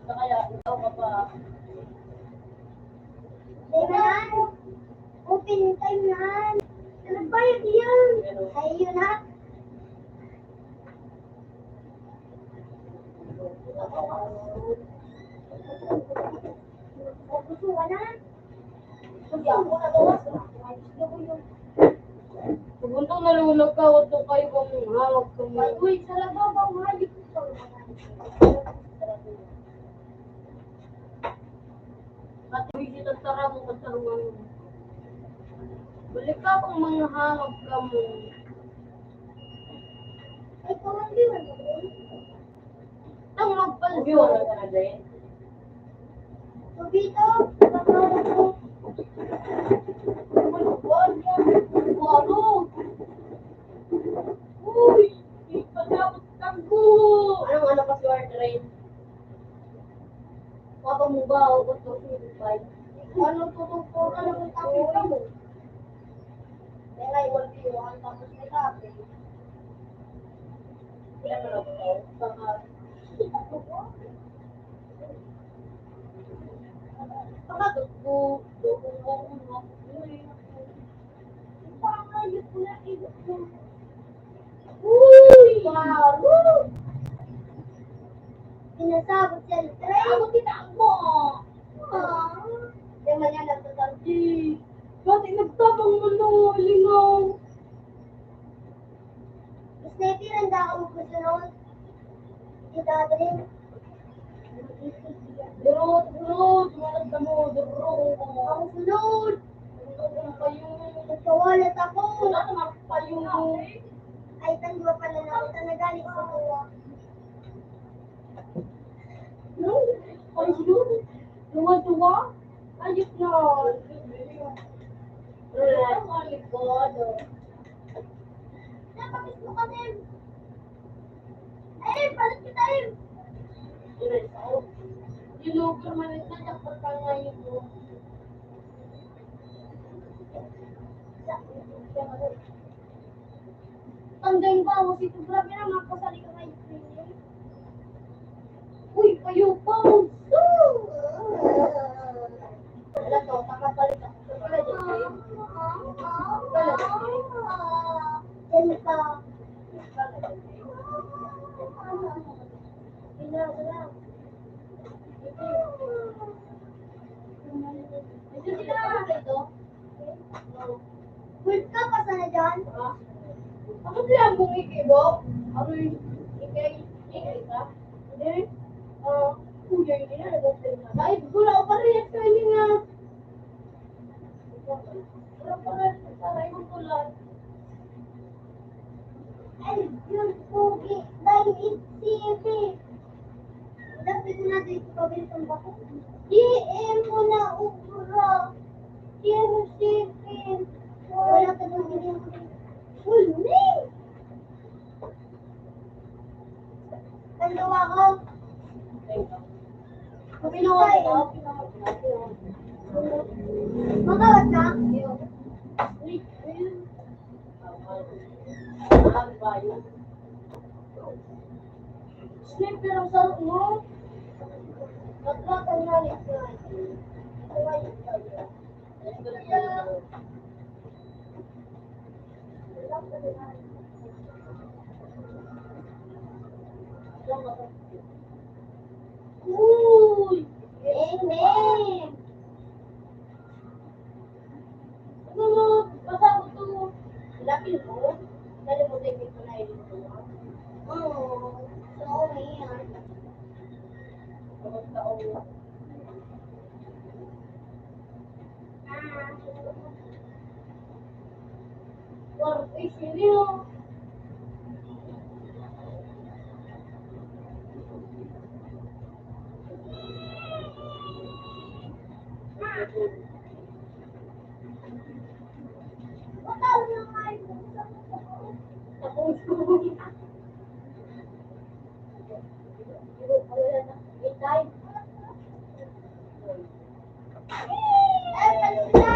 Kaya, ikaw ka pa. Diyan. Open time yan. Ano ba yun? Ay, yun ha? Gusto ka na? Hindi ako nagawas. Gusto ko yung... Pupuntang nalunag ka, huwag doon kayo kung hawag ka mo. Uy, sa labaw ba mahalik ito? At ibigit ang tara mo katarungan mo. Balik ka kung mga hawag ka mo. Ay, kawan mo. Nang magpalyo. Ka na din. Subito, pagkawan ko. Oh my God, yan. Ano? Uy! Ipagabot kang ko! Anong ano pa si Train? Papa mo ba o gusto ko Ano tutugtog ka naman tapos ka mo? Kaya iwan ko ang tapos may kape. Kaya na lang ito. Saka, dugo mo. Pangayot ko na ibig mo. Uy! Wow! Sinasabot siya ng train. Ako tinakbo! Di man yan nagtatampi. Bakit nagtabang mo no? Lingaw! Sniper, handa ka mo kusunod. Si Dadrin. Durot! Sumalag ka mo! Durot! Ako sunod. Durot kayo! Nagkawalat ako. Wala naman kayo! Ay, tandwa pala na ako. Tanagalit sa tuwa. No? Ayun! Tuwa-tuwa? Ayos na! Ang likod! Napakit mo ka, Tim. Ay, palit kita, Tim. Yung permanent na dapat ka ngayon mo. Tandayin pa ako si Tubra. Pero mapasali ka ngayon. Uy, kayo pa! Wala to, takapalit ako. Wala dyan kayo. Wala dyan kayo. Dyan ka. Wala. Ito sila nakakita ito? Word ka pa sana dyan? Ha? Ako sila ang bumikibo? Ako yung ikay ka? Hindi? Kuya, hindi na nag-open na. Dahil gula ko pa rin sa inyo nga. Wala pa rin sa ibang tulan. Ay, yung pugi. Dahil it's dapat ko na dito pabilis ang bako. DM mo na ubra. Kero sipin. Wala ka doon din. Huli! Tandawa ko. Pinuha ito. Magawat ka? Wait. Ang bayo. Sniper ang sarap mo. Maglatan na rin ko. Uy! Amen! Ano mo? Basa ko to. Lapin mo? Dali mo tayo ko na ito. Oo. So, yan. Kamusta ako? War, seryo? Matalo na nga ito. Tapos ko. Itay. Palit na!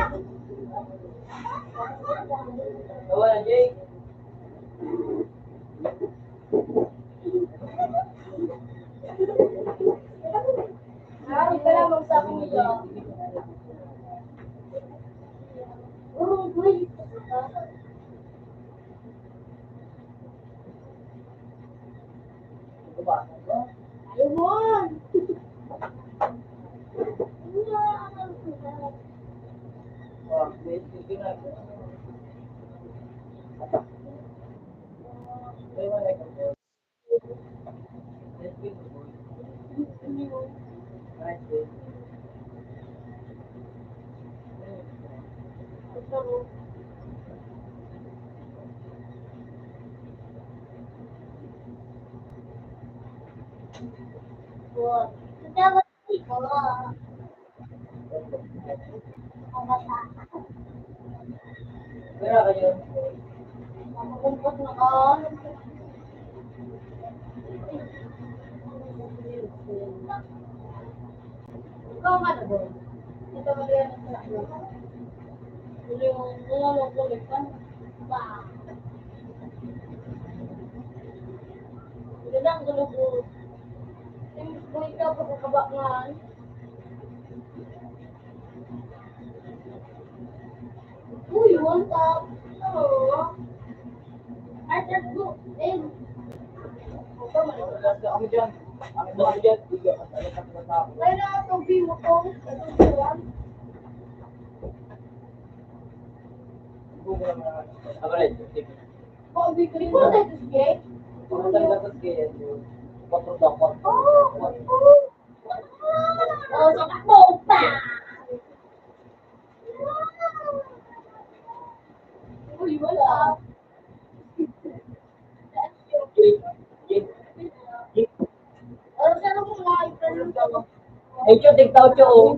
Wala, Jake. Oh, wait. Ayaw mo. Dapat ito. Makukumpot na ka. Ikaw nga na doon. Ito ba yan ang sarap mo? Yung kulit ka. Ba? Ito lang, gulubo. Kung ikaw pagkakabangan. Uy, one top. Oo. Ay, that's good. Eh. Ito, maliit. Kaya na itong view ko. Itong viewan. Oh, bigri ko na ito siya. Oh, sakto pa. Uy, wala. Ano sa ano kung nakita? Hecho, tigtaw siya, oh.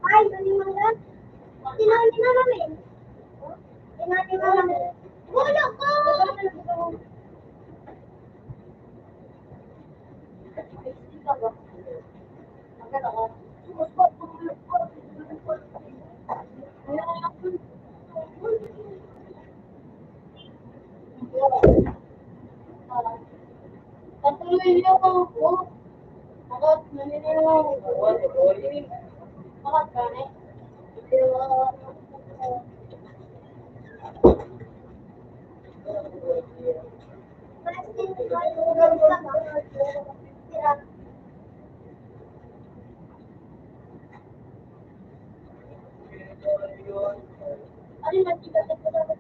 Ay, nanimalan. Tinaniman namin. Tinaniman namin. Wala ka! Patuloy niyo ako. Bakit? Naninilaw ako. Bakit gani? Ano yung nagsigat ko dapat?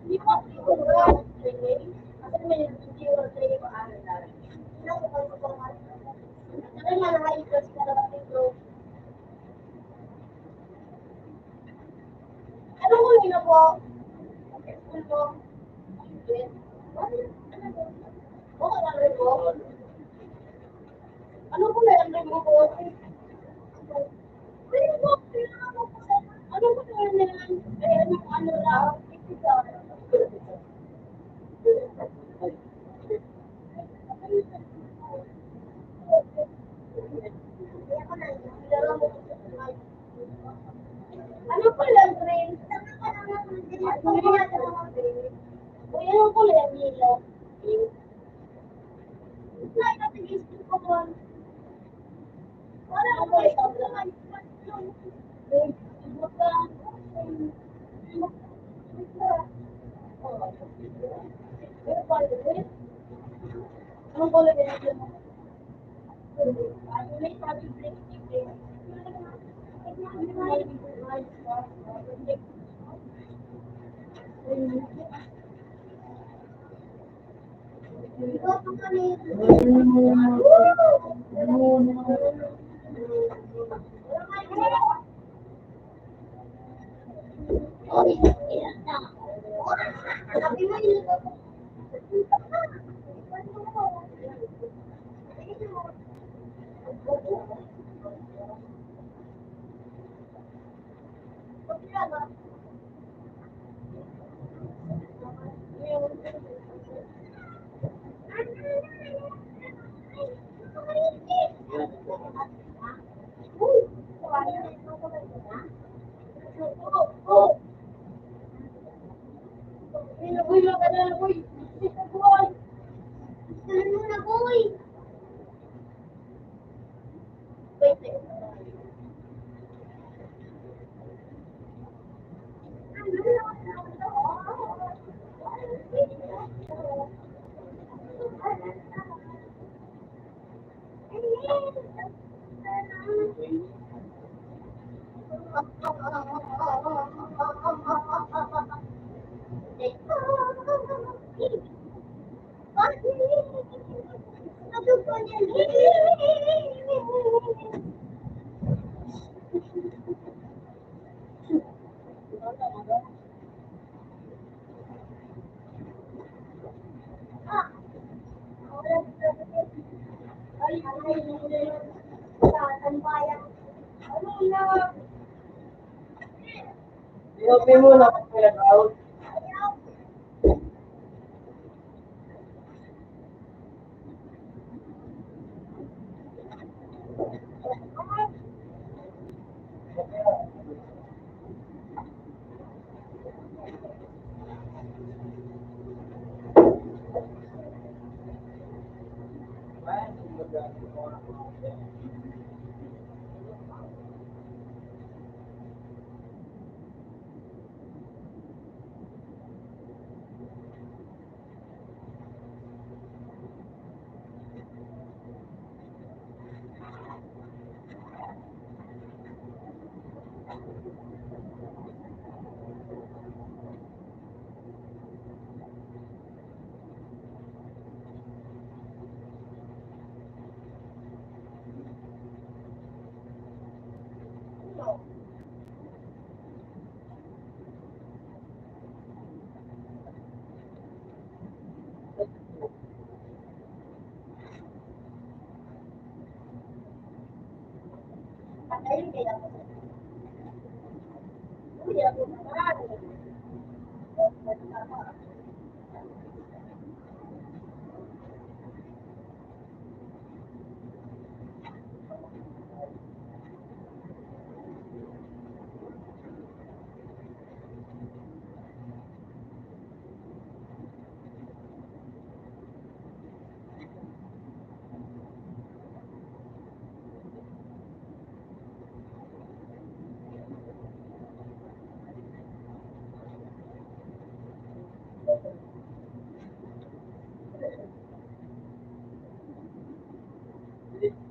Hindi ko siguro. Kasi may nagsisiguro sa iyo maaari namin. Kasi malahayos ka dapat ito. Ano ko yun na po? Ano po? Oo, ano rin po? Ano po na yung rin po? Ano po na yun yan? Ay, ano lang? Ano po lang rin? Uy, ano po lang nilo? Ay, natigis ko po. Wala ko ito lang. Anong kulay ganito mo? May sabi break chicken. Ikaw pa kami. Sabi mo yun. Uy, mga ka na, uy. Uy. Saan mo na, boy? Wait, Sinabi mo na kung pinag-out.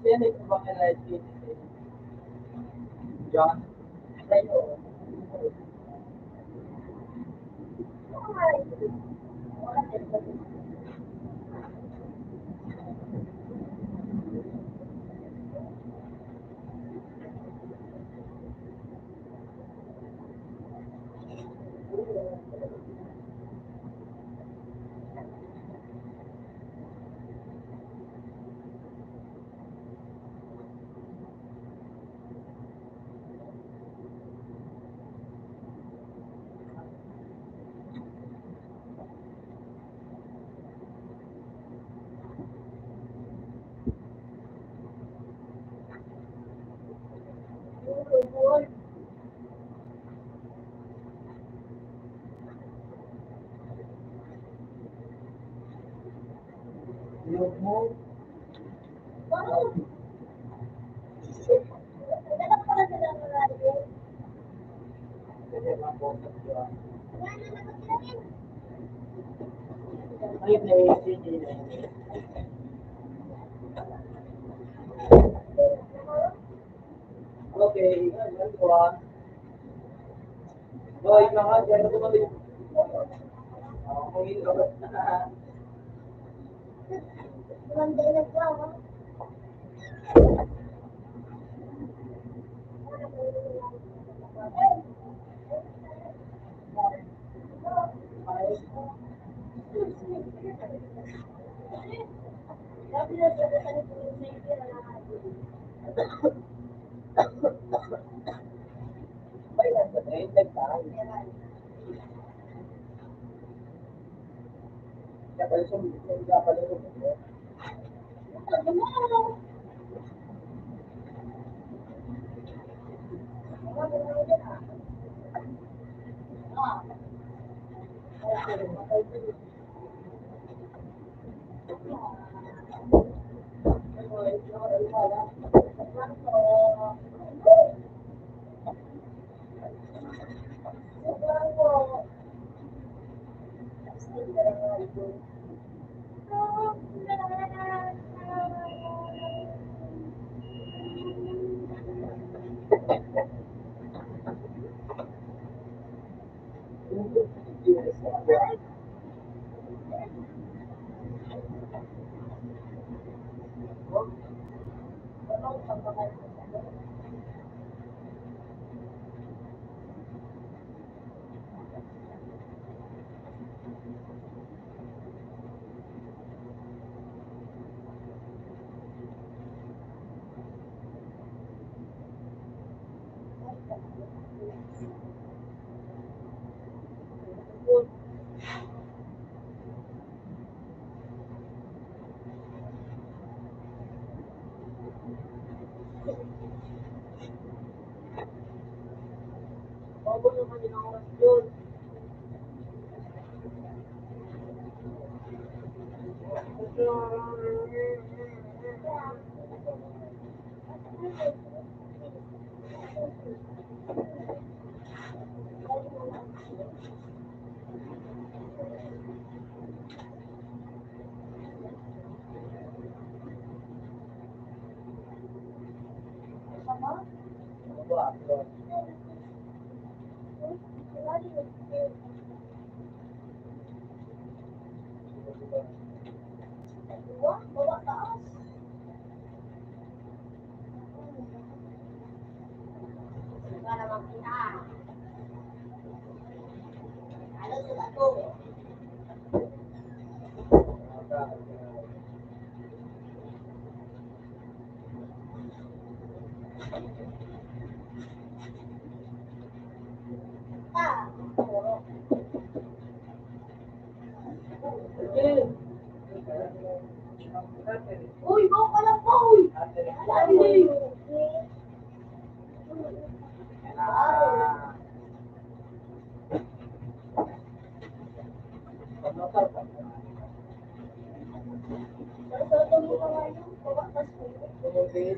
Yan ito ba kaya John? Sa'yo. Yung mo, pwede mag-focus yun. Ay, na-message nila. Okay, yan ko ah. Boy, mga dyan na tumabi. Kung hindi ka na. Maganda na po ako. Sabi na sa kanya po yung may pira na May nagtatrain tayo. Kaya pala sumunod ka pala sumunod. Bago naman yung oras yun. bawa taas. Wala namang kita. Ano sa bato? Ah, Uy, bawa ka lang po! Uy! Hindi! Nasa mo ka ngayon, bawa tas mo. Okay.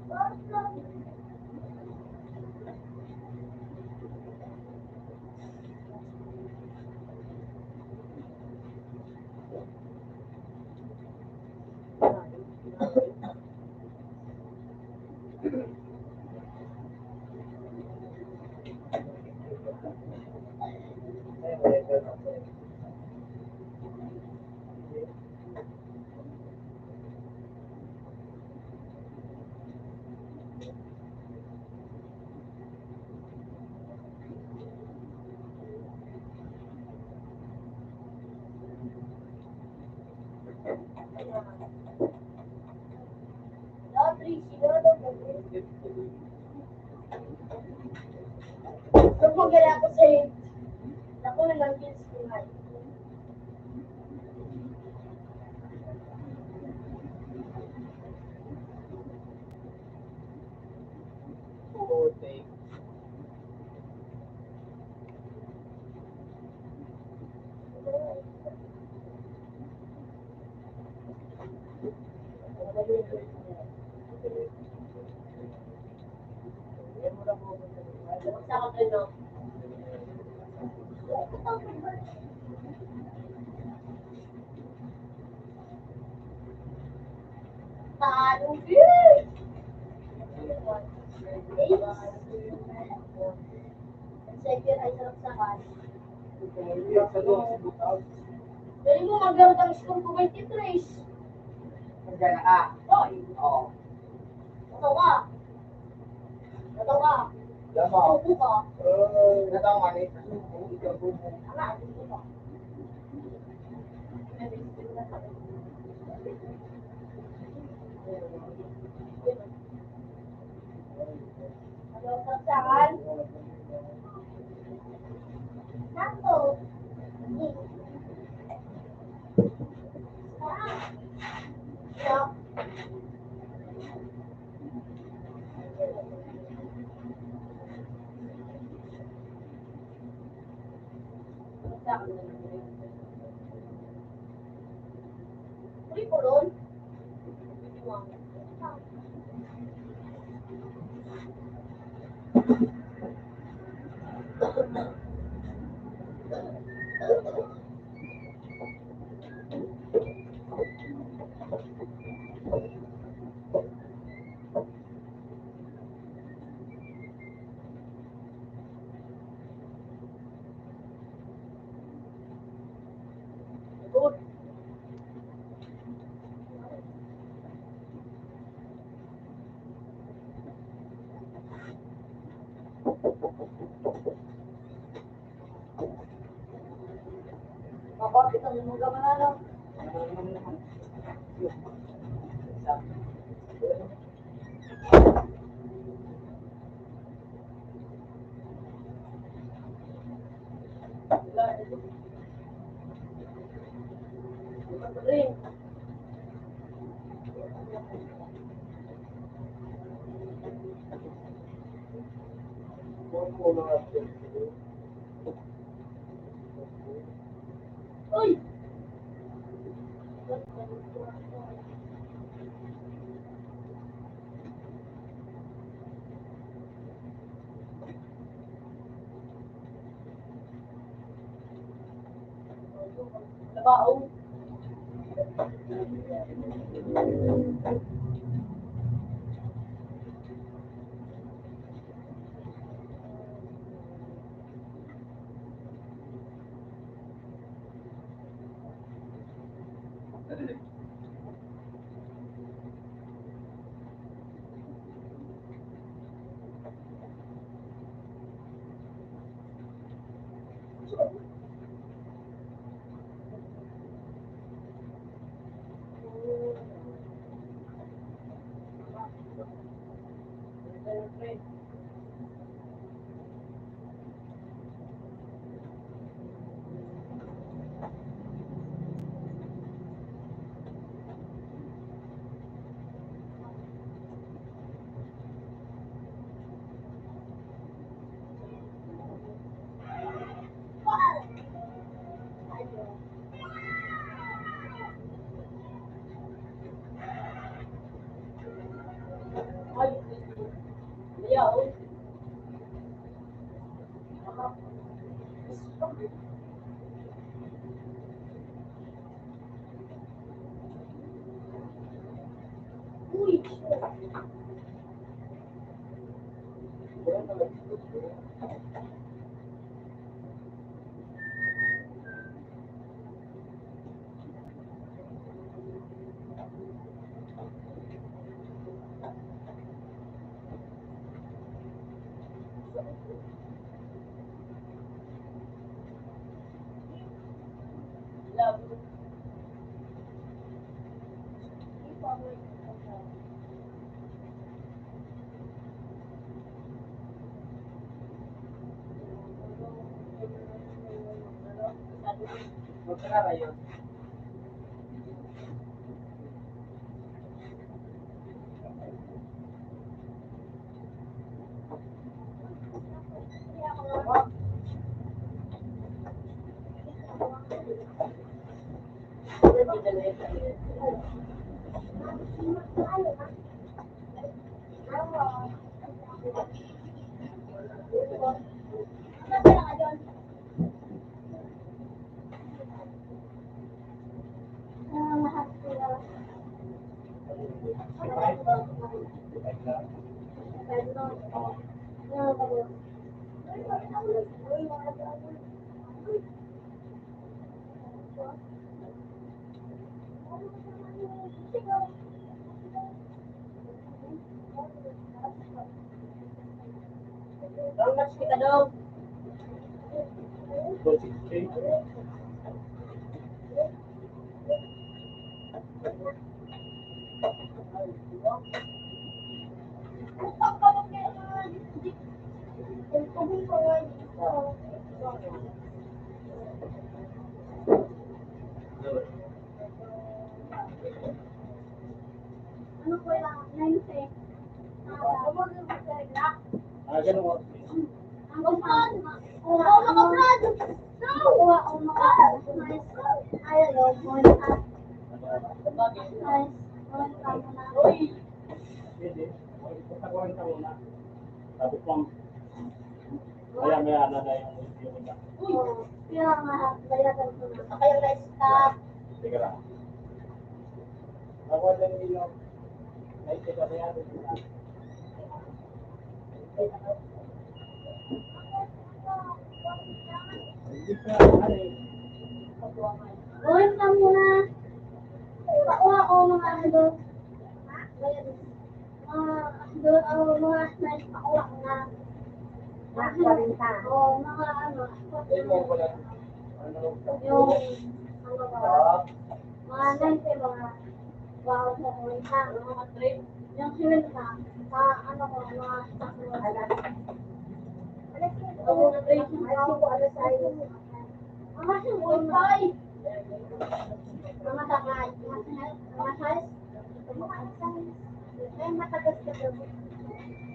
Basta. gala ako sa'yo. Ako na lang kids ko nga. Putik. Sa akin, ano? Talo, bitch! Second ay sarap sa kan. Dali mo maglaro ng score ko 23. Magana ka. Hoy! Oo. Nataw ka! Nataw ka! Alam mo. Upo ka! Nataw ka ni. Ana, upo ka. Maglaro ng sakan. Sakto. Yeah. Uli ko ron. Good. Bakit ang mga manalo? Ring. Uy! Labaong. Ay, ayaw. Uy, love. Magkakara yun. How much kita daw? 260. Ano ko lang, 9 Ganun mo. Ang upan, oo, mga brad. Kuha ko mga nice. Ayaw, nice. Hindi. Pagkakuhan ka muna. Tapos lang. Maya na yung iba. Kaya nga, bayaran ko na. Kaya na-stop. Sige lang. Ako lang yung naitikabayado sila. Hindi ka, ano eh. Gawin ka muna. Pakuha ko mga ano. Mga nice pakuha ko na. Oo, mga ano. Ayun mo ko lang. Ano? Yung, ano ba? Mga nice mga wow sa kuwenta. Mga trip. Yung siwenta, ano ko, mga stock mo. Ako na trip. Mga siwenta. Mga takay. Mga size. Ay, matagas ka daw.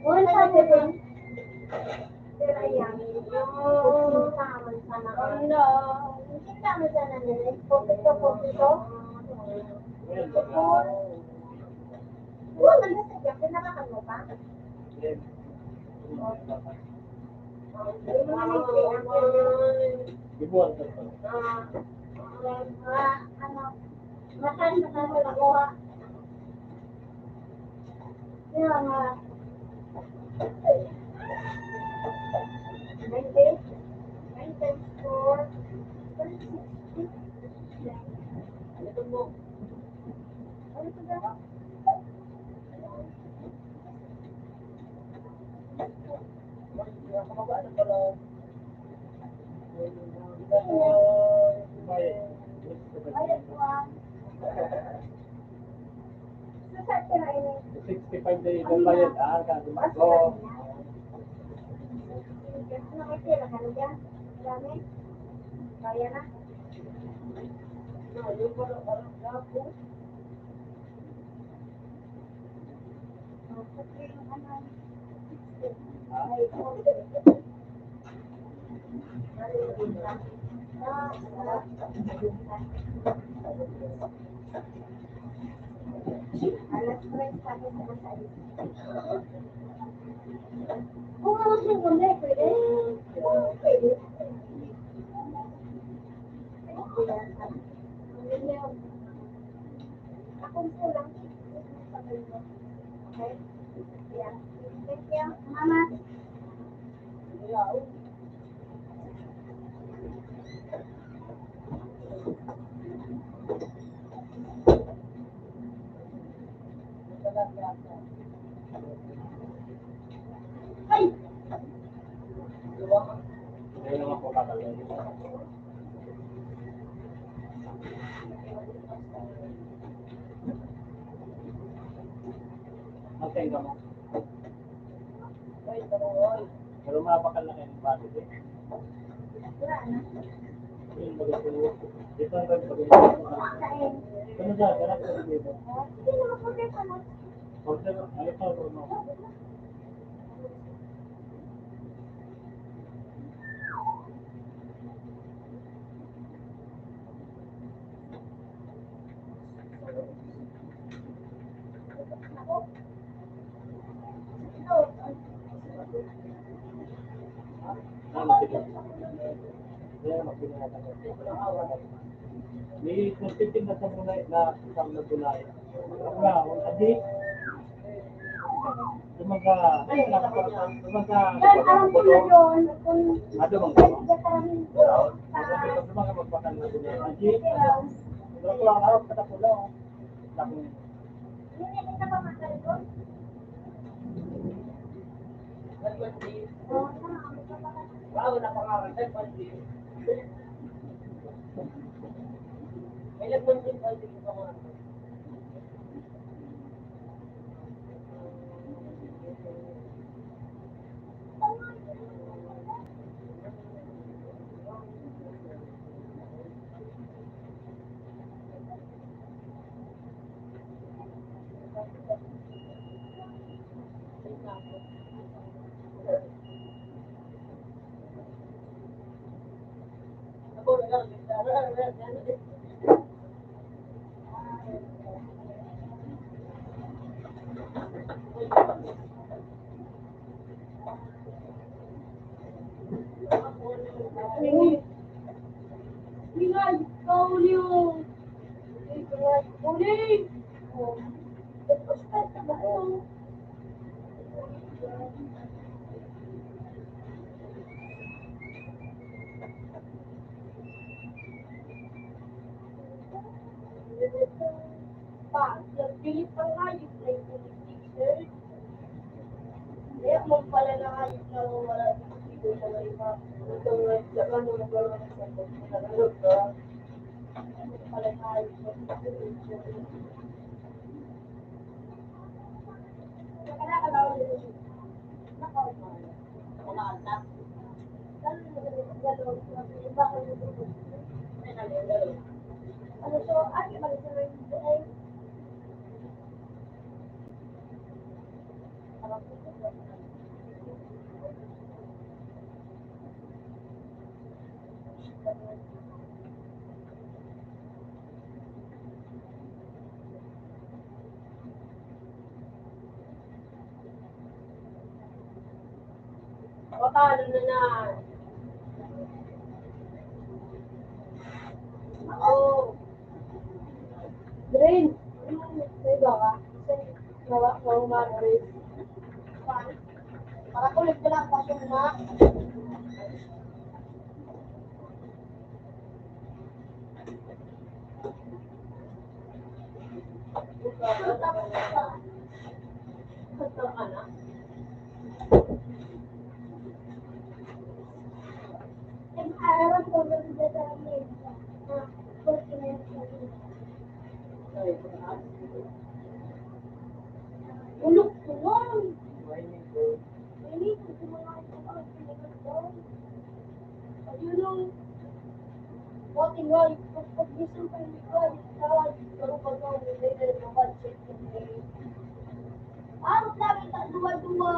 Uy, sabi din. Pero yan, yung tama sana. Ano? Yung tama sana nila. Pupito. Oo, nagsasadya. Pinakakan mo pa? Dibuan ka pa. Ano, masan sa kanila nakuha. Yung mga 90 times 4 Ito mo. ano ito ba? Ano pala? Bayad ko ah. Nasaan ka na ini? 65 days ang bayad. Kasi mag-go. Nakitira ka na dyan? Dami? Kaya na? Yung pala parang gapo. Alas 3 sabi sa masay. Kung ano siya ganda, pwede? Pwede. Akong kulang. Okay? Yeah. Thank you. Mama. Ay! Hindi naman po kakalain. Magkain ka mo. Pero mapakal na kayo ng bati eh. Wala na. Yung magkakaroon. Dito ang magkakaroon. Kain. Ano siya? Sarap sa dito. Hindi na mag-order ka na. Order, ano pa, ano? Ano sila? Kaya magpinahatan ko. May constitution na sa mulay na isang na bulay. Wala, wala di. Tumaga, tumaga. Yan, alam ko na yun. Kung Ano bang gawa? gatamin ko sa Tumaga magpakal na bulay. Di. Wala ko lang araw kata pula. Tapos Nililin na ba mga ko? wow, napangarap tayo pandi. May nagpuntin pandi ko pa mga. Tingnan, kauli yung... Uli! Pa, nagpili pa nga yung like t-shirt. Kaya mo pala nakayip na wala dito sa iba. Ito nga, saka nung nagkaroon ng sentence, nagkaroon ka. Pala nakayip na t-shirt. Ano so, ate, mag-surrender ay Patalo na na. Oo. Green. May bawa. Bawa ko Margaret. Para kulit ka lang pasok na. nag-aaral ko ng dadamin na 40 minutes na yun. Ulok ko lang. Hindi ko sumunod ko ang pinagod doon. Ayun ang buti nga, pag gising pa hindi ko, pero pag ako hindi na nakacheck ko Araw namin sa duwa-duwa.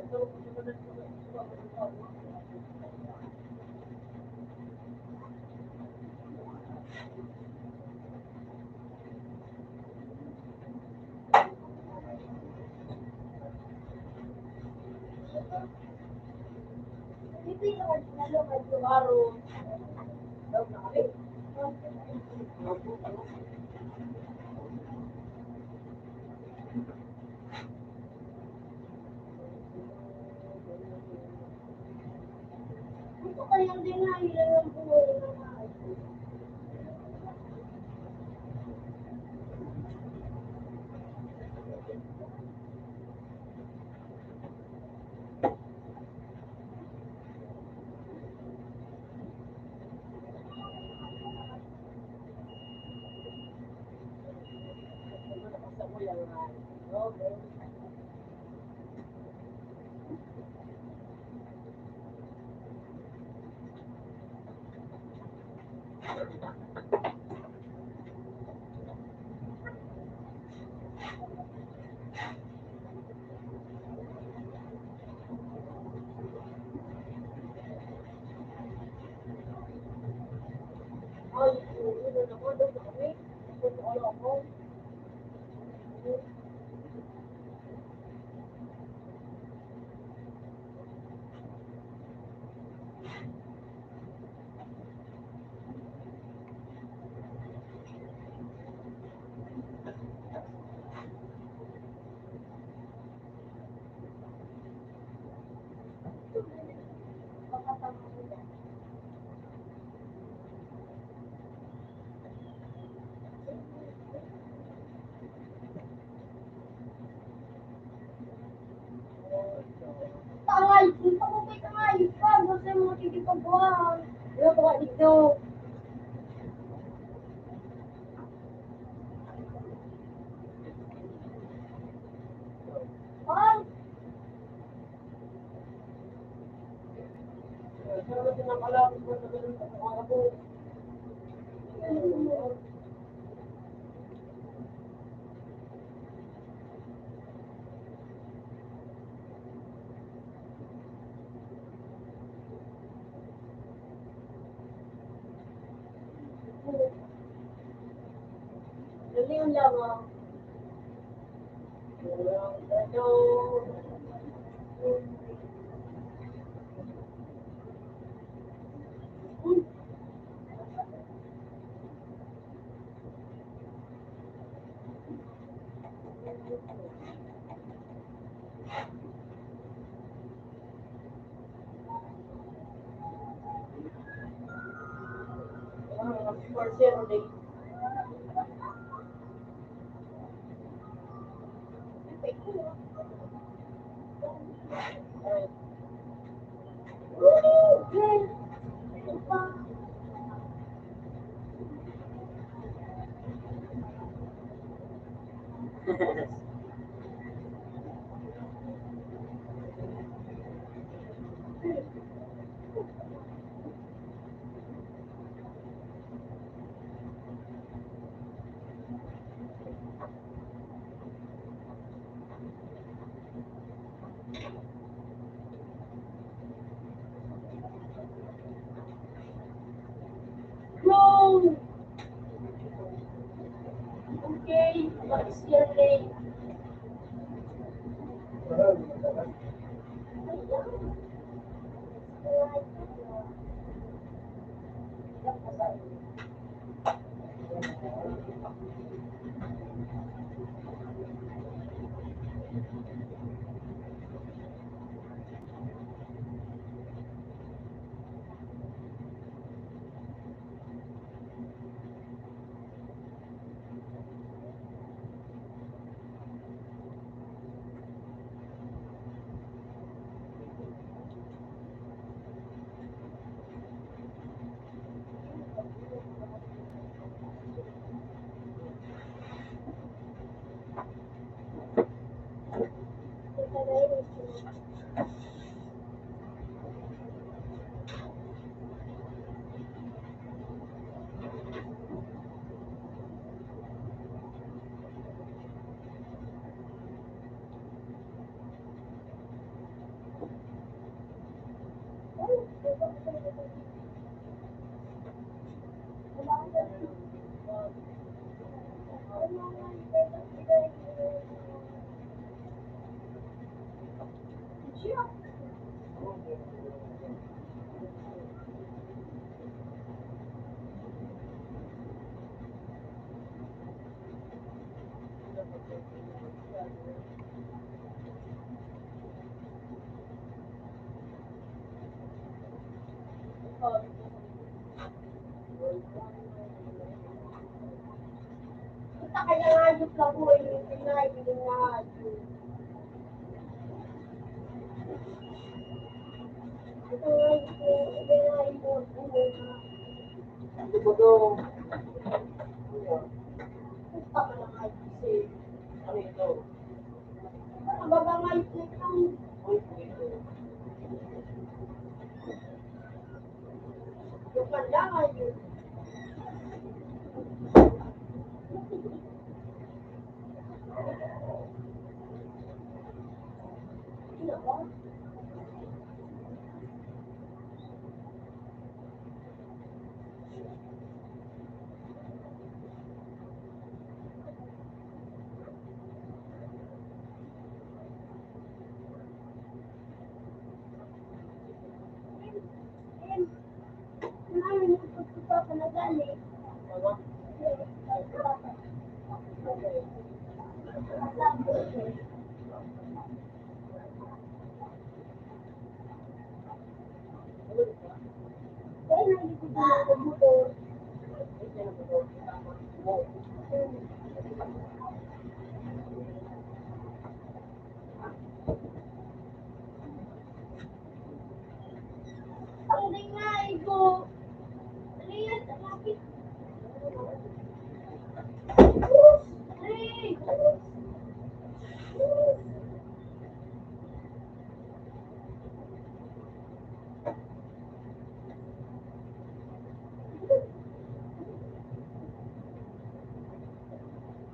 Dito yung original medyo Baro. Daw na kami. Gusto ko yung din na ilan ang buhay ng mga Nakasa ko yan nga. Okay. Ay, yun ako, daw na kami. Gusto ko lang ako. tangay. Gusto ko kay tangay. Ikaw, gusto mo kikipagbuhan. Wala pa ka dito. Ay, Sino ba sinakalapit mo sa ganun sa mga po? Dali lang ah. Hello. For zero days. yes. Ito pa. Go! Okay, what's your name? Kita kaya ngayos lang po yung pinay, yung ngayos. Ito ngayos po, pinay mo, Hindi ba daw? Kita ka lang ngayos eh. Ano ito? Ang baga ngayos na itong, yung kanda ngayos. Ano ba? Ano yung pagkakapa na galing? Ano? Kaya nandito sa mga motor. Ang dingay ko. Liit, lapit. Hey!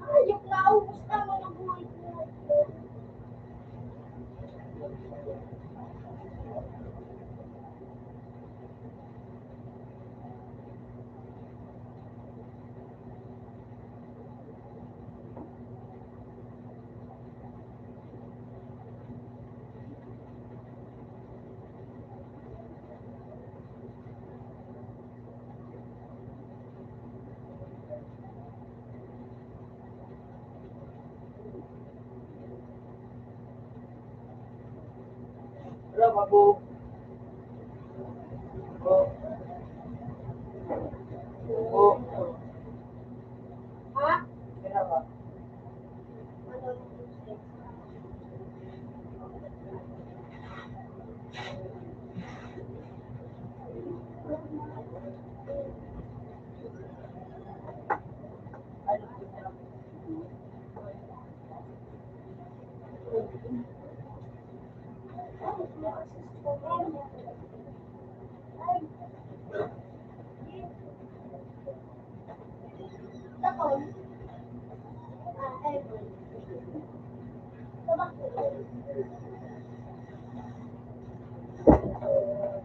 Ayok na, ubus na mo ng buhay ko. Wala ba po? Ha? Kaya ba? Ano? Tapos,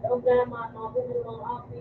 Huwag na naman, mga bumuli mga api.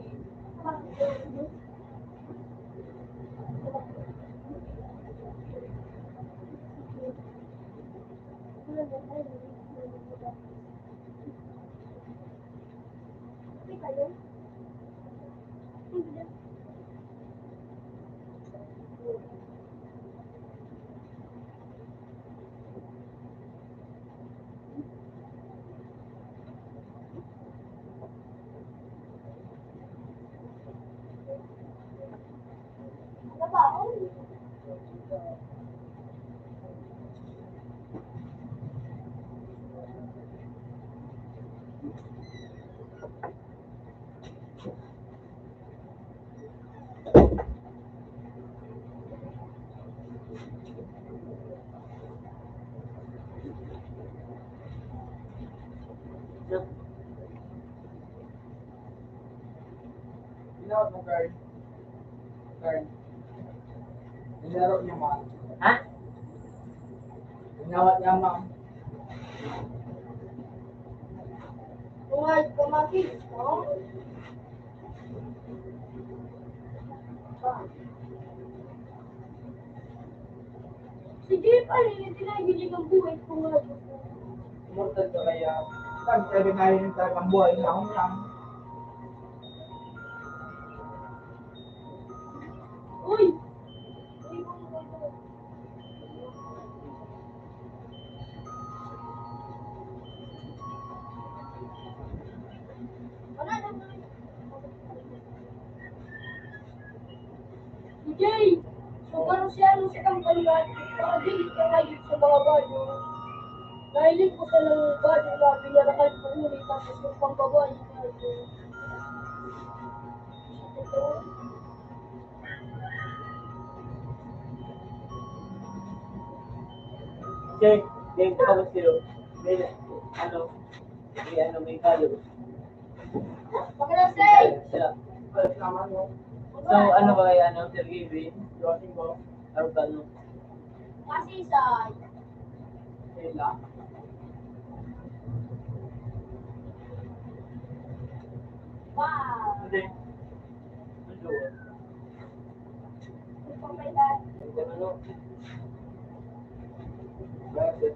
Tinawag mo, Carl. Carl. Nilaro niya, ma'am. Ha? Tinawag niya, ma'am. Kung ay, kumas kids mo? Si Jay pa rin, hindi na hilig ang buhay ko nga. Immortal ka kaya, saan ka rin ngayon talagang buhay na akong lang. Uy! Wala na. Si Jay! So parang siya ano sa kampanya, para di ka ngayon sa mga banyo. Nahilig ko sa ng banyo na pinalakal ko ulit tapos yung pangbabae na yun. Check, game ko ako sila. May, may kayo. Pagkalasay! Sila. So, ano ba kaya, Sir Gavin? Crossing ko? Ano ba, Kasi sa... Sila. Wow! Hindi. Ano? Pagkailan? Ano? Bakit?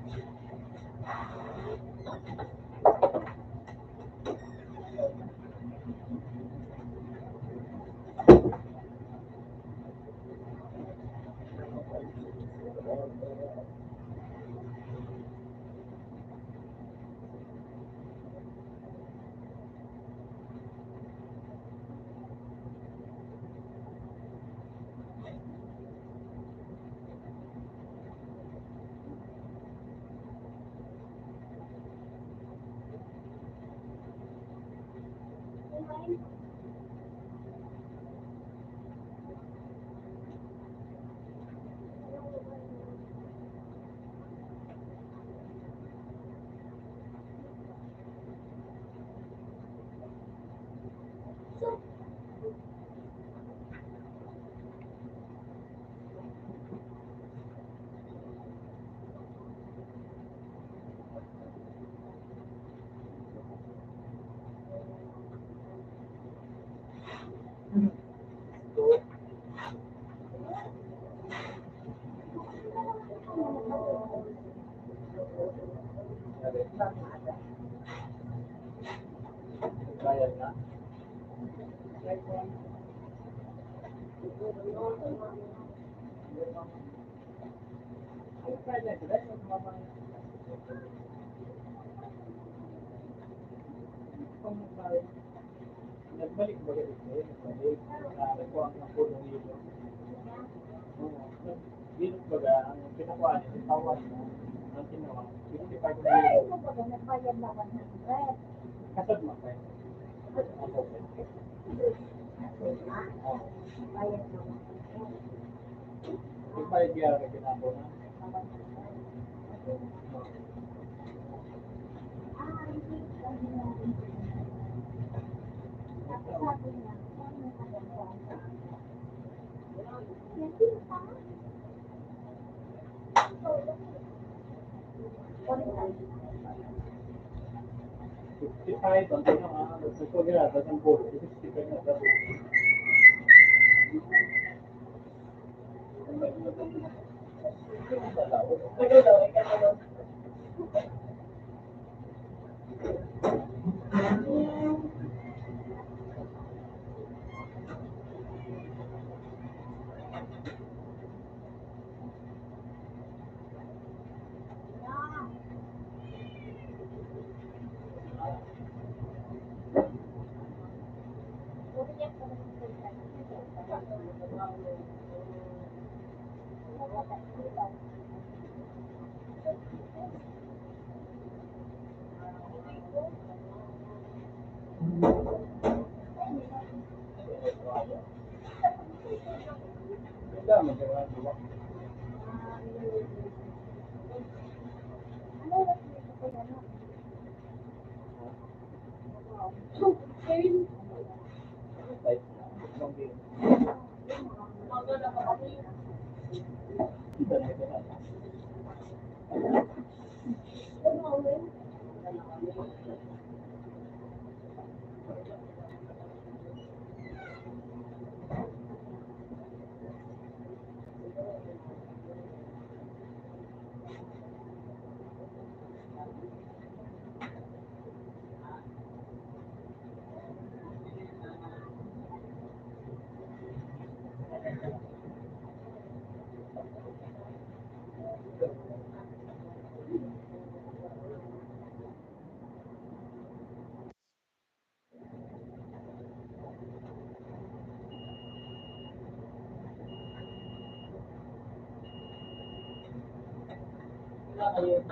Bayad na. Nagbalik ba kayo dito? Nagbalik. Nagkuha ang puno dito. Dito ba ang pinakuha niya, yung tawad mo, ang tinawa, 55 na yun. Nagbayad na 100. Kasad mo kayo. Bayad na 100. Yung bayad kaya ka ginabo na. Kahit ang pinaka, gusto ginagawa ng puro, 65 na sabi. Mami!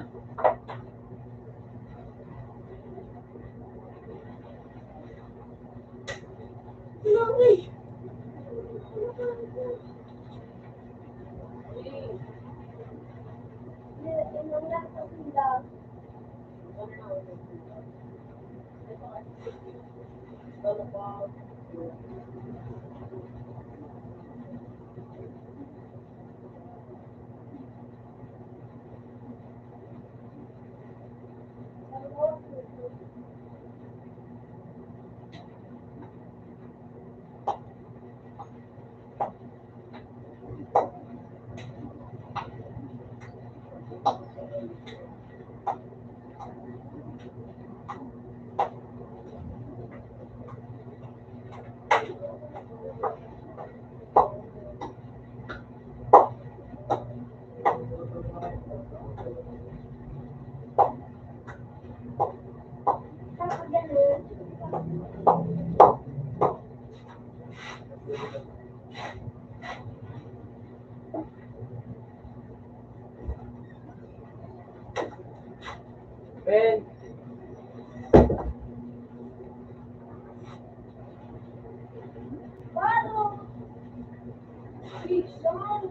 Ben, Paano? Bigsan.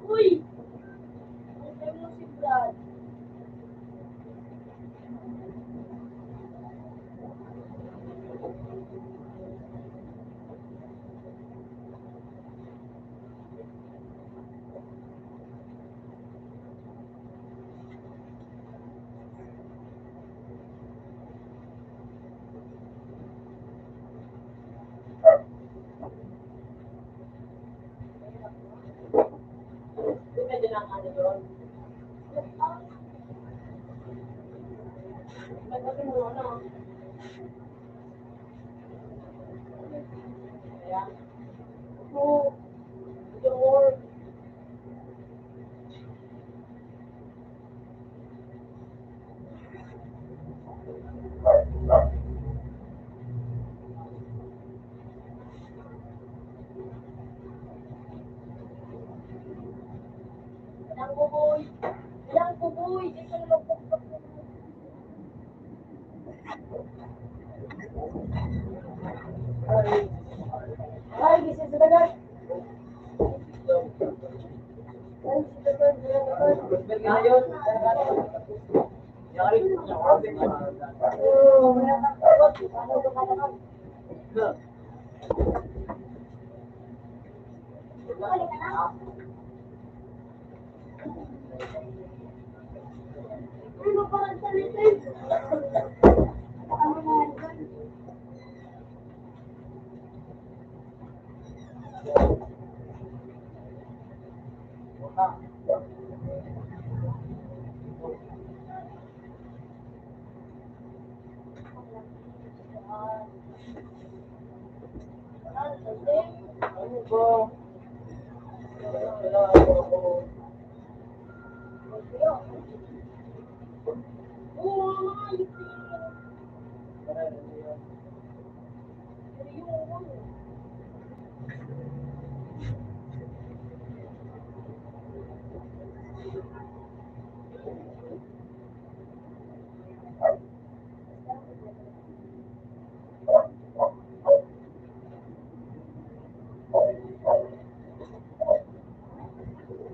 Uy! Antay mo si Brad. Depende lang ano doon. Pagdating mo ano. Kaya, so, the more ilang buboy. Ilang buboy. Dito na magpapag. Ay, this is the dagat. Ay, this is the dagat. Ngayon, yari. Oh, wala kang takot. Ano ba ka naman? Ano ba ang salita? Ano ba ang salita? Ano ba?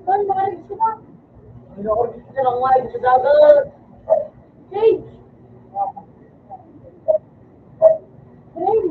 Kan, makarigis ka ba? Ano ako dito na lang wide sa dagat? Hey! Hey!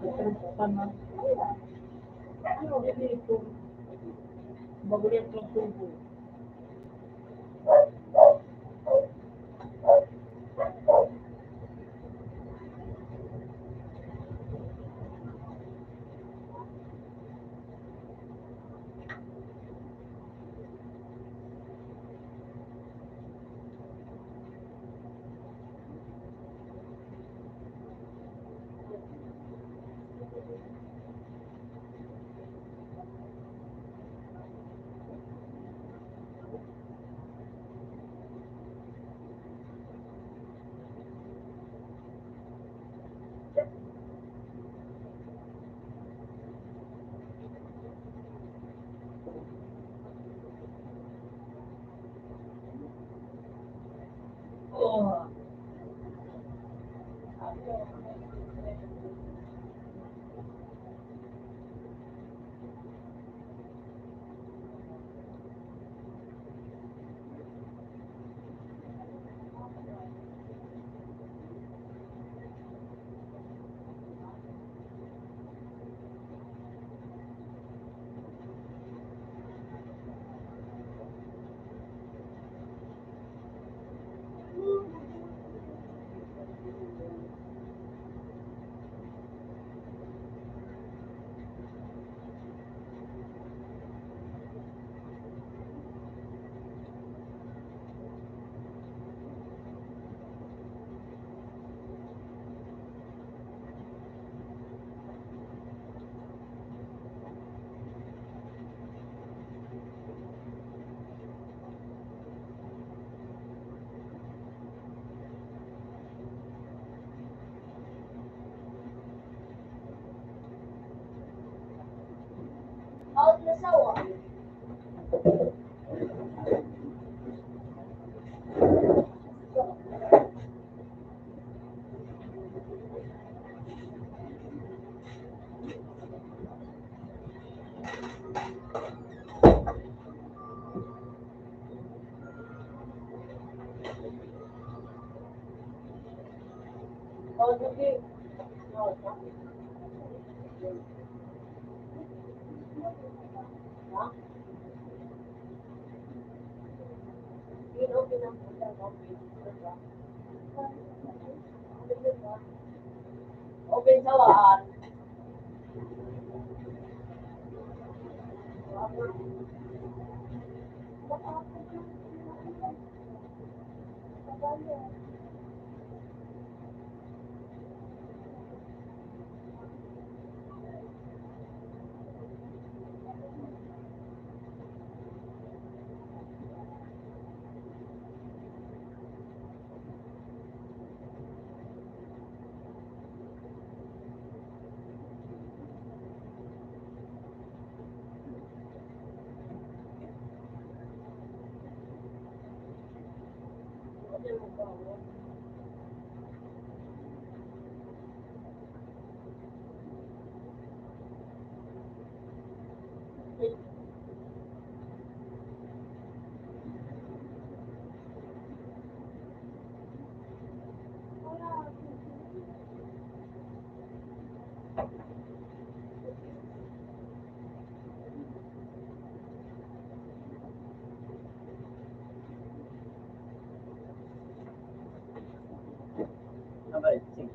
Nagkaroon na. Ano, hindi ito. Magulit ng tubo. Oh. Out na sawa. Oh, sige. Ha? Yun, okay lang po siya. Open sawaan. Number 6.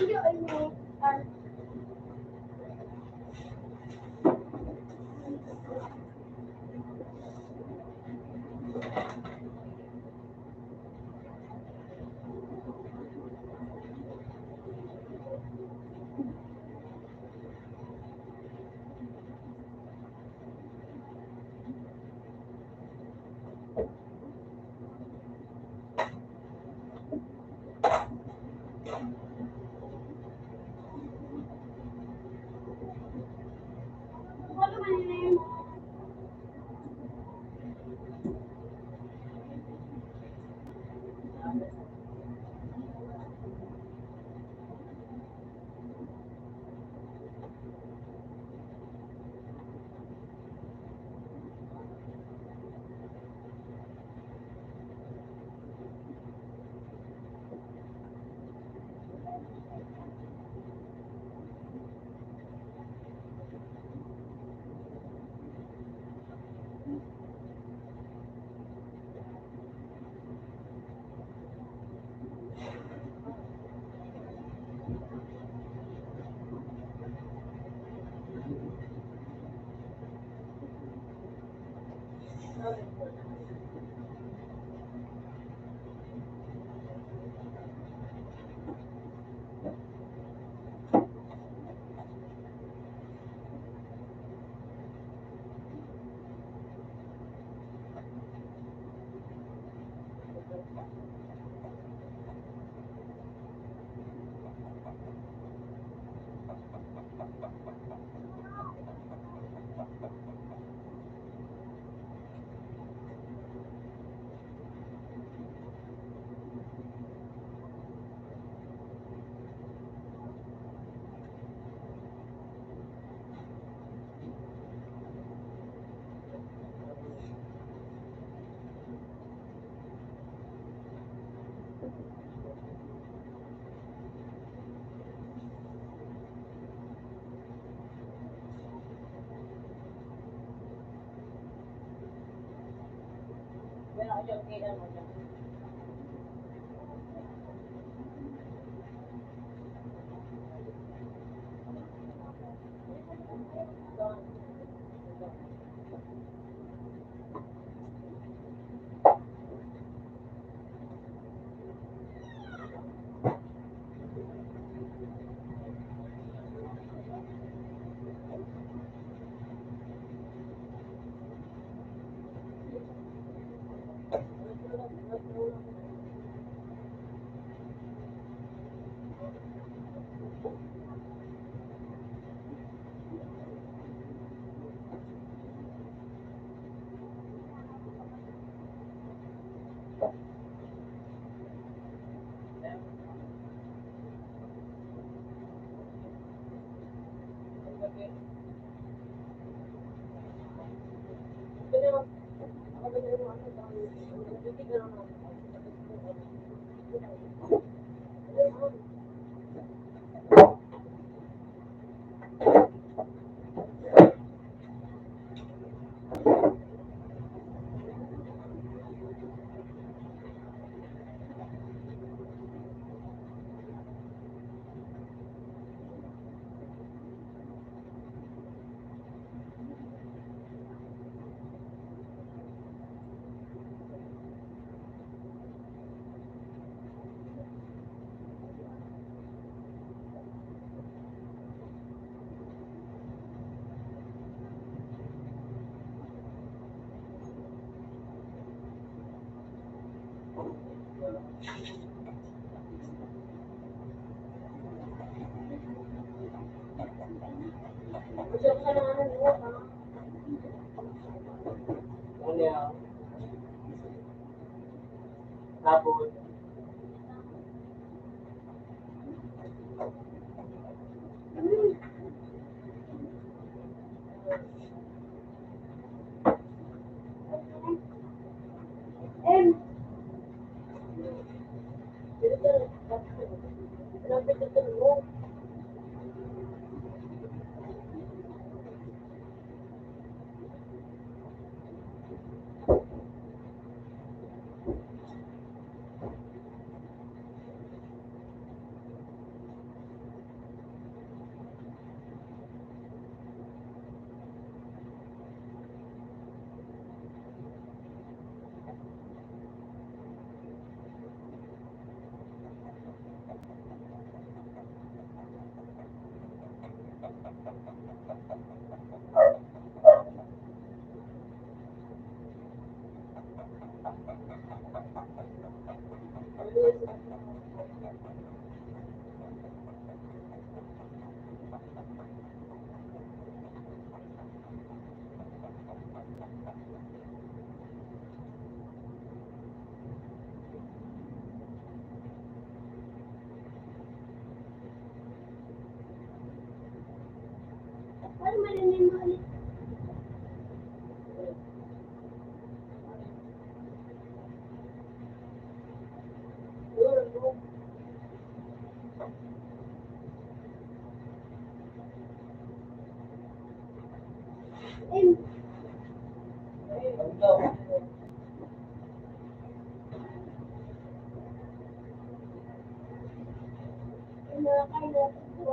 Hindi ano, dyan kay ano dyan. Gusto ko na ano mo, ha? Ano yan? Tapos, M. Lapit na ito mo. Paano marinig mo ulit? M. Malakay na ito.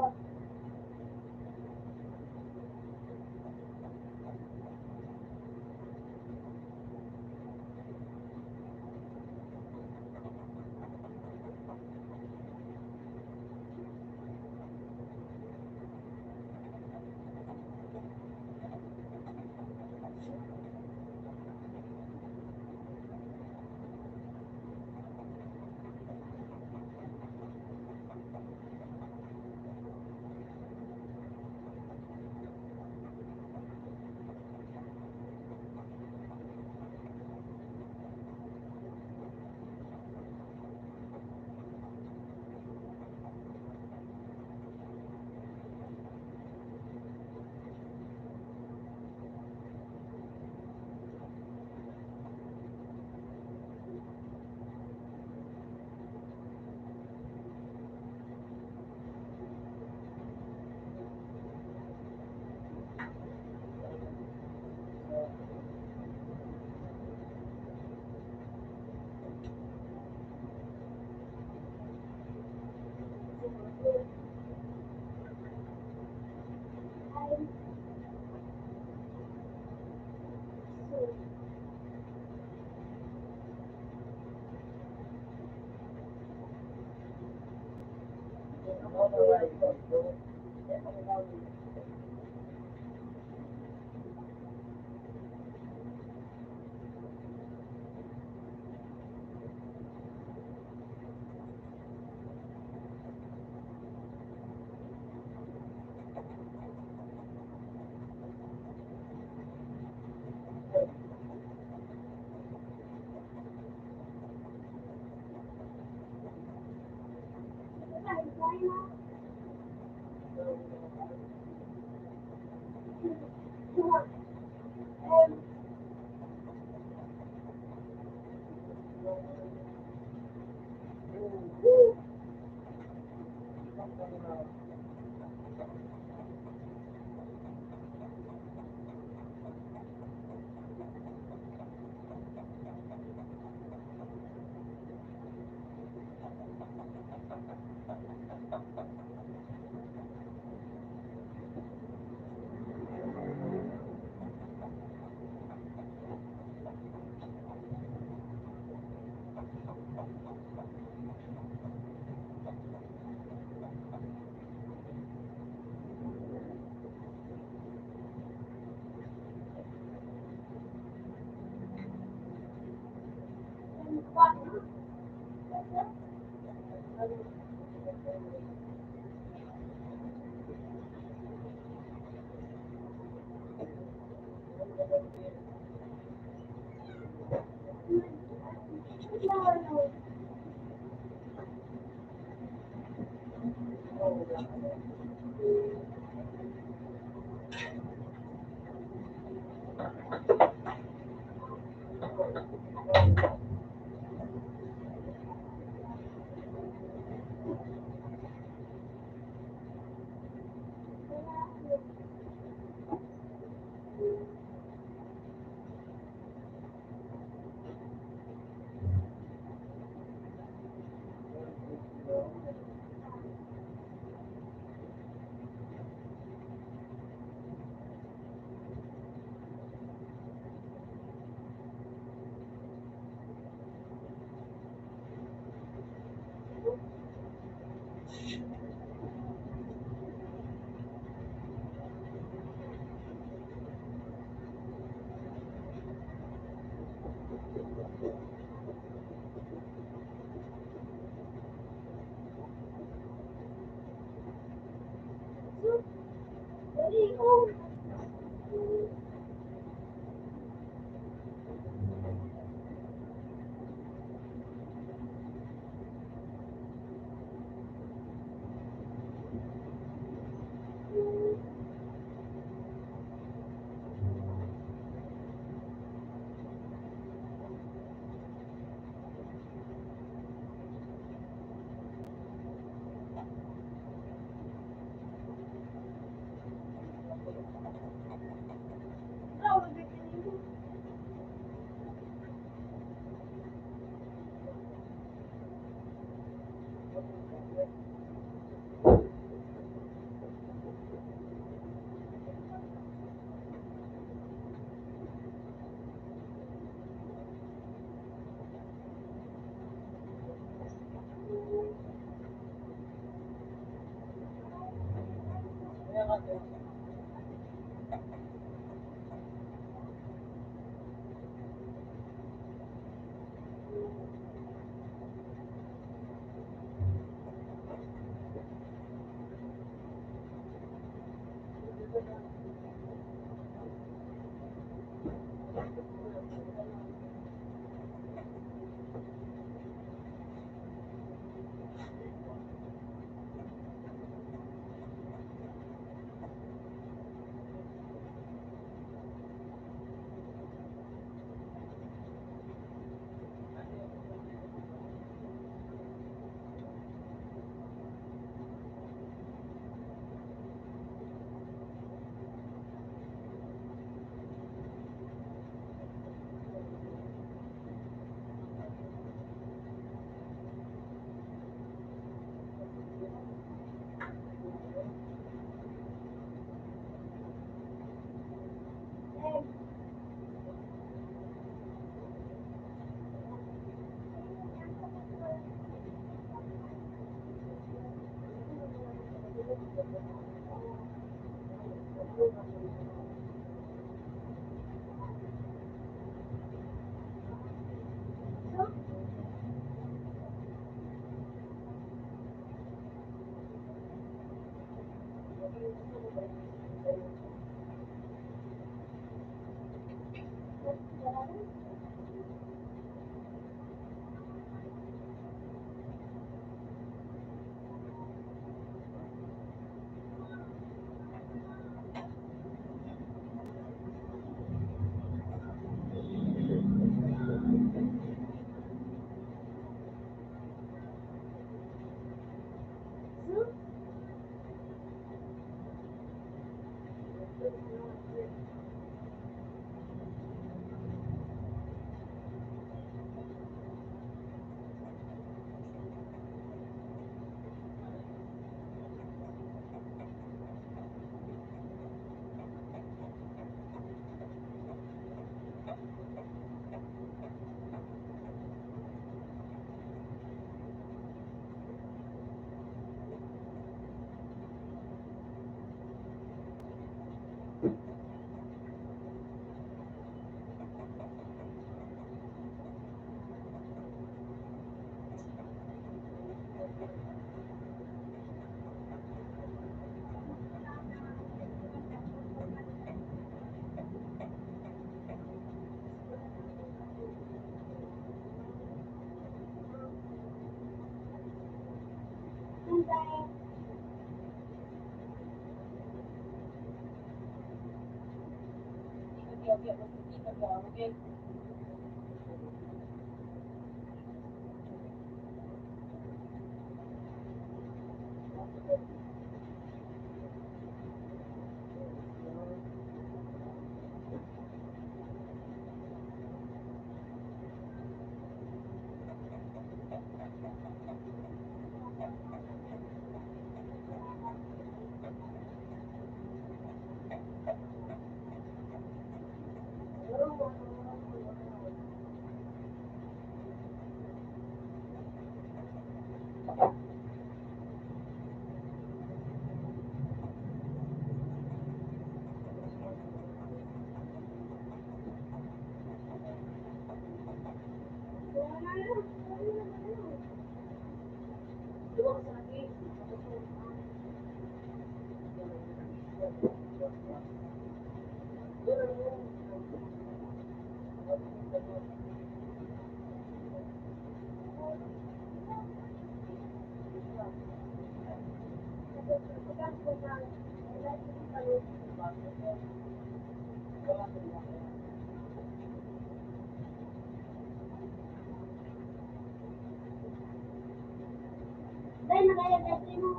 Dahil nag-ayag-ayag mo.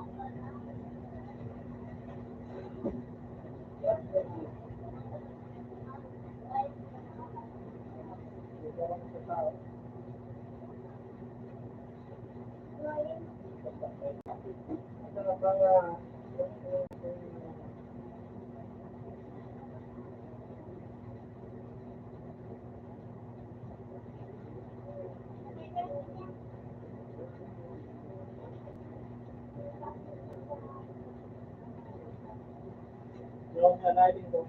Yung nanay ko.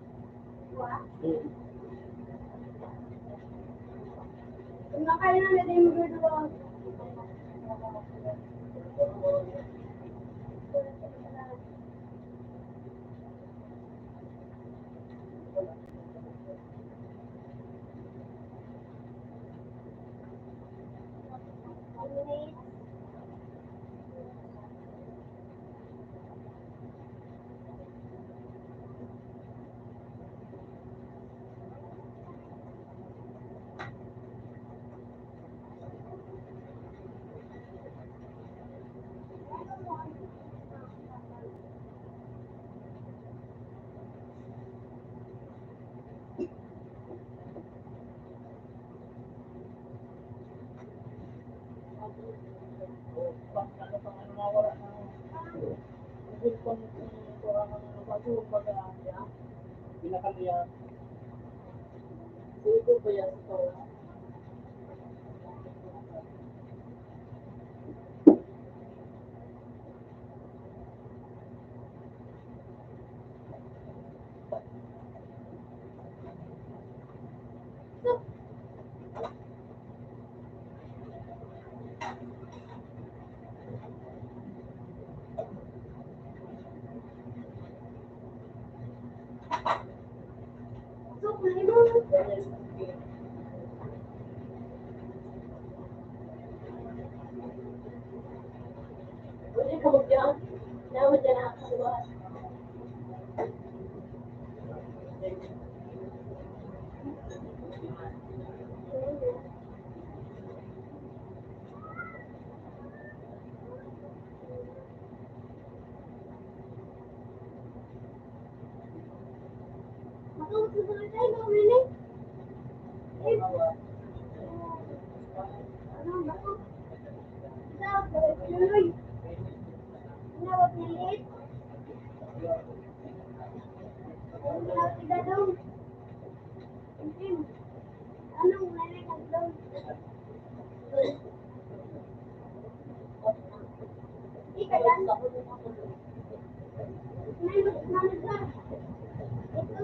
Kumakain na natin yung gano'n. Pinakaliyan. Sugo ba yan ito? So, kunin mo. Pwede ka mag-yan. Naman dyan nakakasuwa. Masusunod tayo, gawin eh. Ano ba ito? Dapat, tuloy. Dapat maliit. Dapat igadong. Anong maliit ang dong? Ika dyan. May mamit lang. Ito.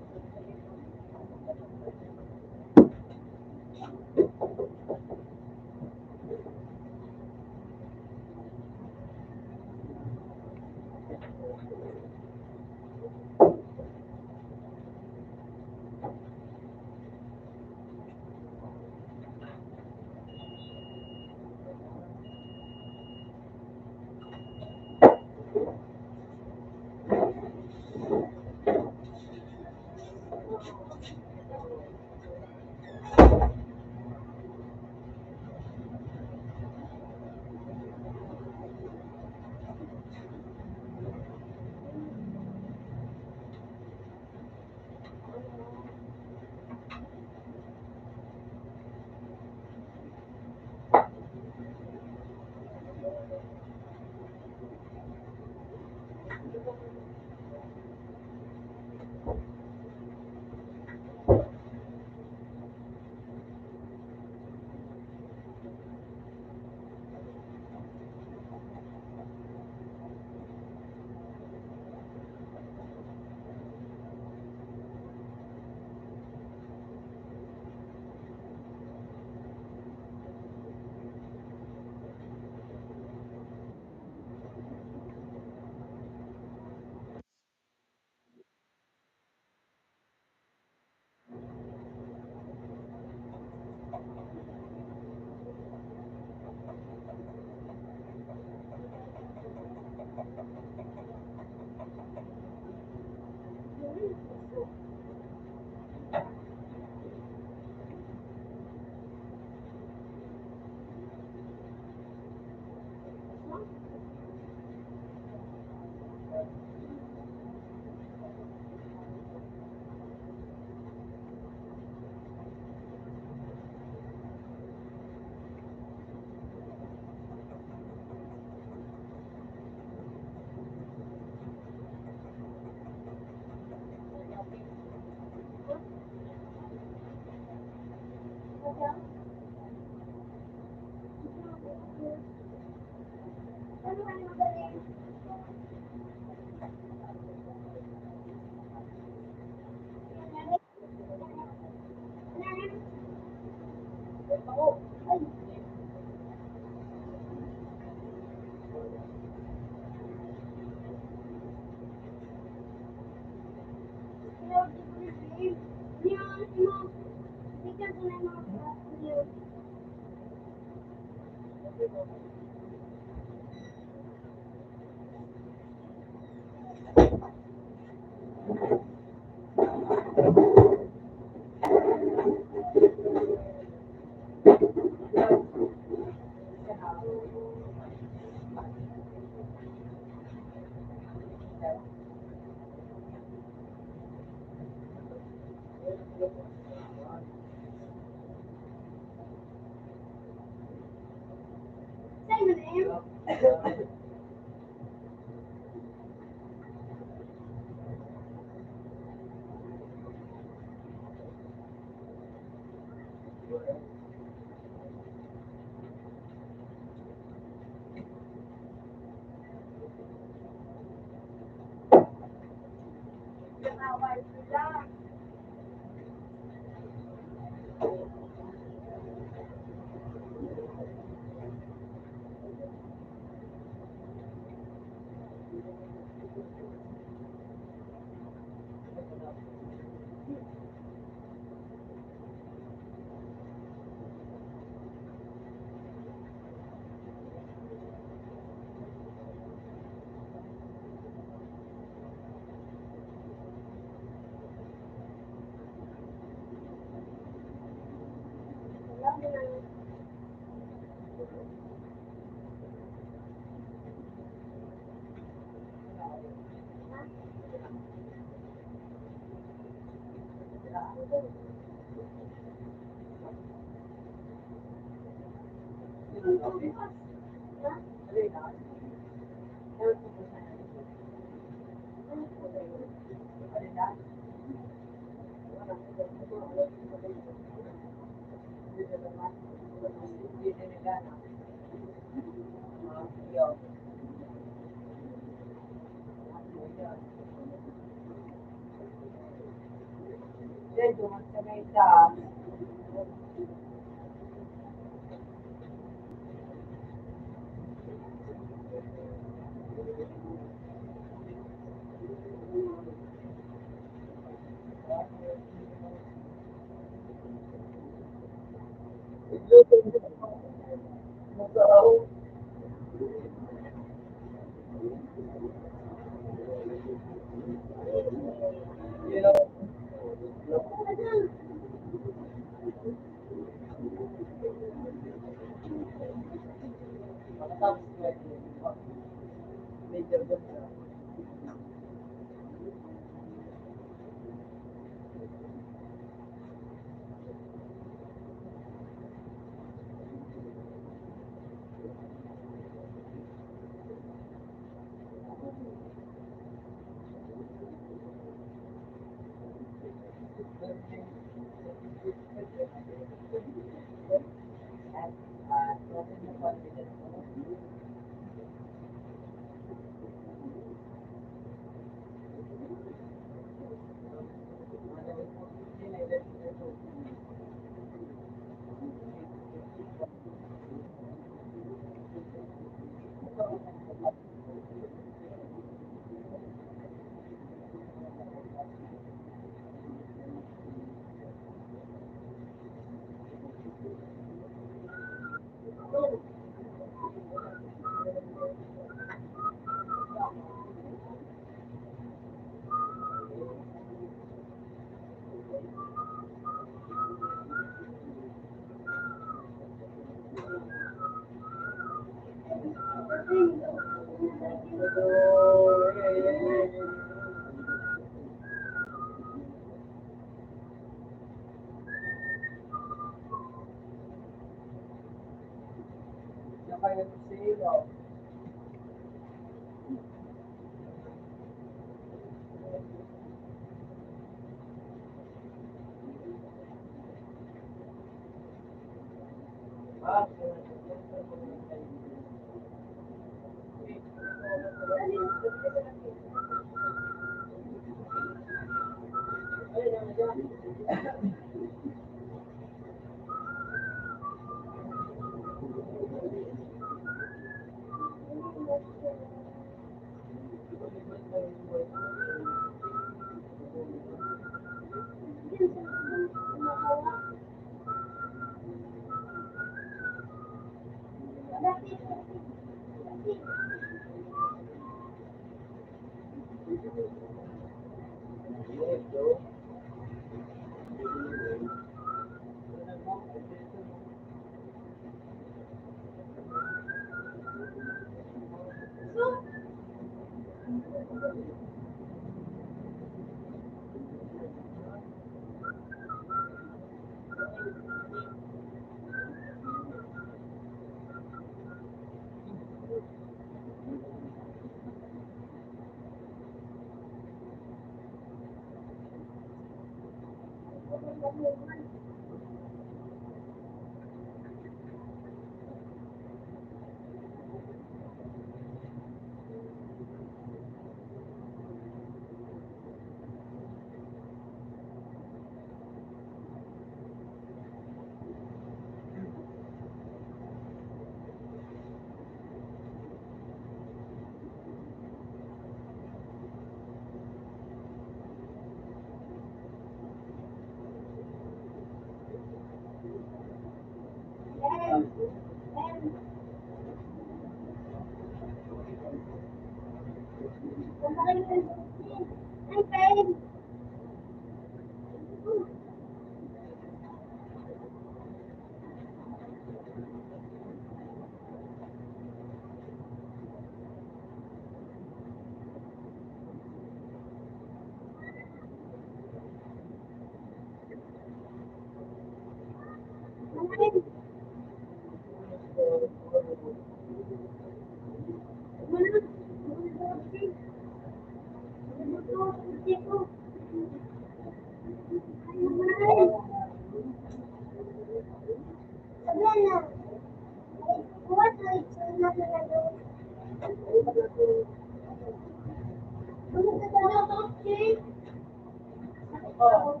Oh,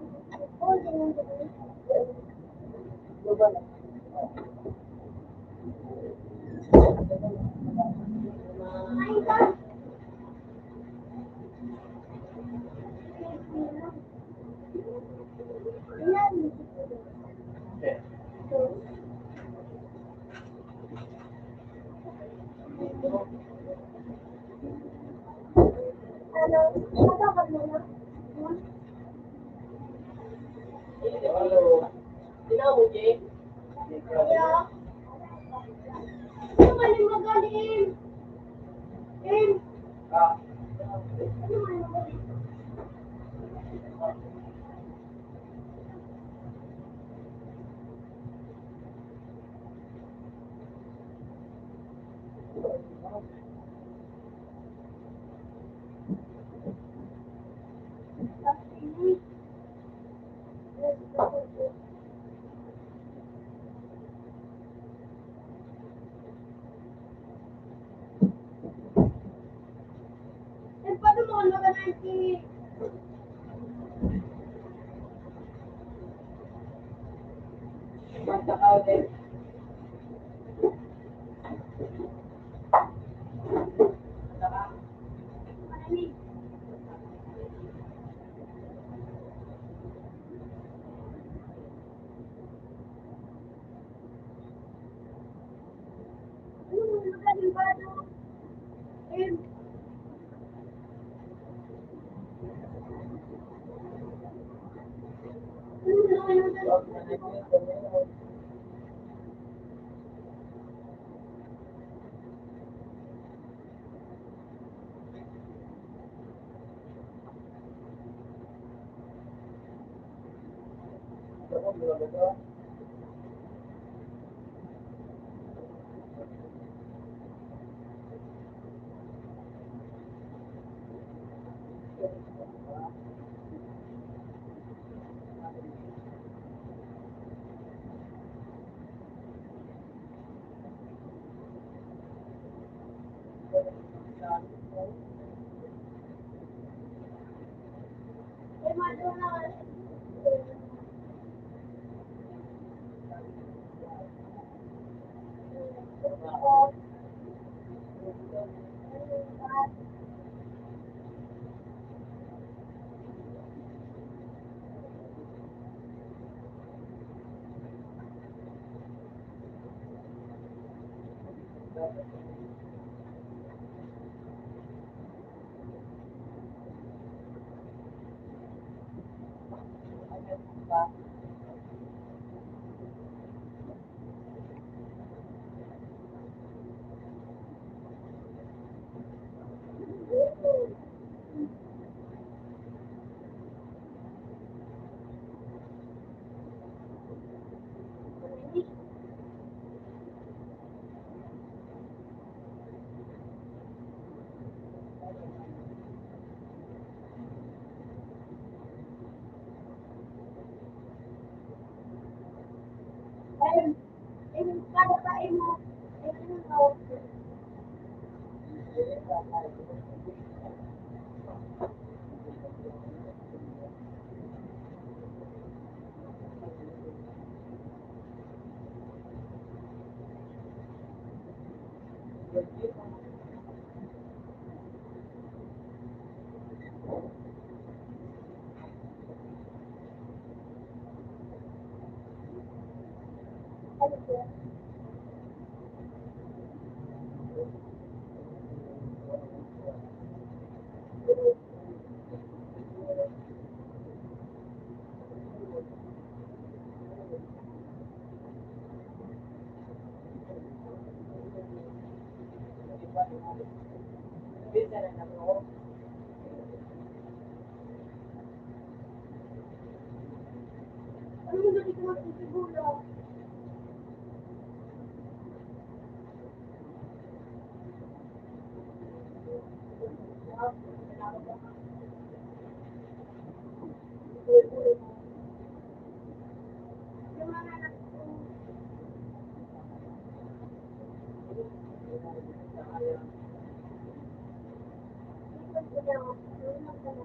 Oo, ganun din. global. Ay, ka. Ilan? Eh, Ano? Matakal mo na? Hello. Sino mo, Jay? Kaya, ano man yung magaling? Ah, Ano man yung magaling? Eh, paano mo ano ka na si... basta ka ulit. Malamig? Ano man yung magaling ba, no? Eh, ano naman yung magaling? Eh, Madonna. Kada kain mo, eh, ano yung tawag doon? Ano yun? Ano yung galing ko magsisiguro? Yung mga anak ko, ikot ko lang, yung magdala.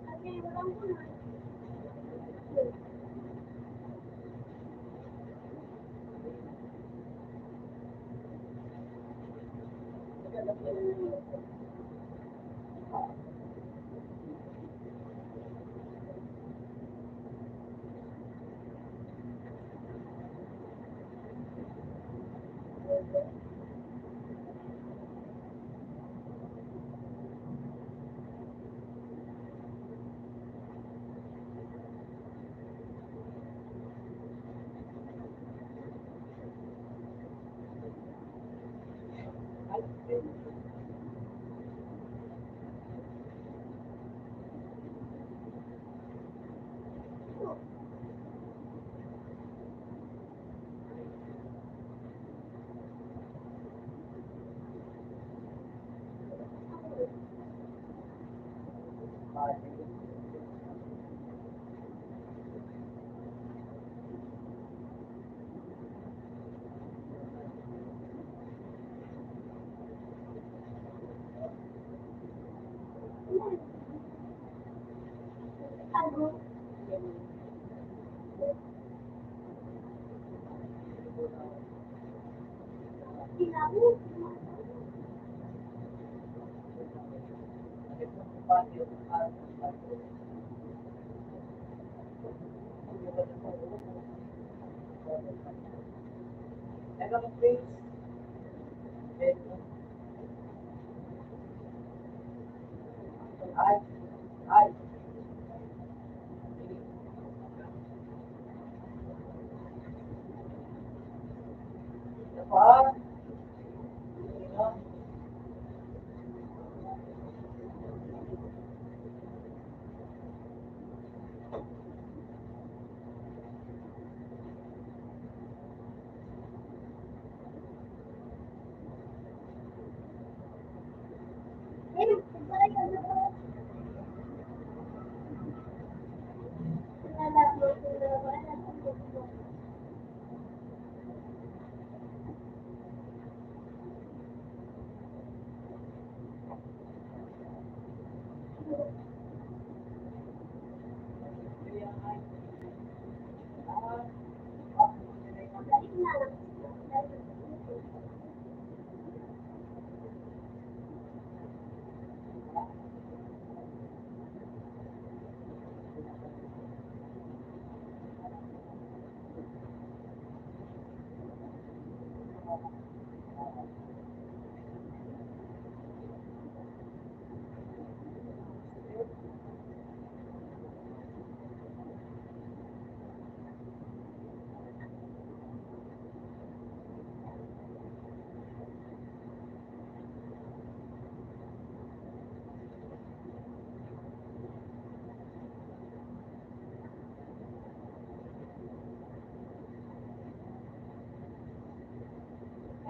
Kasi walang kulay. Ano? Sinabi? Eh, para yun ako. Nalalaman ko na wala akong gusto. Balik na lang.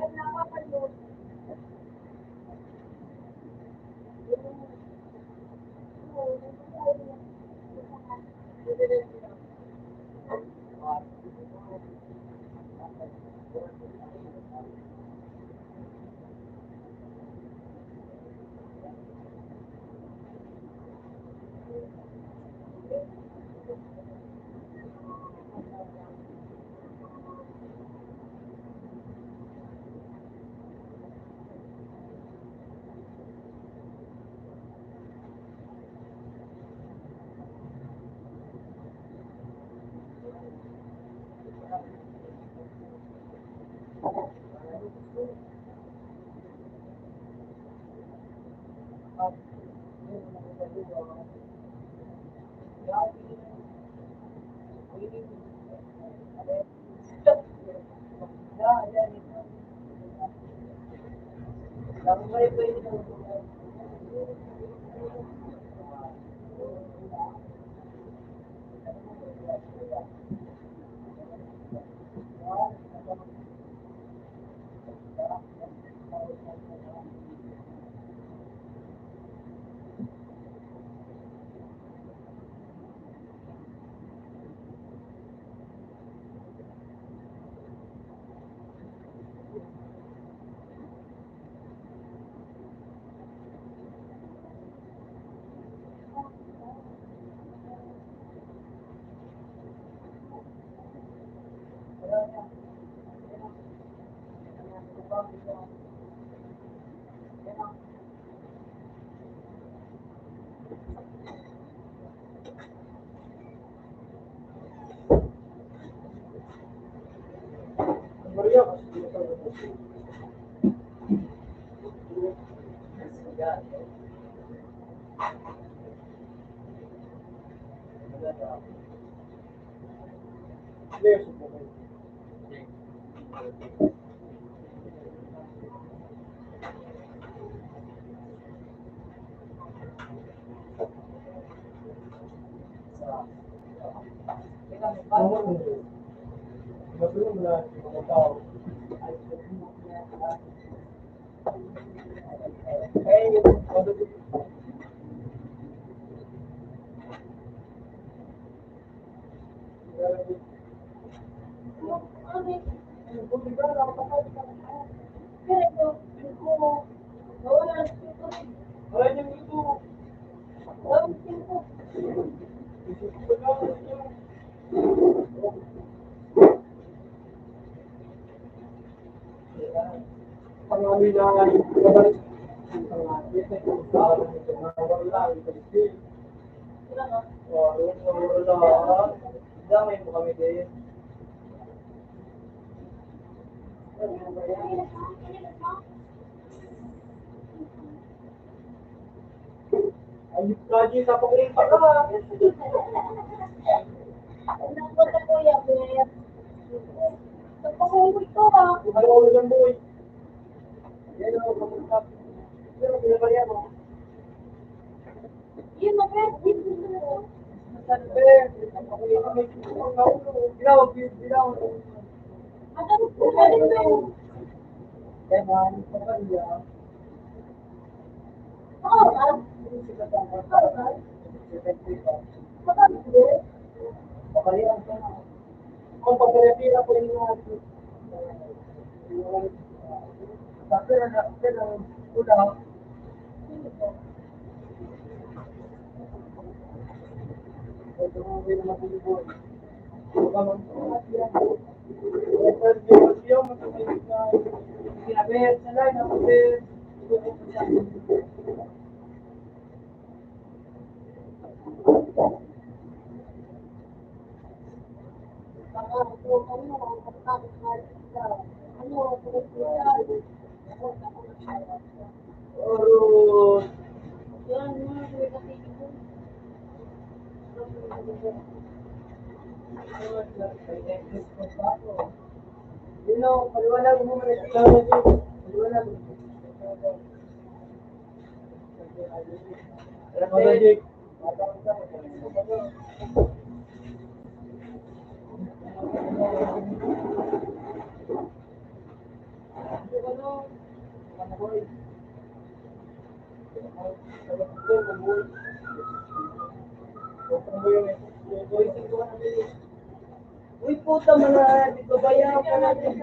Ay, nakapanood. Maria, damay mo kami din. Ayup ka, G, tapang pa ka. Ano po sa kuya, Beth? Napakahuli ko ah. Ano ulo ng boy? Yan o, kamusta? Pero pinabalian mo. Yun na, Beth. Saan, Beth? Napakulit kami. Bilaw, bilaw. Ano po sa ito? Kaya man, pagkaliya. Oo, ah. Pagkaliya ka na. Kung pagkaliya ko yung mga pero ulang. Ito mo din naman yung boy. Kamang sinabit sa line ako din. Oh, Yan, mga kuya kasi ito. you know, paliwanag mo muna sa paliwanag. Magic. Uy, puta mo na, di ba bayan ka natin?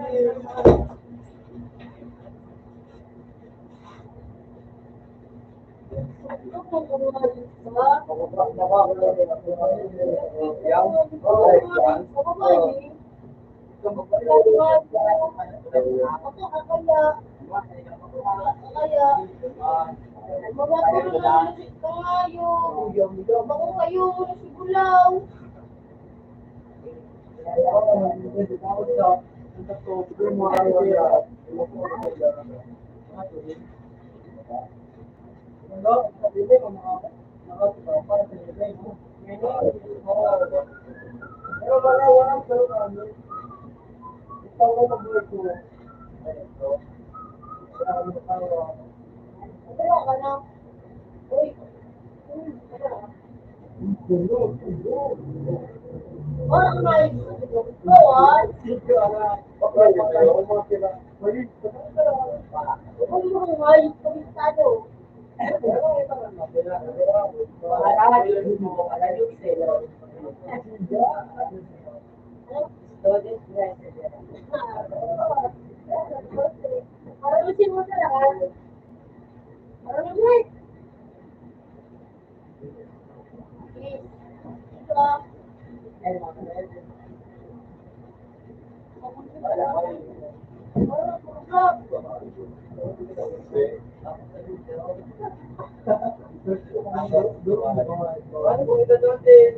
Ano? Sabi mo, mga para sa ibigay mo. Pero walang pero kami. Ito ko mag-work ko. Ito. Pero ka na. Uy. Ano na yun? Ito ah. Huwag mo kung ayos kabisado. Parang kasi mo sa lahat. Parang naman. Yes. Ito ah. Ano kung ito doon din?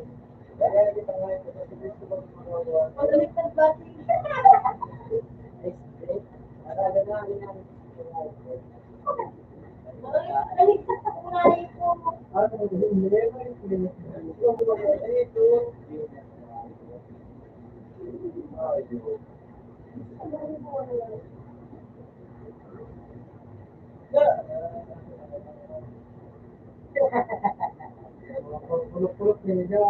Pagaliktad ba? Pagaliktad sa kunay ko. Pulot-pulot niya,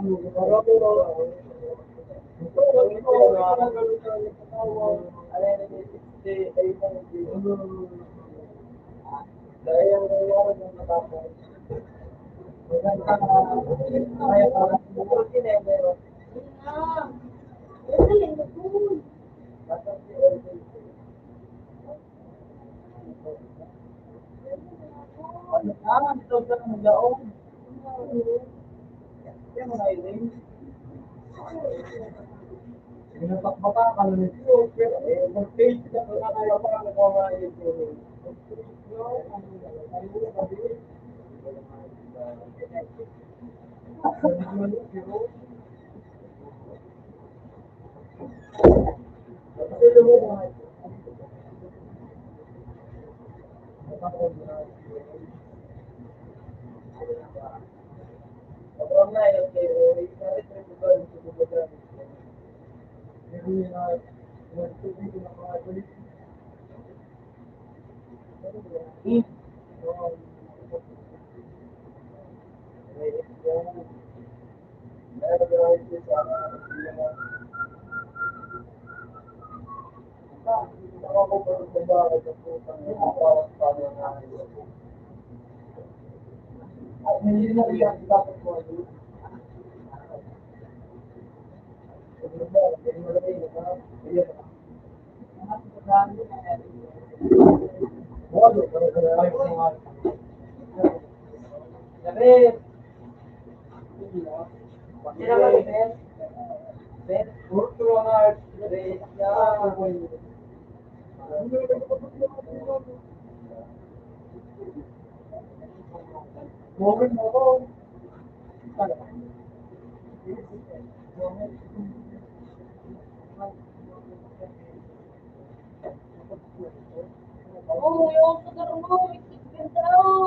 Bata ka na nito, pero mag-taste ka na kaya pa ang kumain ito. Oh, yung sugar mo. Ganda oh.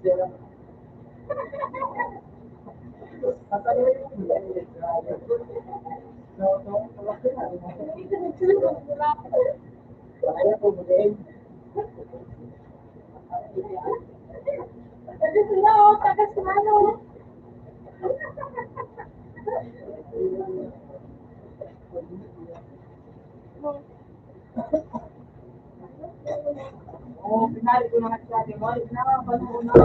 Girl. Oo, pinali ko na nga sa akin. Wala na, balo na.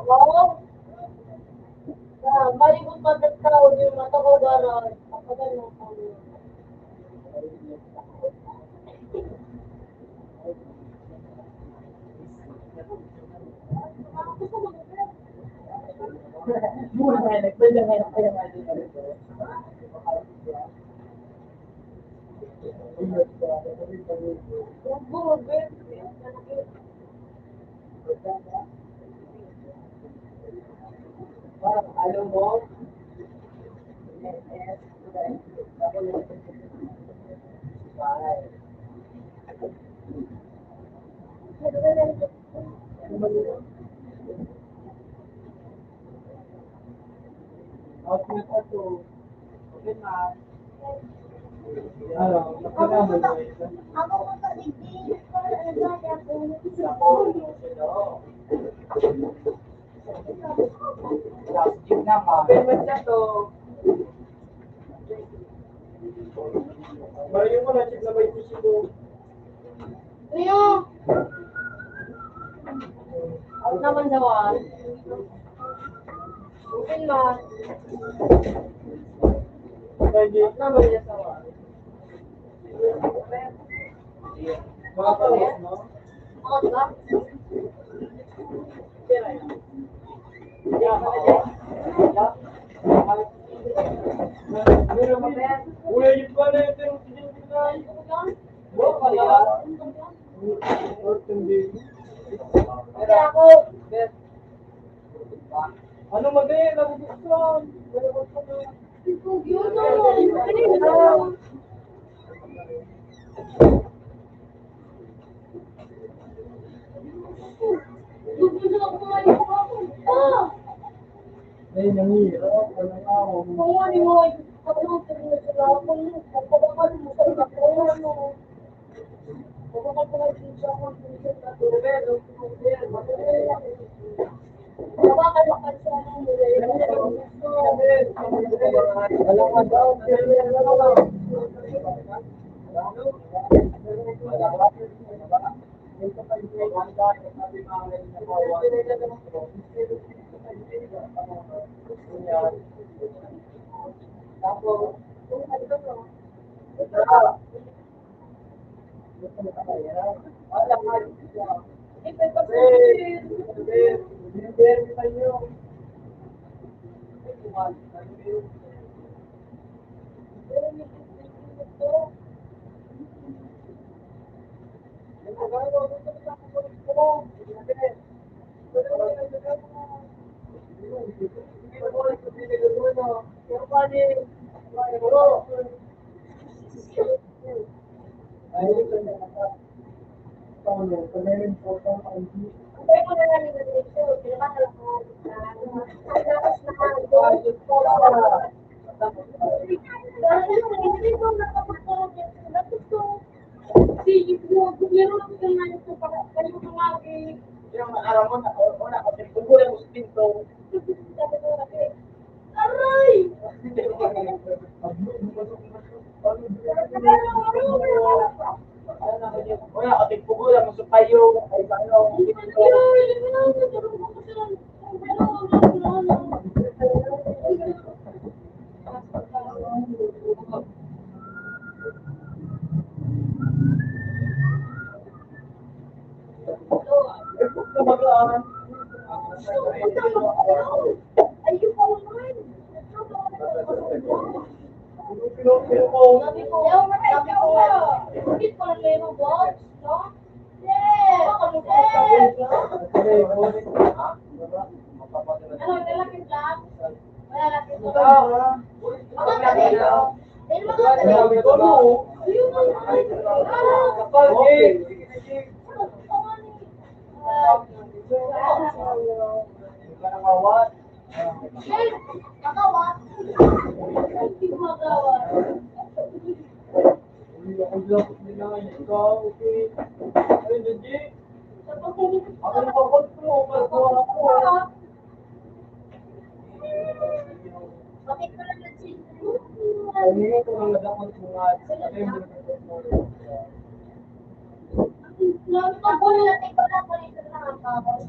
Wow! Malikot pa ng tao, yung mata ko gano'n. Kapag ano, Alam mo, Ako mo sa digdig ko, ako. plastic naman. Mario mo na check na may tissue ko. Leo! Out naman daw ah. Open mo. Out naman niya sa wall. Mga palos, no? Out ba? Uy, yung pala yung tinutulungan. Wala pala. Kaya ako. Ano madali? Nabubuksan. Yun na. Gusto na ako kumain ako. Ah! Ay, nanghihirap. Walang awang. Oo, ni mo. Ako na sila ako. Pagpapakal mo sa ako. Pagpapakal ko na siya ako. Pagpapakal siya Walang madaw. Aray! Wala, kating pugo lang, masuk kayo, ay ano, Ayun pa naman. Sabi ko, bakit ko lang may box, no? Yes! Ano ka Ano, lalaki lang? Wala laki lang. Mga kanino? Dahil mga kanino. Ayun na Kakawat. Hindi magawat. Bakit ko lang Pag ko natin ko lang palito na ang tapos.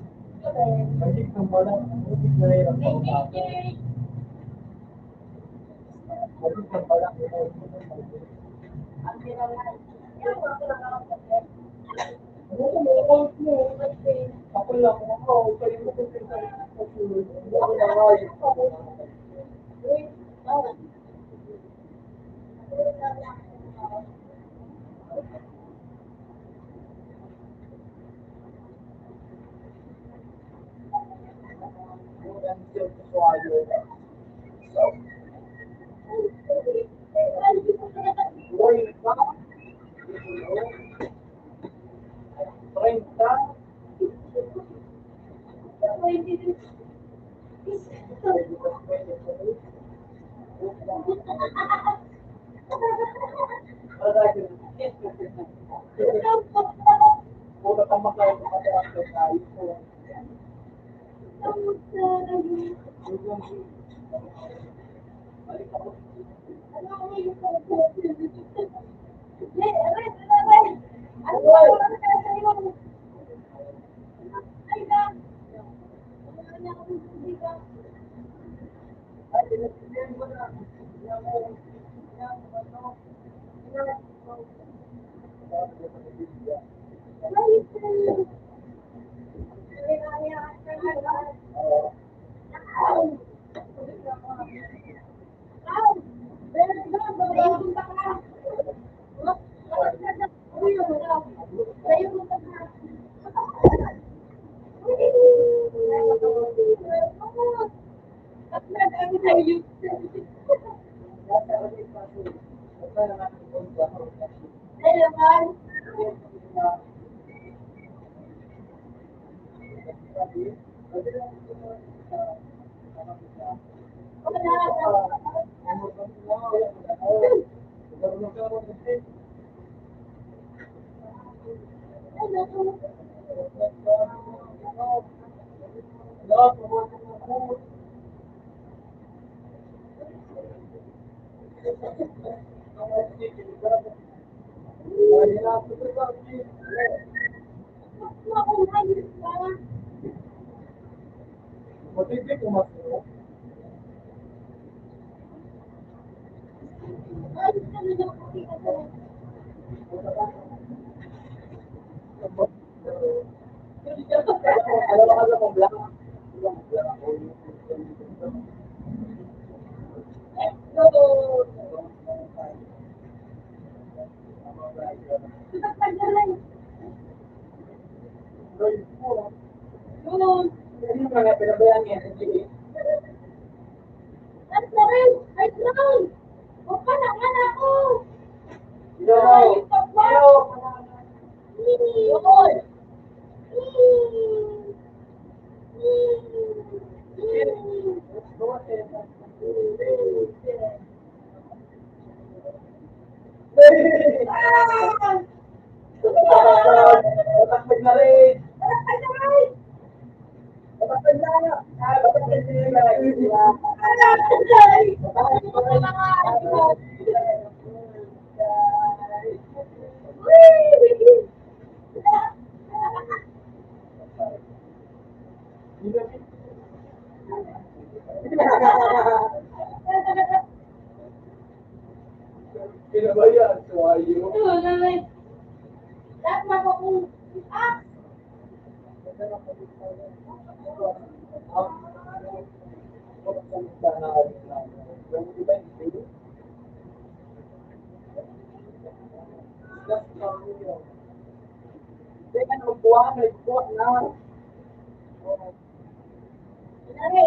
Dari.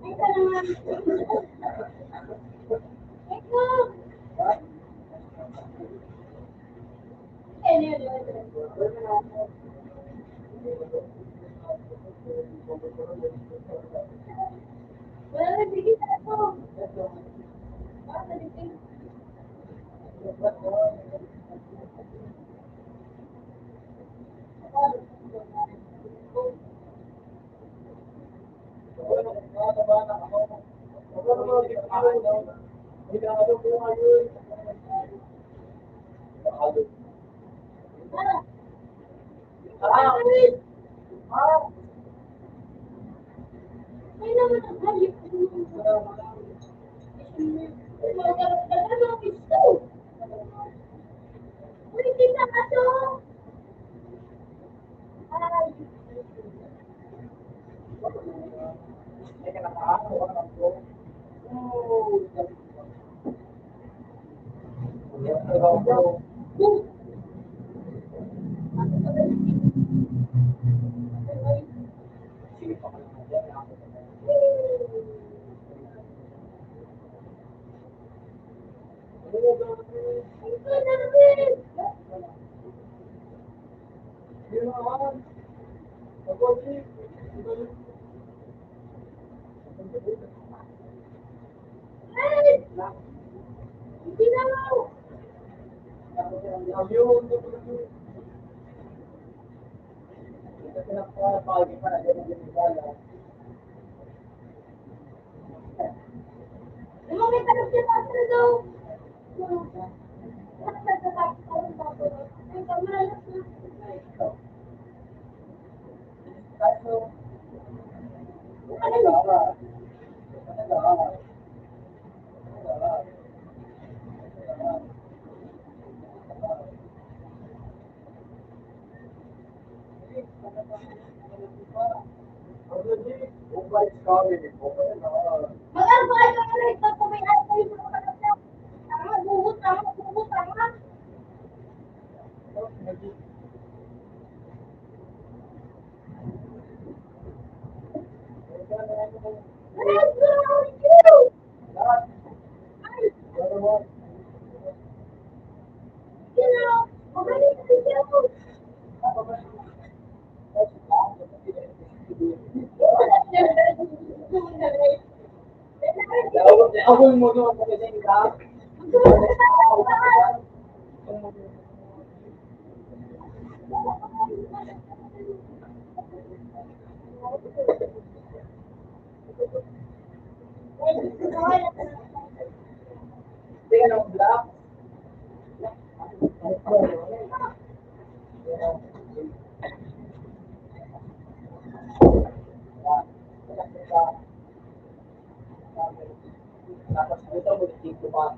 Ito naman. Ito. Wala na bigyan na ito. Ay naman ang hayop. Uy, kita ka to. Ay. Ito namin. Ay. Hindi na ako. Umamit ka siya sa daw. Mag-alpa ka na ito kung may alpa yung mga kanasya. Tama, buhut, tama. Let's go! Ay, magaling ka siya. Ako yung mo doon sa kasi ka. Tingnan ang black. Tapos ito mo dito pa.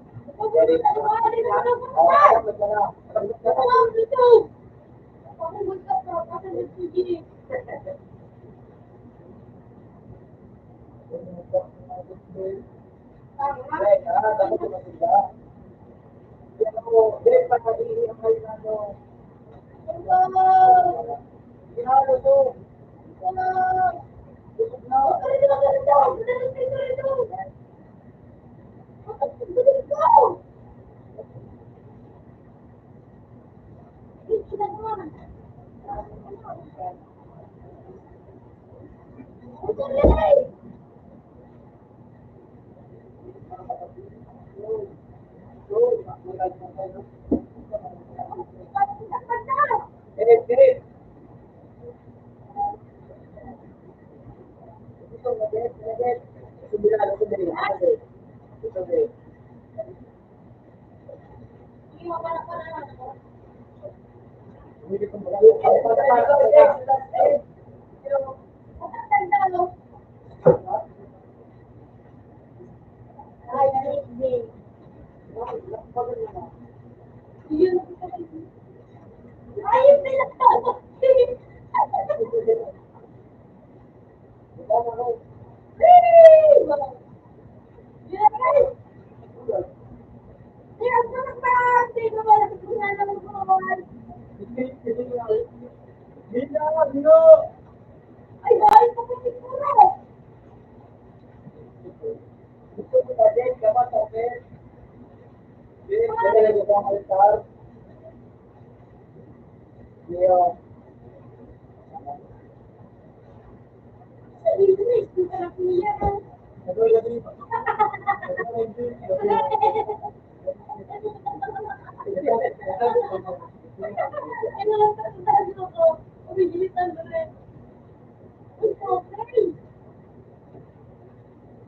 Ayun, pinagtawag. Ay, dahil pa kasi puro. Sa business, di ka na kuya. Ano lang sa sabi ko, umigilitan mo rin. Okay.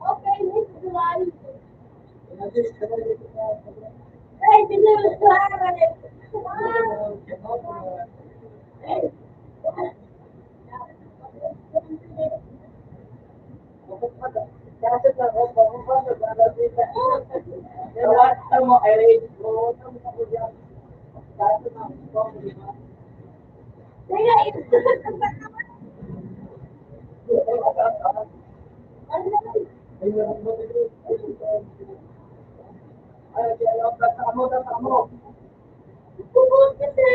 Okay, Miss July. Ay, sinusuharan eh. Teka, Bubog kasi.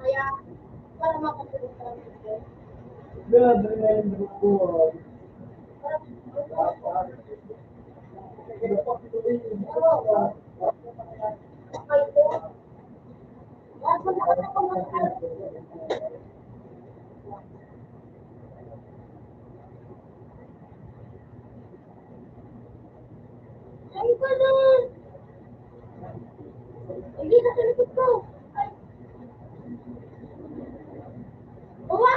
Kaya, para makatulog ka lang dito. Okay po. Wag mo na ako Ay, pa naman. Hindi na sa likod ko. Ay, bawa.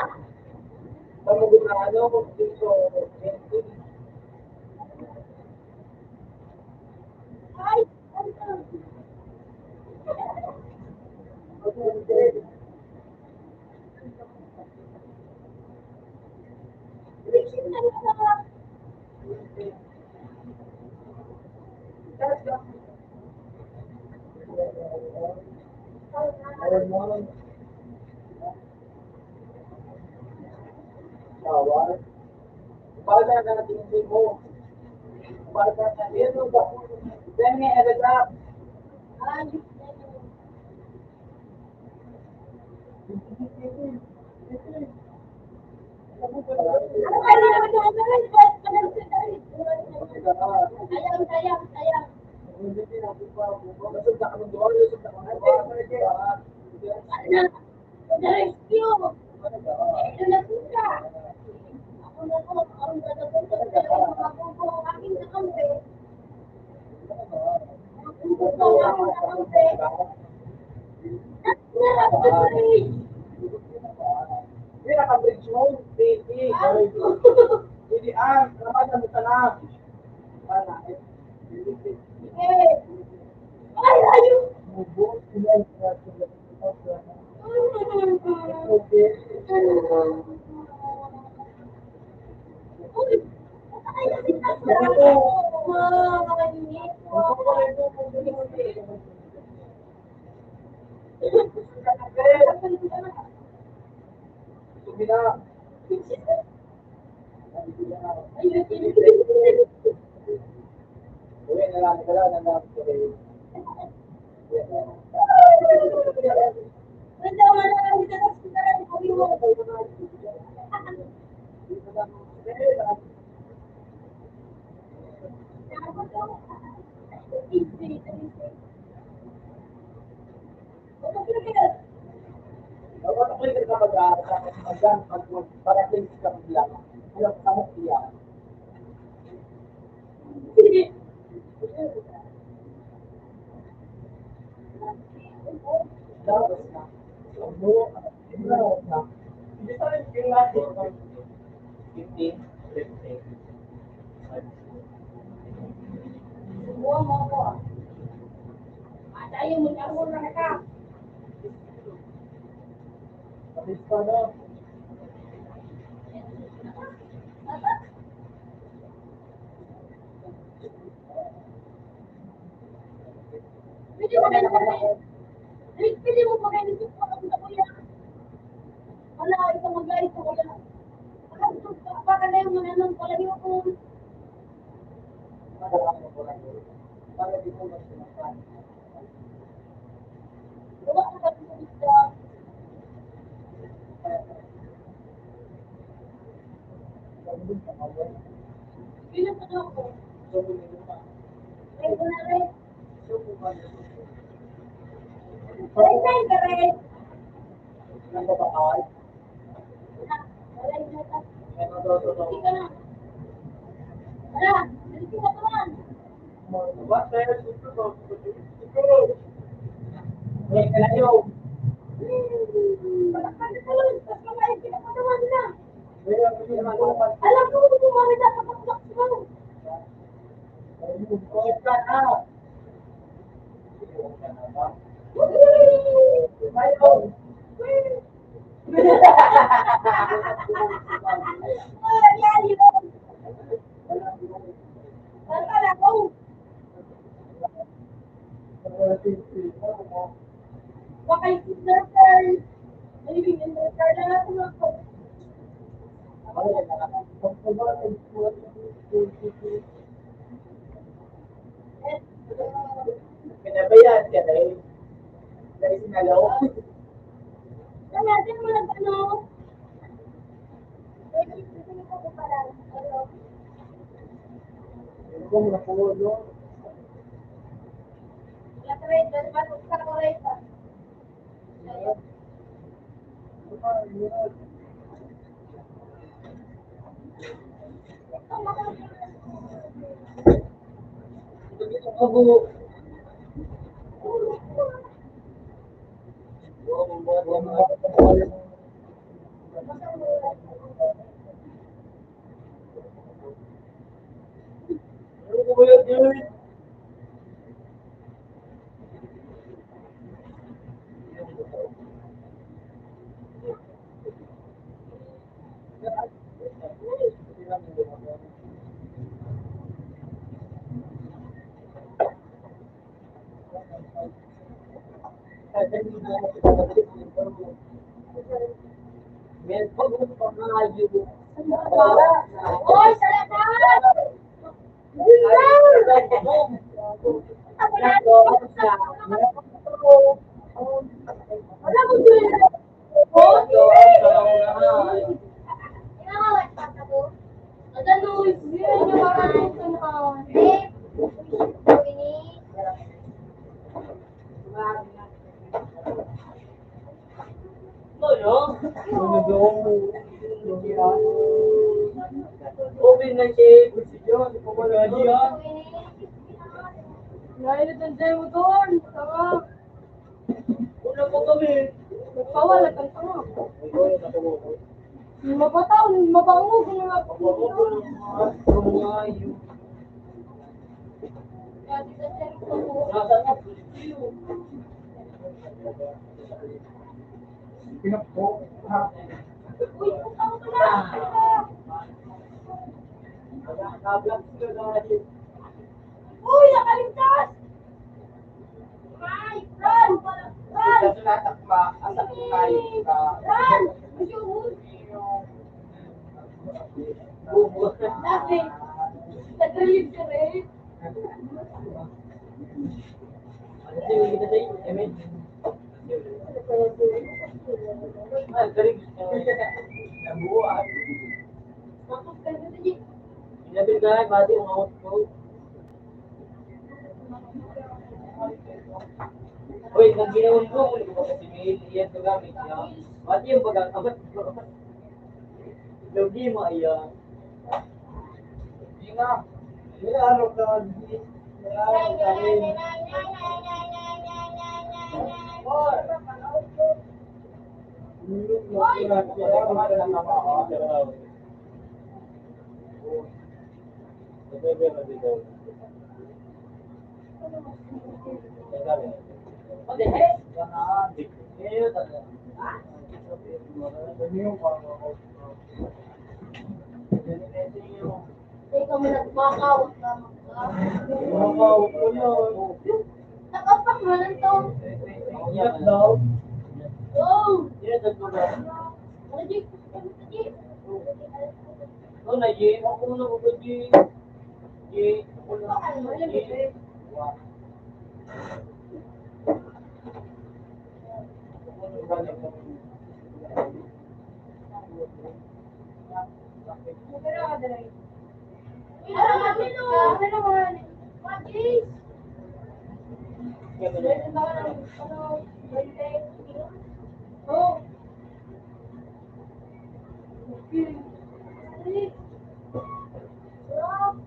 Ay, ano? Fishing na lang. Ayos na yun. Ano kaya naman naman? Sayang, sayang, sayang. Ano? Na-rescue. Ito na po siya. Ako na po, ang dadapunta sa iyo, mapupo ang aking nakampi. Mapupo ang aking nakampi. Narap sa bridge. Eh, ay, ayun. Uy, ay, nakakainis po. Semua mau kok. Ada yang menyambut mereka. Pwede mo ganyan. Pwede mo pa ganyan dito ako sa kuya. Wala, ito mag-guide ko kuya. Baka na yung mananong pala yung kung gawa ko kasi sa isla. Bilang pa ako. Ay, ko na rin. Ay, ka rin. Wala, hindi na. Hindi ka na. Wala, hindi ka naman. Alam ko kung kumamit ako sa box mo. Yan yun. Akala ko. Baka yung sister girl. Maybe yung sister girl na natin ako. Pinabayaan ka dahil sinalaw. Kaya, din mo nag-ano? Pwede ko pala. Ano? Kung napulo, La treta, bago sa koreta. Oy, salamat! Ako na wala ko din. Oh, inawat pa ka po. Ano, yun yung maraming tumaon. open na siya, posisyon, kumula diya. Nailatandaan mo doon. Tama. Una po kami. Nagpawala kang tama. Mabataw, mabangog nga po. Kaya di ka siya ito po. Nasa na posisyon. Pinakpo. Uy, putaw ka na. Nablock ka dahil. Uy, nakaligtas! Ay, run! Run! Kasi natakma, asak tayo ka. Run! Ayun! Dati, nag-relieve ka rin. Ano yung kita tayo? Emin? Ah, galing. Nabuhay. Tapos ka na din. Inabil ka, bati ang out ko. Uy, nang ginawin ko, muli ko kasi may iyan ko gamit niya. Bati yung pagkakabat ko. Logi mo ayan. Hindi nga. Hindi na araw ka. Hindi na araw ka rin. What the heck? Ikaw mo nagmakaw. Nakapak Walang to. Ingat daw. Oh! Ingat daw ba? Ano, Jake? Ano, Jake? No, na Jay. Ako na ako Jay. Jay. Ako na ako Jay. Wow.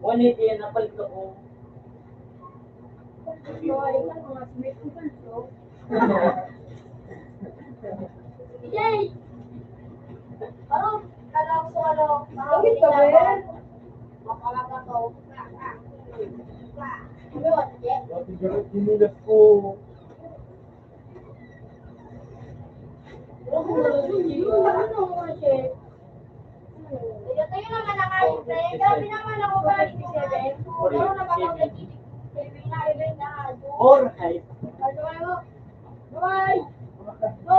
One hit yan, napalit ako. Yay! Ano? Kala ko ano? Bakit ka, Ben? Mapalaga ko. Ano ba, Jake? Dati ganun, dinilas ko. Tayo naman nakayos na yun. Grabe naman ako ba? 87. Ano na ba ako nagtitig? Alright. Bye! Go!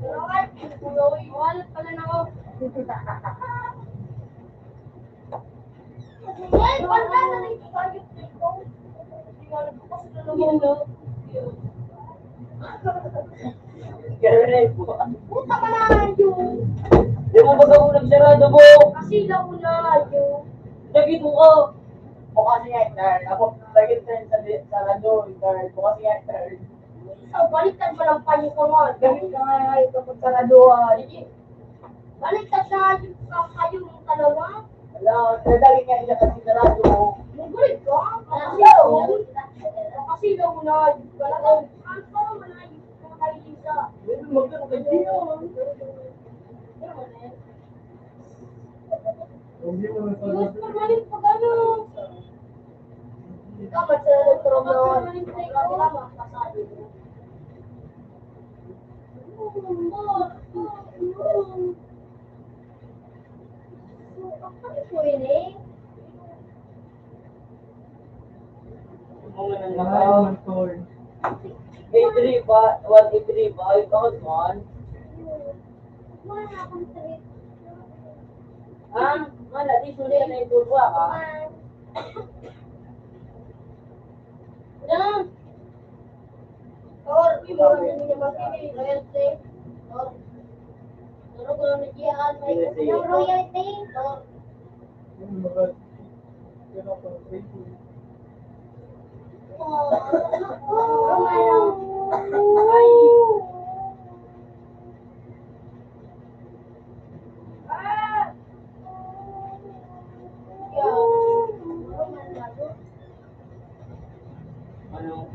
Alright, wallet pala na ako. Yan, wala na nag-target ko. Hindi ko alam kung sino naman. Kaya po. Puta ka na yun. Di mo ba ako nagsarado mo? Kasi lang ko na yun. Nagito ka. O kasi actor. Ako lagi tayo sa rado. O kasi actor. Sa baliktad pa lang panyo ko nga. Gamit ka nga ito pag sa rado. Baliktad na yung kayo ng dalawa. Wala. Nadali nga ila kasi sa rado. Magulit ka? Kasi lang na yun. Talagang parang malayo na kayo Lisa. Magkano ka dito? Hindi mo na Yun, permanent pag ano. Ikaw, magsasalit ko rin naman. Grabe naman, kasali. Ano po yun eh? Mga nang A3 ba? 1 A3 ba? Ikaw man. Wala akong trip. Ah, wala. Di sulit na itulwa ka. Yan. Or, iba na hindi naman kini. Royalty. Or, ko na nagiyan. Yung royalty. Or, ay. Ah! Ano?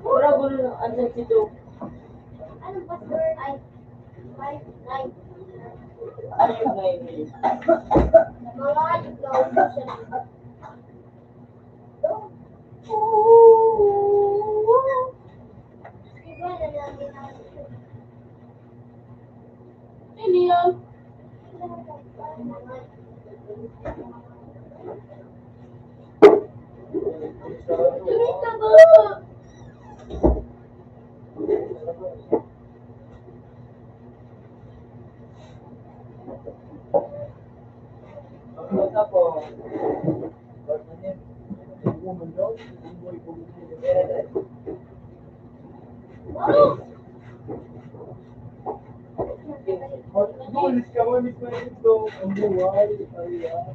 Wala ko na ang sensito. Anong password? Ay, Ayun na yun. mga ayun daw siya. Iba na namin natin. Hindi yan. Lamig ka ba? Basta po. Ano? Bulis ka mo, miss mo ito. Ang buhay. Ayan.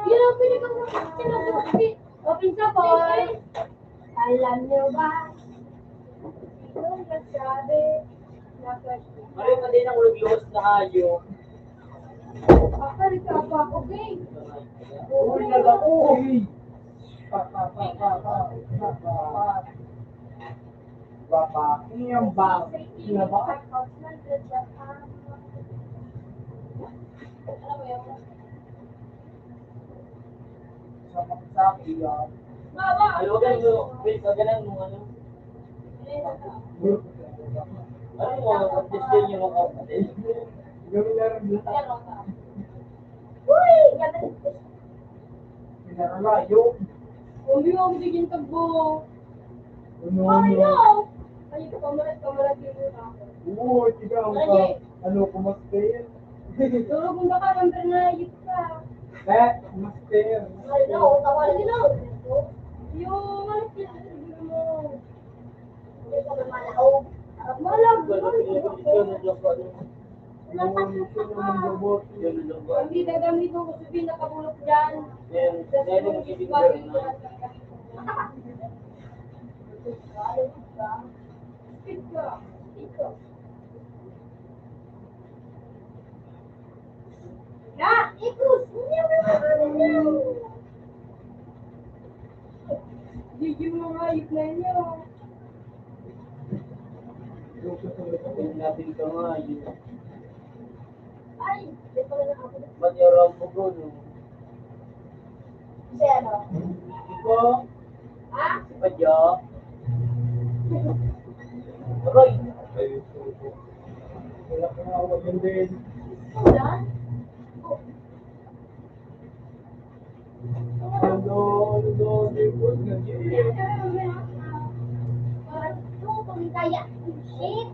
Yun ang pinag-sinasabi. Open sa boy. Alam niyo ba? Yung nagsabi na Mario pa din ang reviews na hayo. Akari ka pa ako, gay. Uy, nag-uy! Papa, iyang ba? Ina ba? Alam mo yun? Sa iyan. Baba! Ay, wag mo. Wait, wag ganun mo ano. Ano mo, display niyo mga kapatid? Gawin na rin dito. Uy! Ganda. Pinaralayo. Hindi mo ako bigyan tagbo. Ano? Ay, kamalat yung ako. Oo, ikaw ka. Ano, kumaster. Turo kung baka number na yun ka. Kumaster. Ay, no, tawal din ako. Yung, ano sabi mo? Hindi ko na malaog. Malag. Hindi gagamit mo kung sabihin nakabulok dyan. Na, ikus. Hindi mo nga yung plan nyo. Natin ka nga, yun. Ay, hindi ko na nakabulok. Ba't yung rambo ko, no? Si ano? Iko? Ha? Si Padya? Aray! Wala ka nga, wag yun din. Ulan? Lipot nga, Kaya, shit.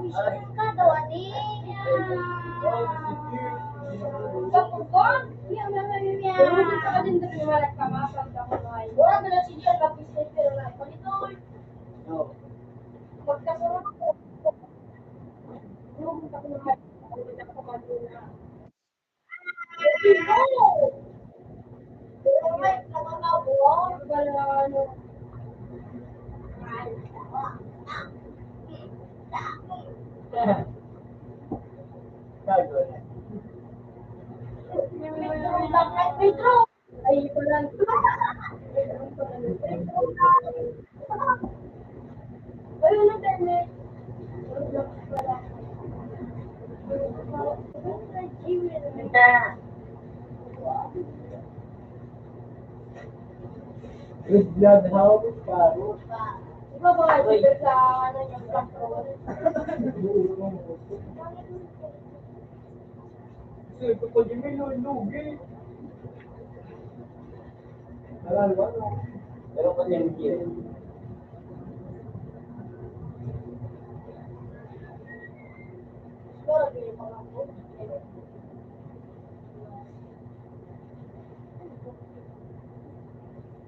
Wish ka daw, ate. Kapag? Pero hindi ka din doon lumalat ka, masanda ko nga yun. Wala na lang siya, lapis na pero na. Panitoy. Magkasarap ko. Ano kung ako naman? Hindi na ako maduna. Pero may nakakabuo. Wala ano. Ay, wala. Ayun na, Dernek. Blood house, paro. Ikaw ba nga sa ano yung control? Kasi ito pa di may lugi. Alala ba no? Pero kasi yung kiri. Siguro, hindi pa lang po.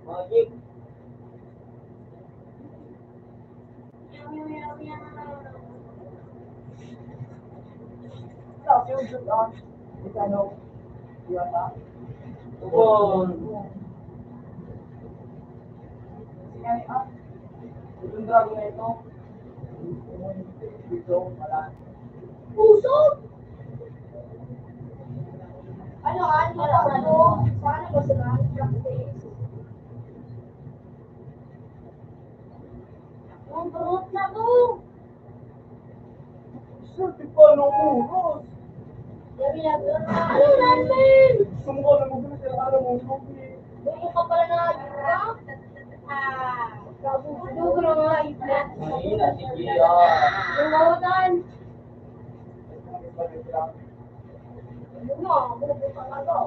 Magic. Tapos yung shoot on. Ito ano? Diba ba? Tubon. Sinari ah. Itong dragon na ito. Dito, wala. Puso? Ano? Paano ba sila? Practice? Ang burot na to. Sir, pa ano uros? Ano natin? Gusto mo ka na mag-uros yung araw mong lugi. Buko ka pala na ayuda? Dugro nga ayuda. Mahina, sige Yung mawatan. Ano mo? Buko ka na to.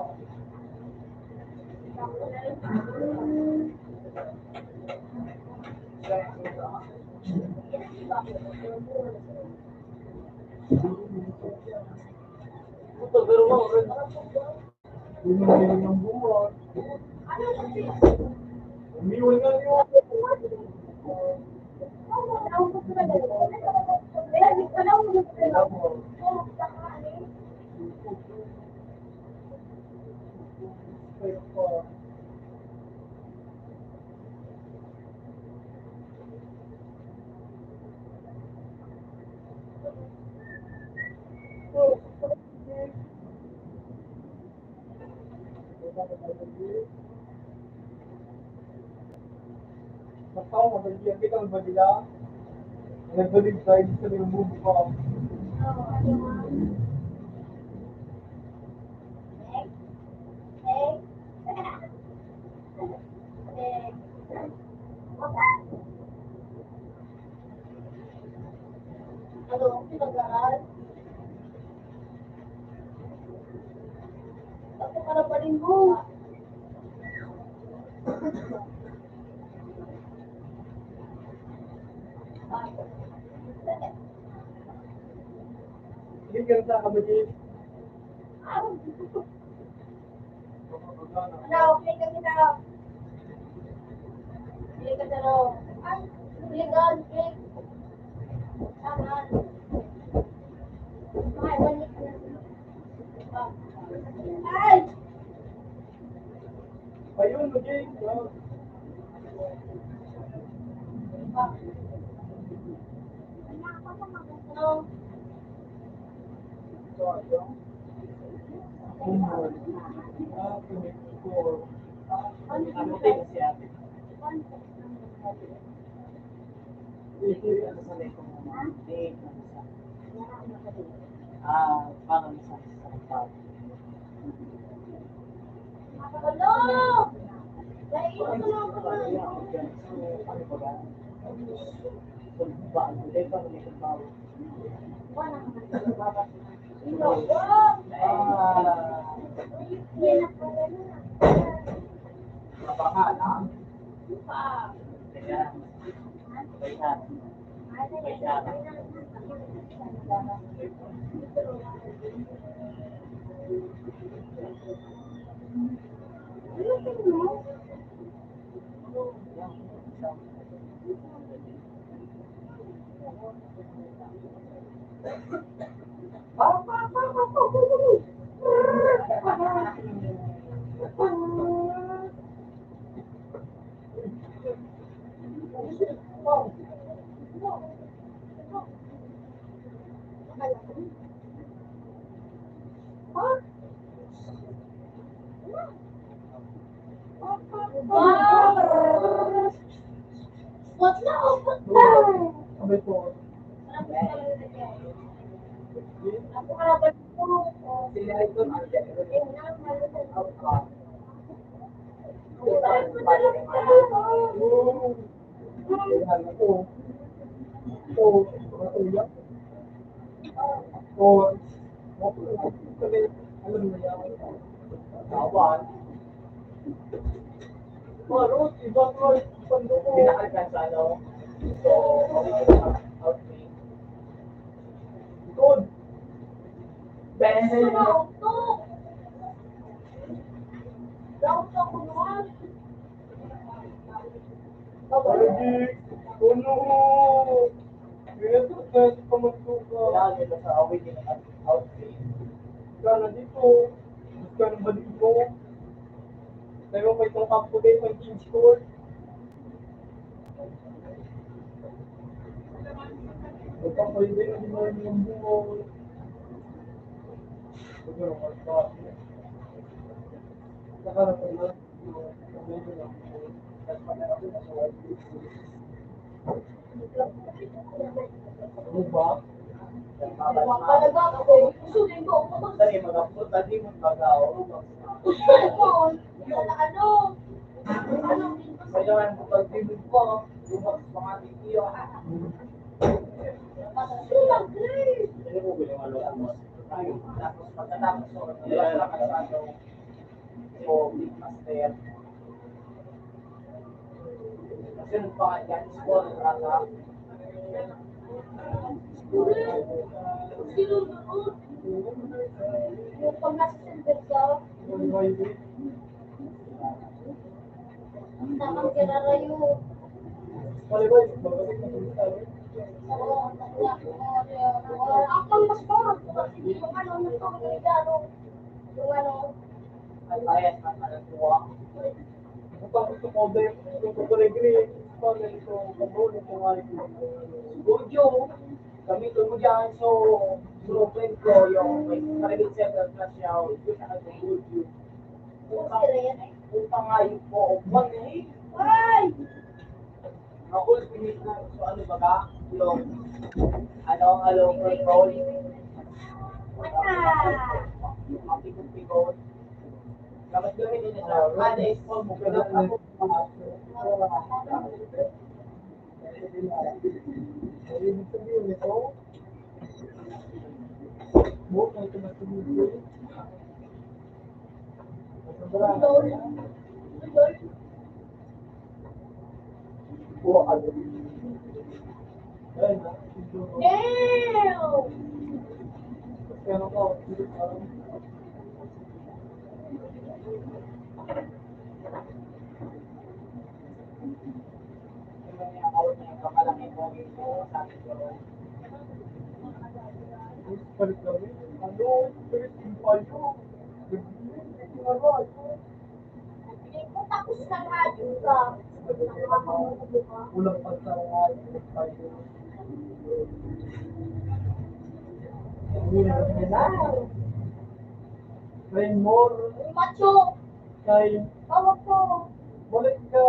Puto, pero mo, Umiwin ng buwan. Umiwin nga yun. Matao, magandang kita ang badila. Nagbalig tayo sa yung bubo ka. Ano, pinag-aaral? Hindi ka sa kabagin. Ano, play ka kita. Play ka sa ro. Ay, play God, play. Tama. Ay, balik na. Ay! Ayun, maging. Ano? Ano din si ate? Parang sa tao. Ano? Dahil ito na ako na. Ano ba ba? Bago din pa may trabaho. Ino, wow! Yan na po. Mabahala. Pa. Kaya, kaya, kaya. Wow! What's up? Sabi ko, Ako kalaban ko. sila ito ang Pinakalikan sa ano? So, outfit. Good. Ano to? Daw sa kunuan. Allergic. Oh no. Yes, yes, kamustuka. Kailangan nila sa awit yung outfit. Kaya dito, kaya ng balik mo. Tayo may itong kampo din ng team score. Magpapalit din ang dinari ng buhay. Huwag na lang, nakarap na. Medyo lang. Ano ba? Talaga ako. Usulin ko. Dali, mag-upload. Dali mo magaw. Usulin ko. Ano? Ano? Kailangan mo pag-ibig ko. Lumag sa mga tikiyo. Sila, Grace. Dali mo bilang tapos pagkatapos ko, nilalakas sa ano. So, big master. Kasi nung pangalan, school, rata. Sino doon? Yung pag nasa silver ka, tamang kirarayo. Ang mas parang yung ano, yung ano, Ay, ayat na nagkuha. Kapag gusto ko ba yung kukuligri, kung ito, kabunin ko nga ito. Gojo, gamitin mo dyan, so, blueprint ko yung may credit center na siya, ito siya ang Gojo. Kung pangayon ko, one eh. ay! Ako, pinis na, so ano ba ka? Yung, ano, control. Pikot-pikot. Dapat gawin din sa kada is-call mo, pero ako, ibig sabihin nito, buhok na ito na tumigil. Buhok agad. Ayun na. Damn! Pero ko, parang palit kami. Ano? Palit yung palyo. Tapos na nga yun ka. Ulang pa sa palyo. Rainmore, Macho! kay Tawag ko! balik ka.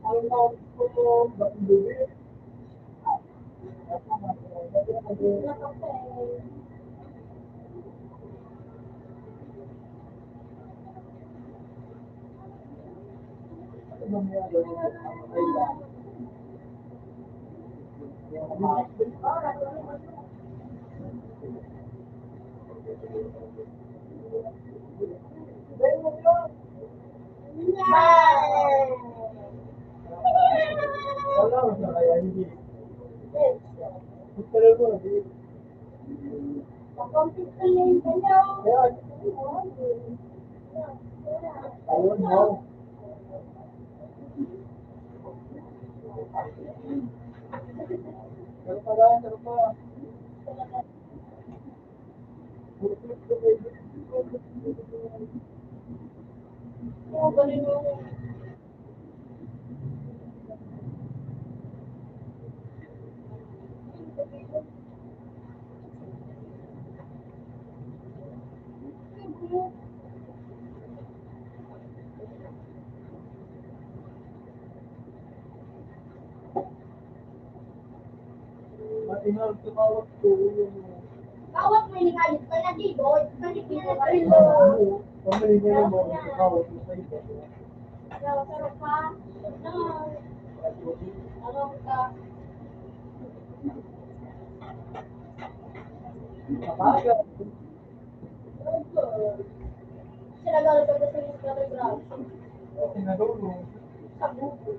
Ang tawag ko mo, Bakudubi. Ano nangyari? Ay, Rainmore yun. Wala mo siya kaya hindi. Gusto rin mo, hindi. Makompit ka lang ka niyo. Kaya, ayun mo. Pero pala, pero pa. Oo, ganun yung Matinal, tumawag ko yung tawag mo yung hayop ka na dito. Balik niya na rin mo. pamilya mo, tumawag ko sa iba. Sarap ka. Sarap ka. Kapaga, Sinagalit ka sa yung Telegram. sinadulong. Sa buko.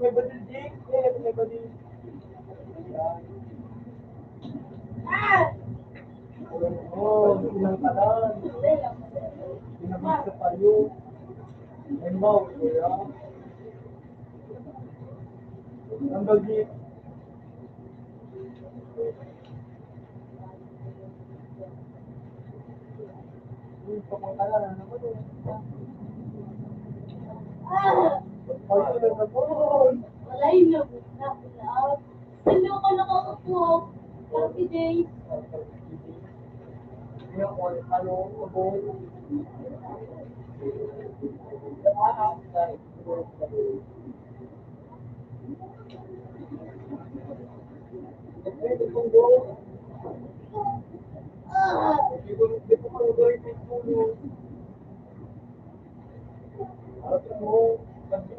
May badil Jake, may badil. Oh, ilang talan. Pinabig sa payo. Halimbawa, kuya. Ang bagit. Yung pamangkala na naman eh. Payo na naman. Walay na. Hindi ako nakakakuha. Happy days. Yung ano, abon. Pwede kong doon. Hindi ko mag-drive yung puno. At mo, kasi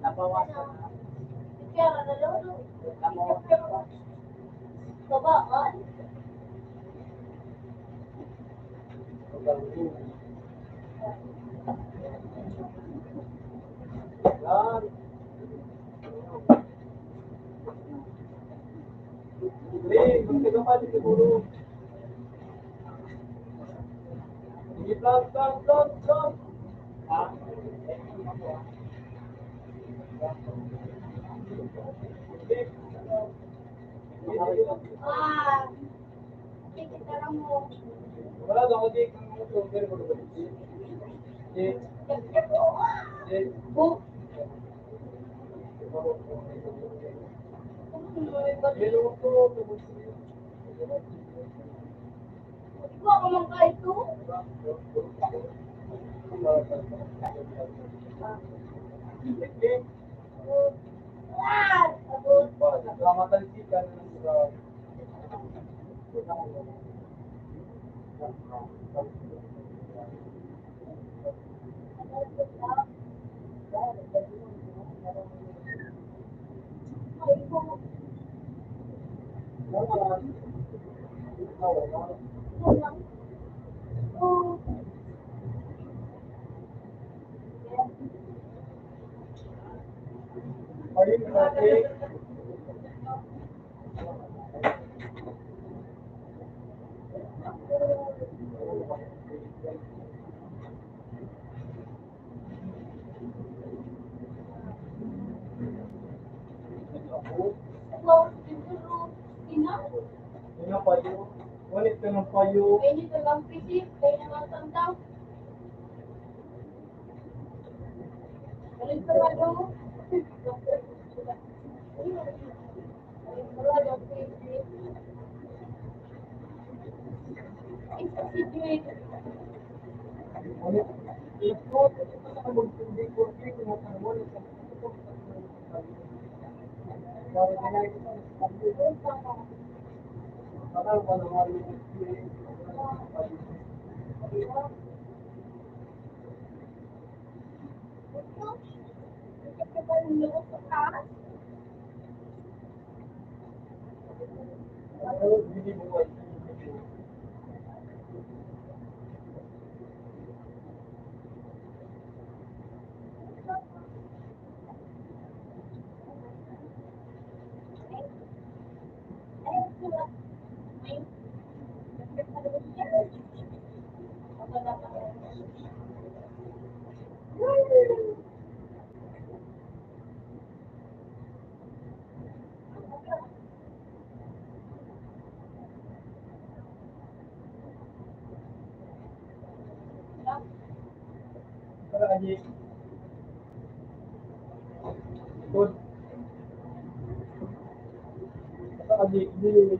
nabawasan na. Kaya na lolo. Babaan. Yan. Kung tinapad, siguro. Sige, plan. Ha? Ah, kita lang mo. Wala daw ako di kung very good. Di. Bu, Hello po. ikaw ako mang kaito. Ah, sabot. Nagkamatalsikan sa ayun kasi Wow, siguro, ina. yun ang payo. Ngunit ka ng payo. Pwede ka lang pisip, kaya naman sandaw. Balik ka ba daw? Balik ka ba daw, pisip? Isa si Jade. Ngunit, ito, sa magtindi ko, hindi ko natanggol. Dahil na ito sa pagdito, akala ko na nga rin Ito ba yung loob sa taas? hindi mo ay para aja ikut para aja ini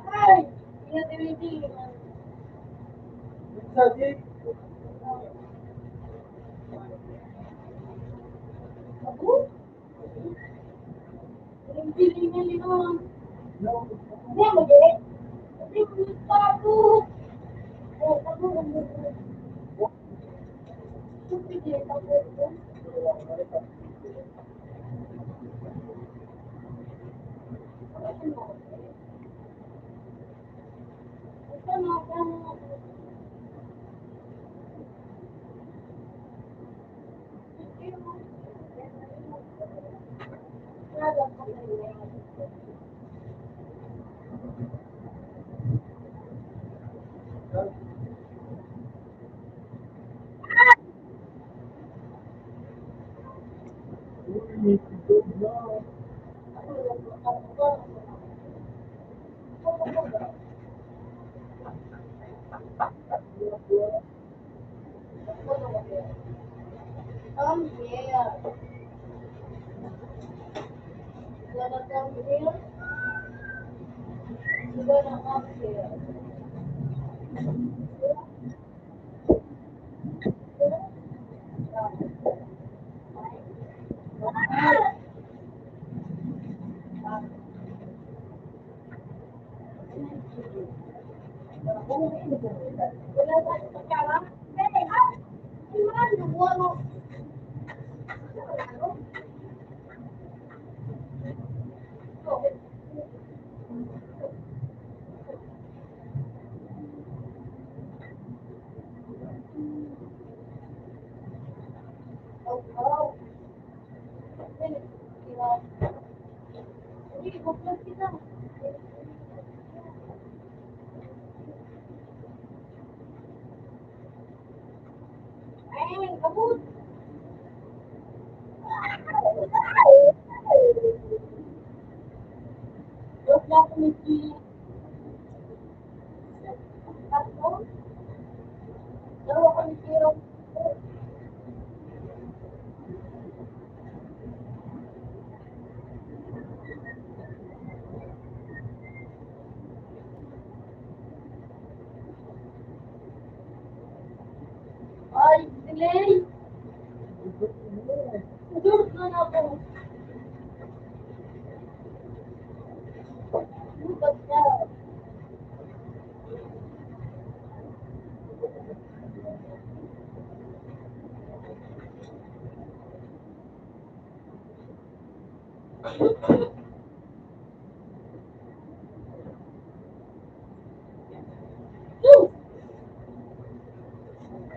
Ay! Pinatili-tili. bisa aja Ako? Yung piling niya linong. no Hindi, mag-e. Hindi, pumunta ako. Oh, ako. Stupid eh, ako. Ano ako? ini itu no Come here. You gonna come here? You gonna come here? Wala tayo sa kara? Hey, ah! Iman, wala. Oh, oh. Hindi, buklas kita. Abot. Joke lang kung hindi. Tatlo. Dalawa kami pero. Ay, delay. Dudurot na ako. Dubat na.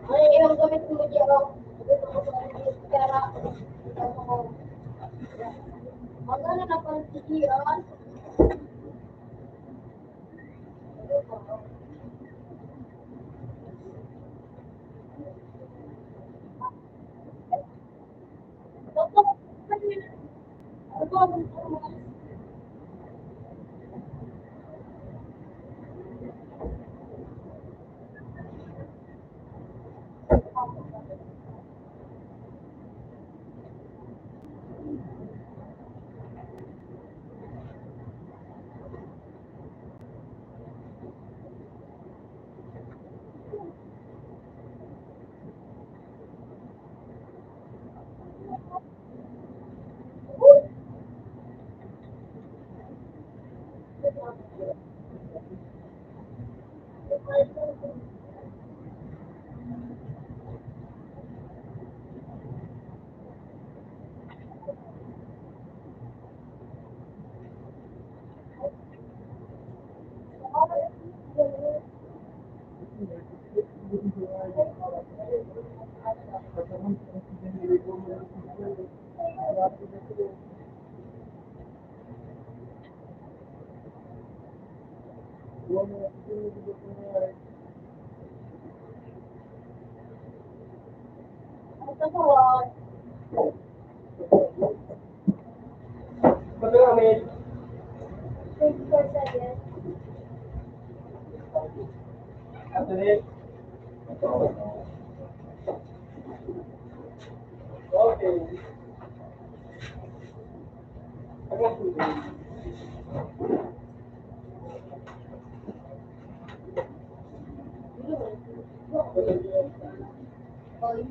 Ay, yung gamit mo dyan. Dito ko sa pera. Magana na pang sigiran. Ba't na namin? 24/7. Ate Nick. Okay. Oy.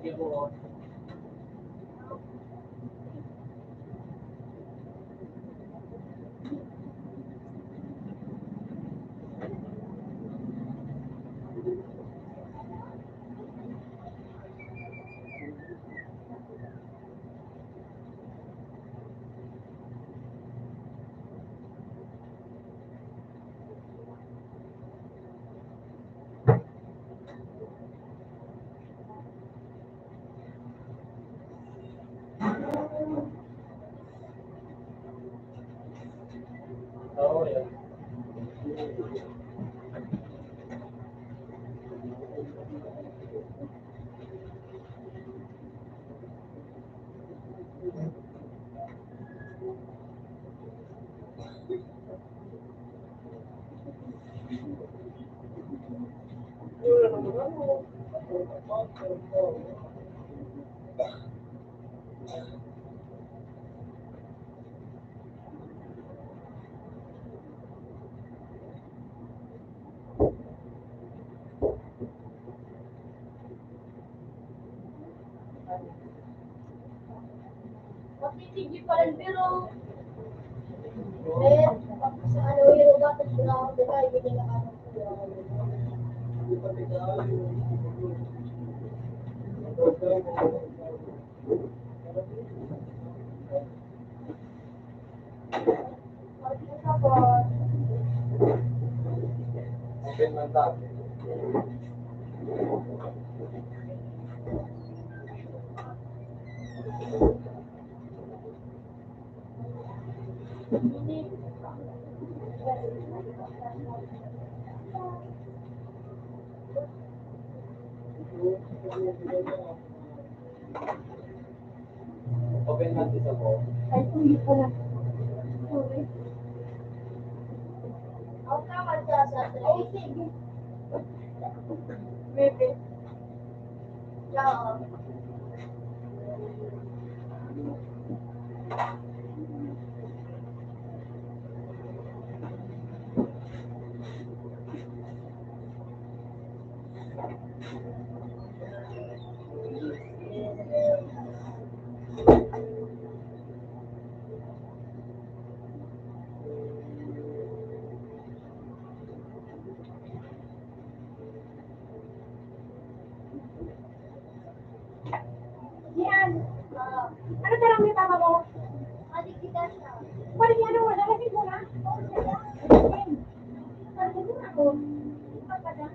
Lagi ko. Oo, yan. Matitigi pa rin, pero eh, sa ano yung batas na ako nila, yun yung nakakas Open man tayo. Open man isa po. Ay, hindi pala. Sorry. Ako ka magsasasay. Oh, sige. Maybe. Yeah. Yan. Ano tarang may tama mo? Adik kita siya. Pwede niya ano, wala kasi mo na. Pwede mo na ako. Pagkada.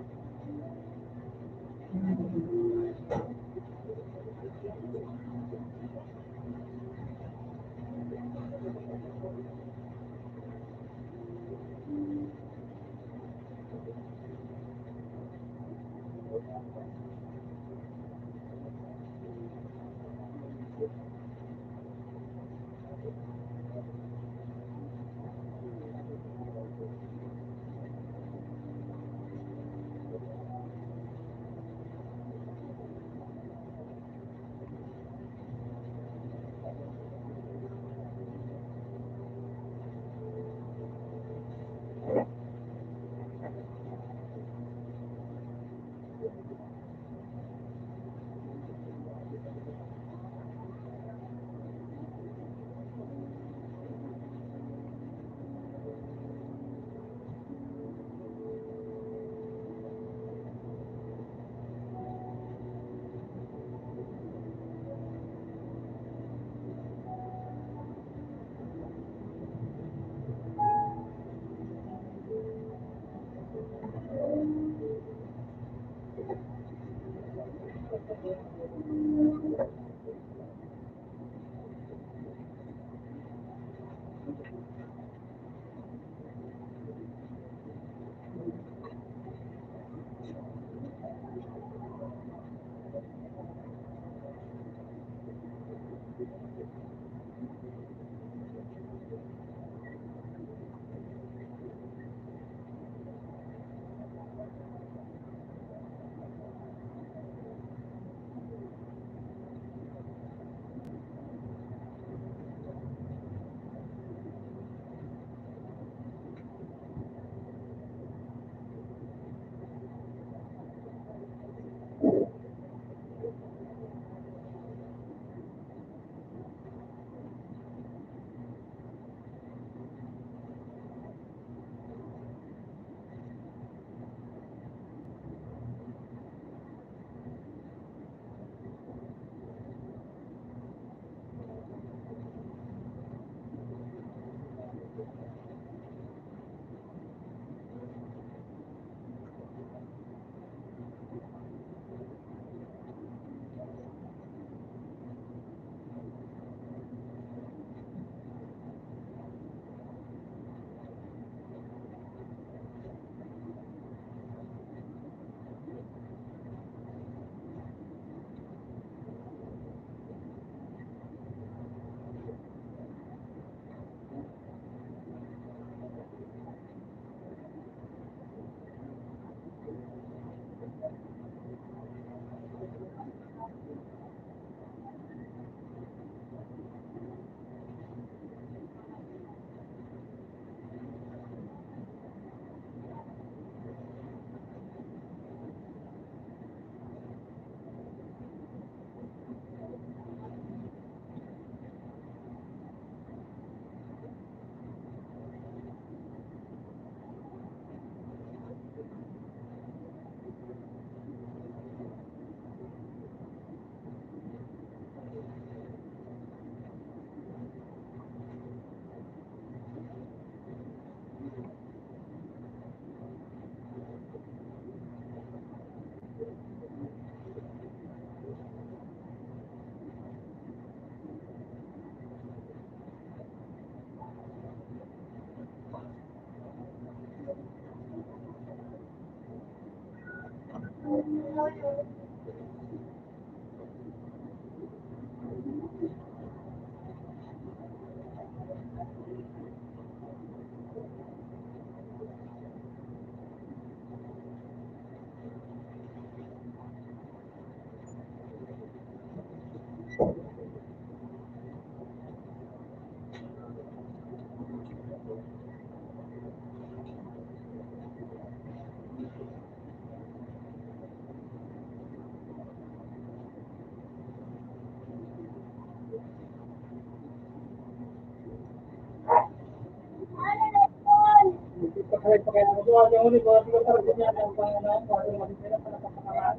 Pagkakit mo doon, yung huli ko, hindi ko talaga niya ang pangalan, kung ano mag-isira pa napapakalaan.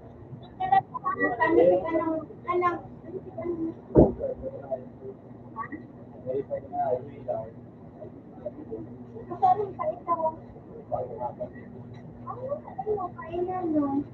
Anak, masarap pa ikaw. Ano, kainan no?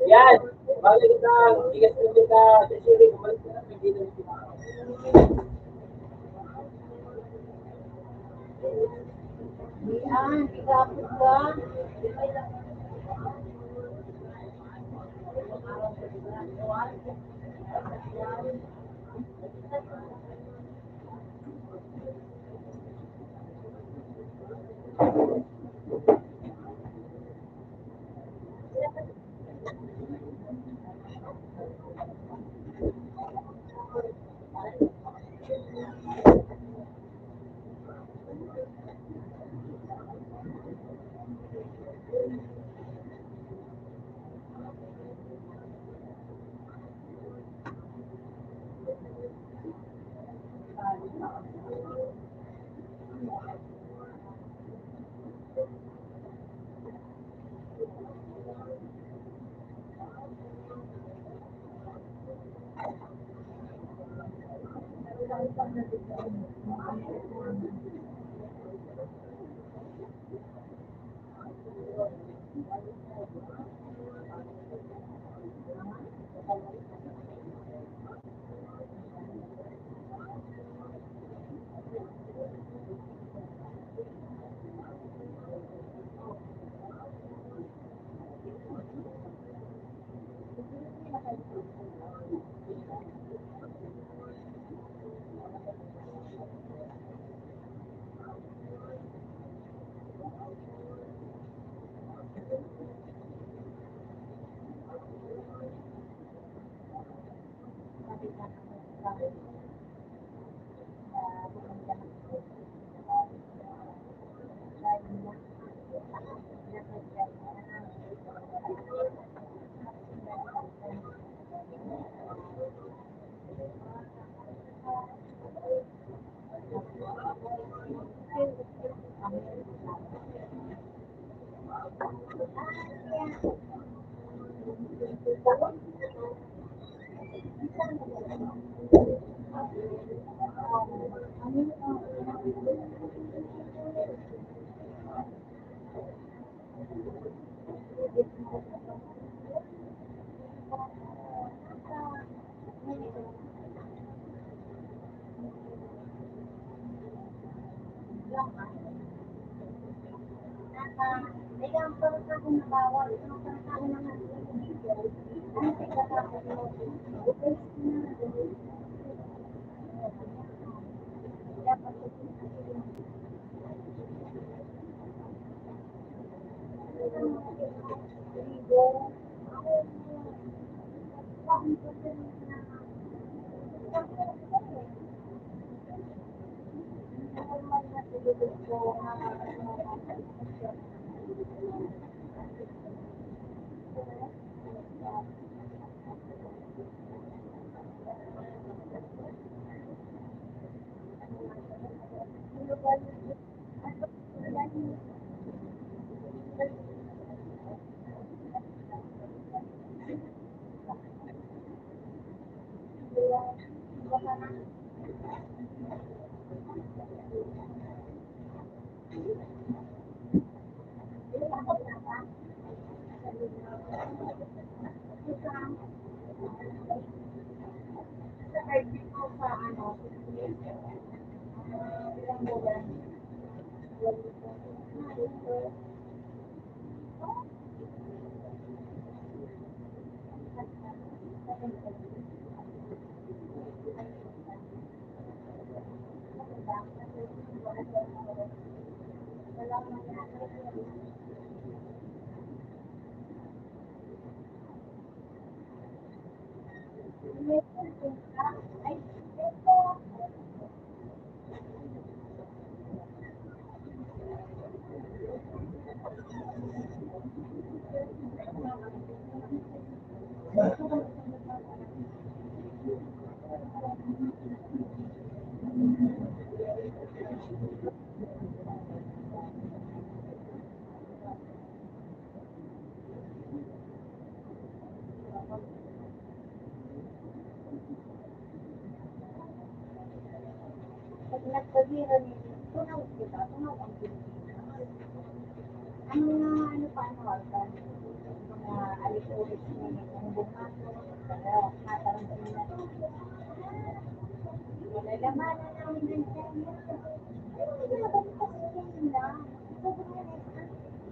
Yan. Balik ka. Igas na ka. Sisili. Bumalik ka. Hindi na sila. Yan, ikapot ba? Pag nagpagiran, tunaw kita, tunaw ang Pilipinas. Ang mga ano pa ano, mga alikulis na yung bumato, matarang nila. Nalalaman namin ng China. Pero hindi na ba ito sa China? Sobrang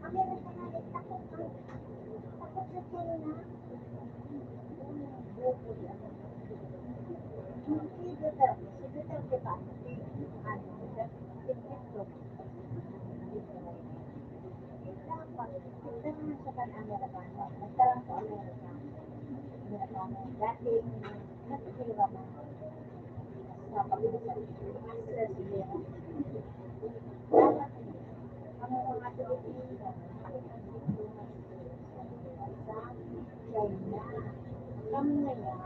Amerika na rin takot sa China. Si Duterte pa. Ano, si TikTok. Dapat, ito naman sa Pan-Amerikano. Nagtarang sa Amerika. Amerikano. Dating, nakikiraman sa pag-ibig sa sila. Dapat, ang mga Pilipino, nakikipagtulungan sa China. Kami ngayon,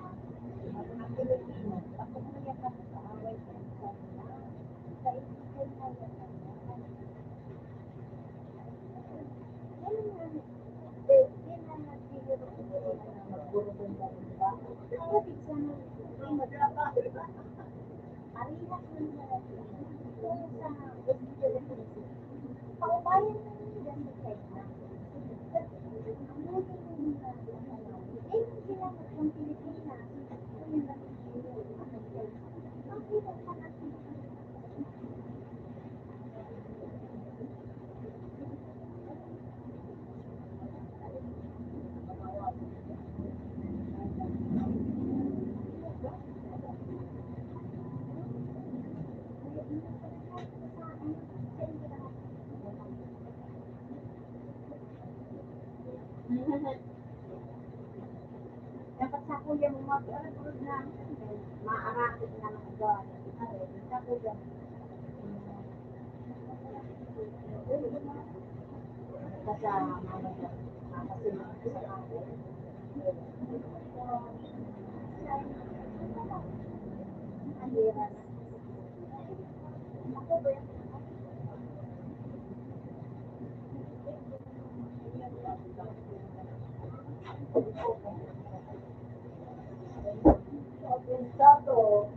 ang Pilipino, bakit kaya kami kaaway sa China? Sa isipin na yan. Yan ang yan ang nagbibiro siguro na magburubong na rin ba? Kapit sa mga madrapa. Arinas ng mga kung sa Philippines, paubayan na nila sa China. Ang mga eh, sila ng Pilipinas, yung nagbibiro ng China. Bakit ang pangasin? Dapat sa kuya mo mag-alagod na maarakit na mag-gawa. Sa kuya mo. Kasama mo yan. Makasunod sa kapit. Mahira na. Ako ba yan? Pensato.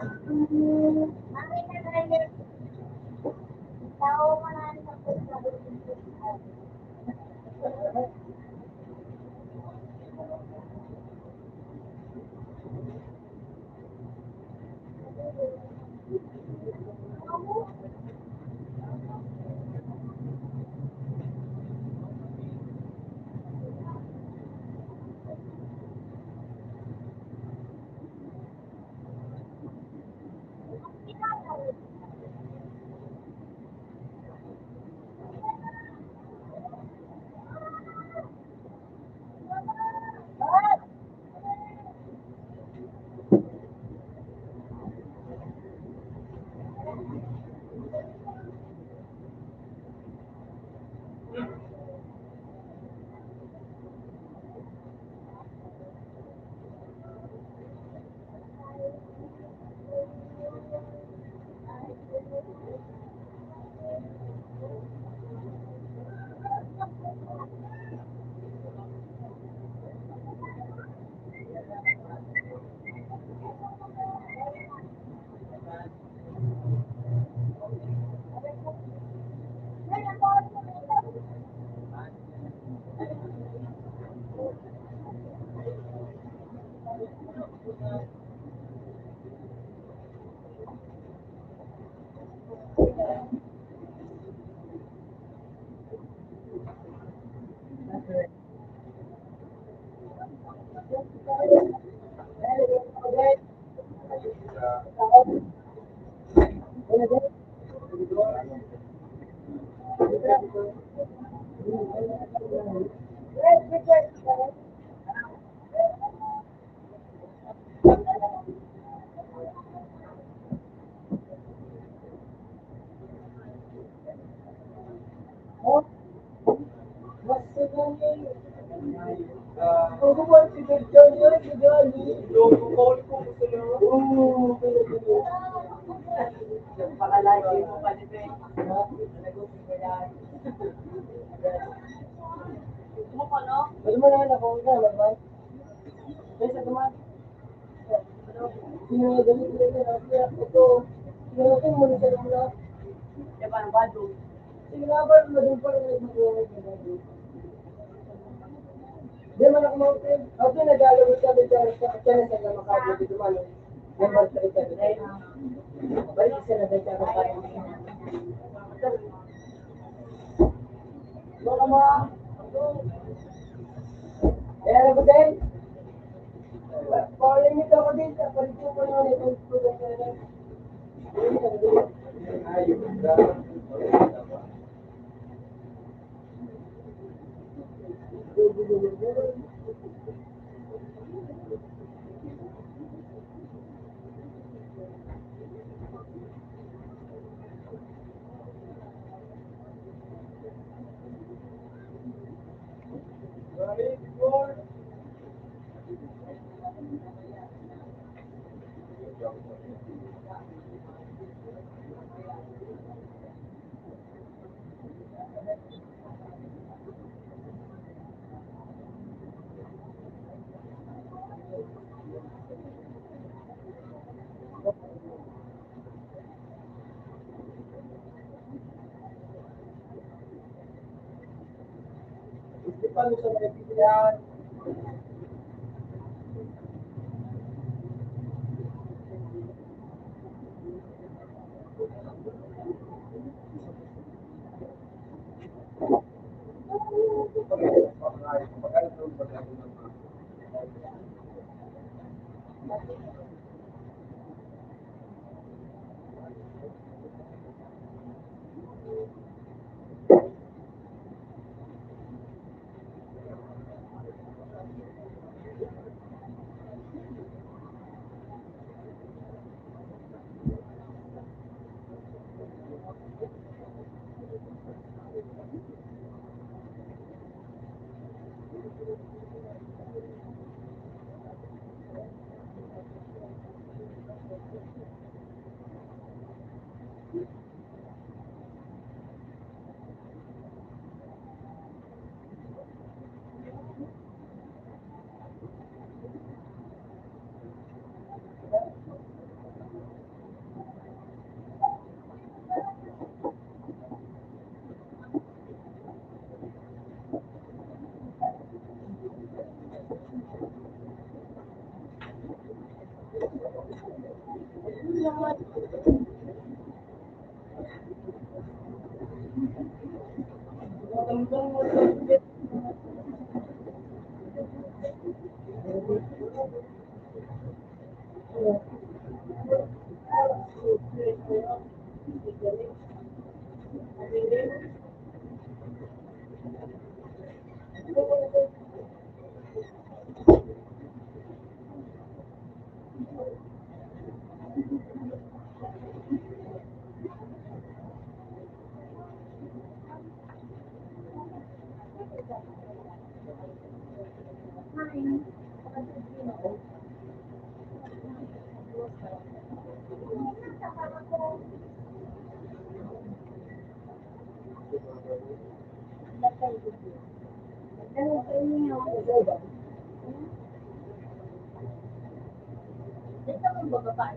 Bakit na ganyan? Tao mo na sa pagkakas. Ako ba si Victor yun? Si Johnny? Logo call ko gusto niyo? Oo. Pakalagi mo pa ni Ben. Nalagot ko yan. Mo pa, no? Wala mo naman ako. Wala naman. Besa naman. Sino nga galit nila na ito. Sino mo nito na. Kaya paano ba doon? Sige nga ba, maging pa rin mag-uwi. Di man ako mag-uwi. Ako nag-alawin kami sa channel na makakabot dito man. Yung balik sa ito. Balik isa na dahil ako tayo. Baka ma. Kaya na ba din? Palimit ako din sa palito ko naman itong student na rin. Ayun ka. Paano sa kaibigan? naman. Dito mo bababa.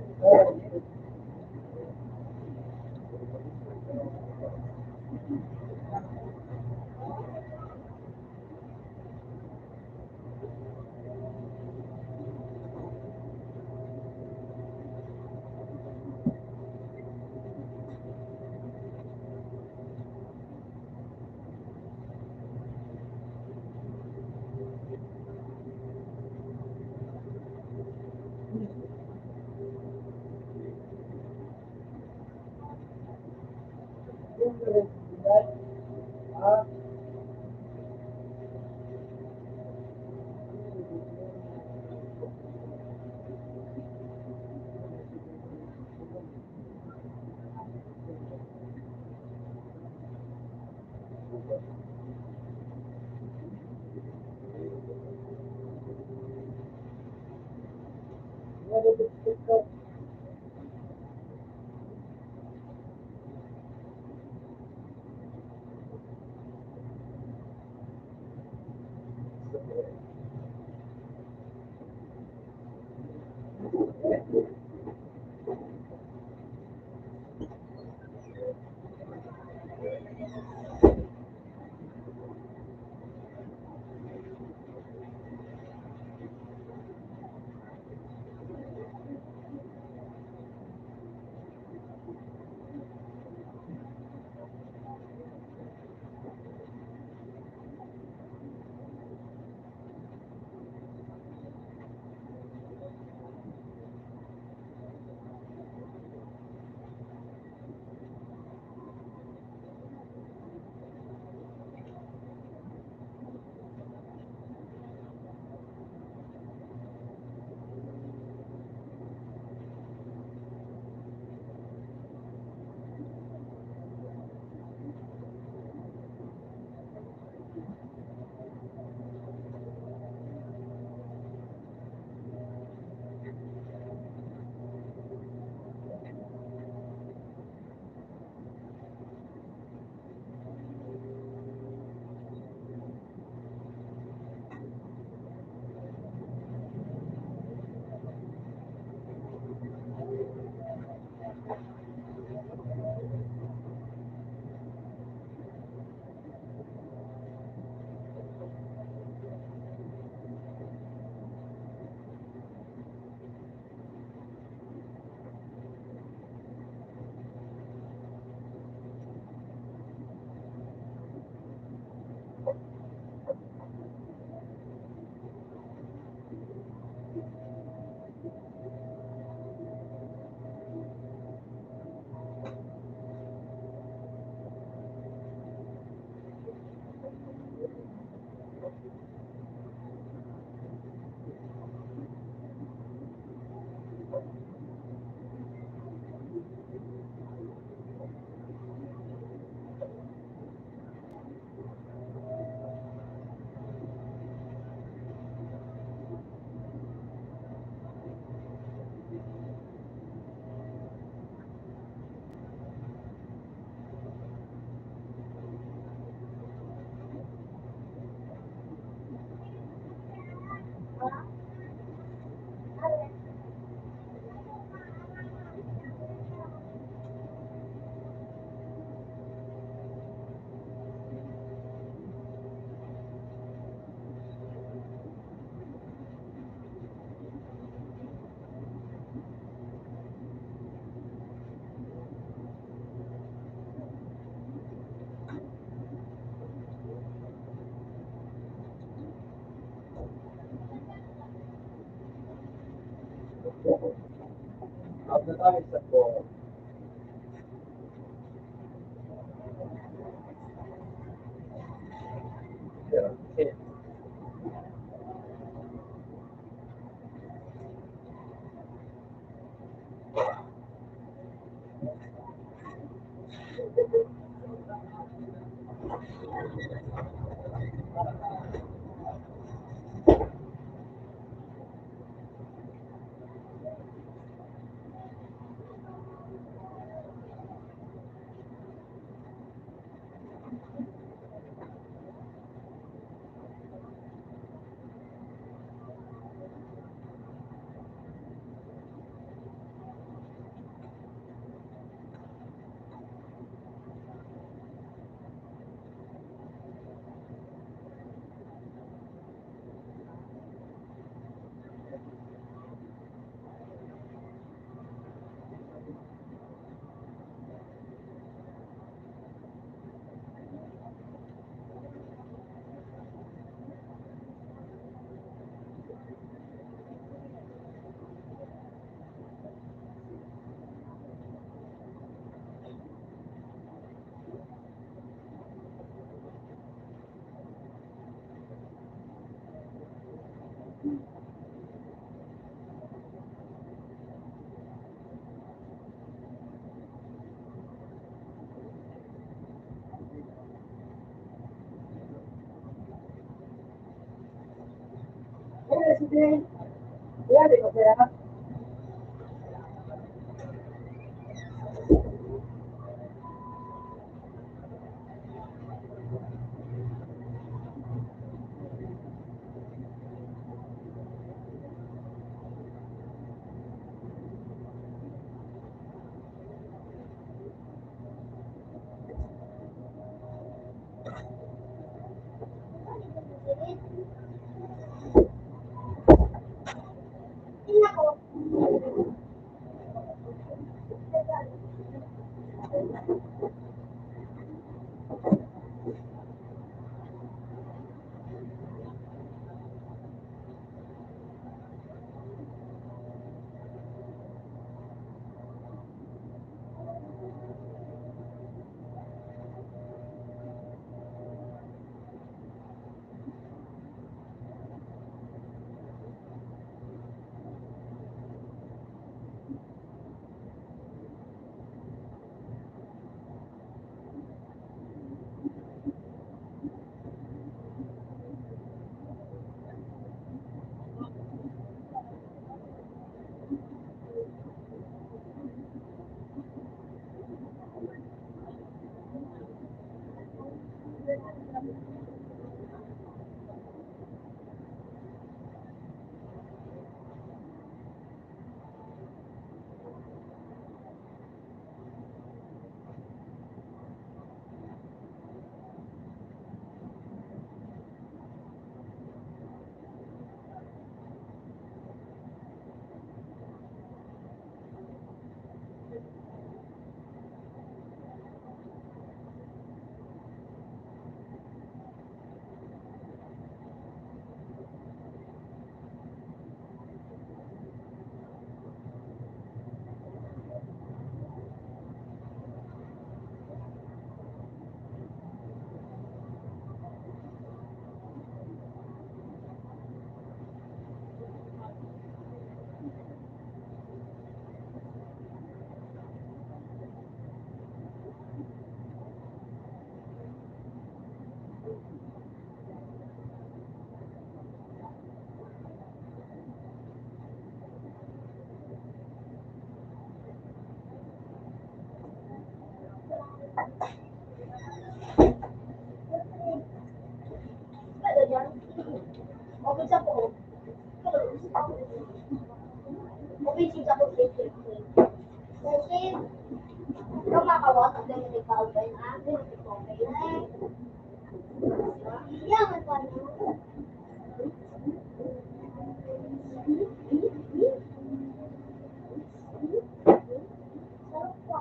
Natalis sa po. Okay. President, ya de coopera. Tingnan ko. Ada yan. Okay sa po. Okay sa po. Kasi, Kumakawat ang dami ng kaugay na. Okay na eh. yan ang paano. Sarap pa.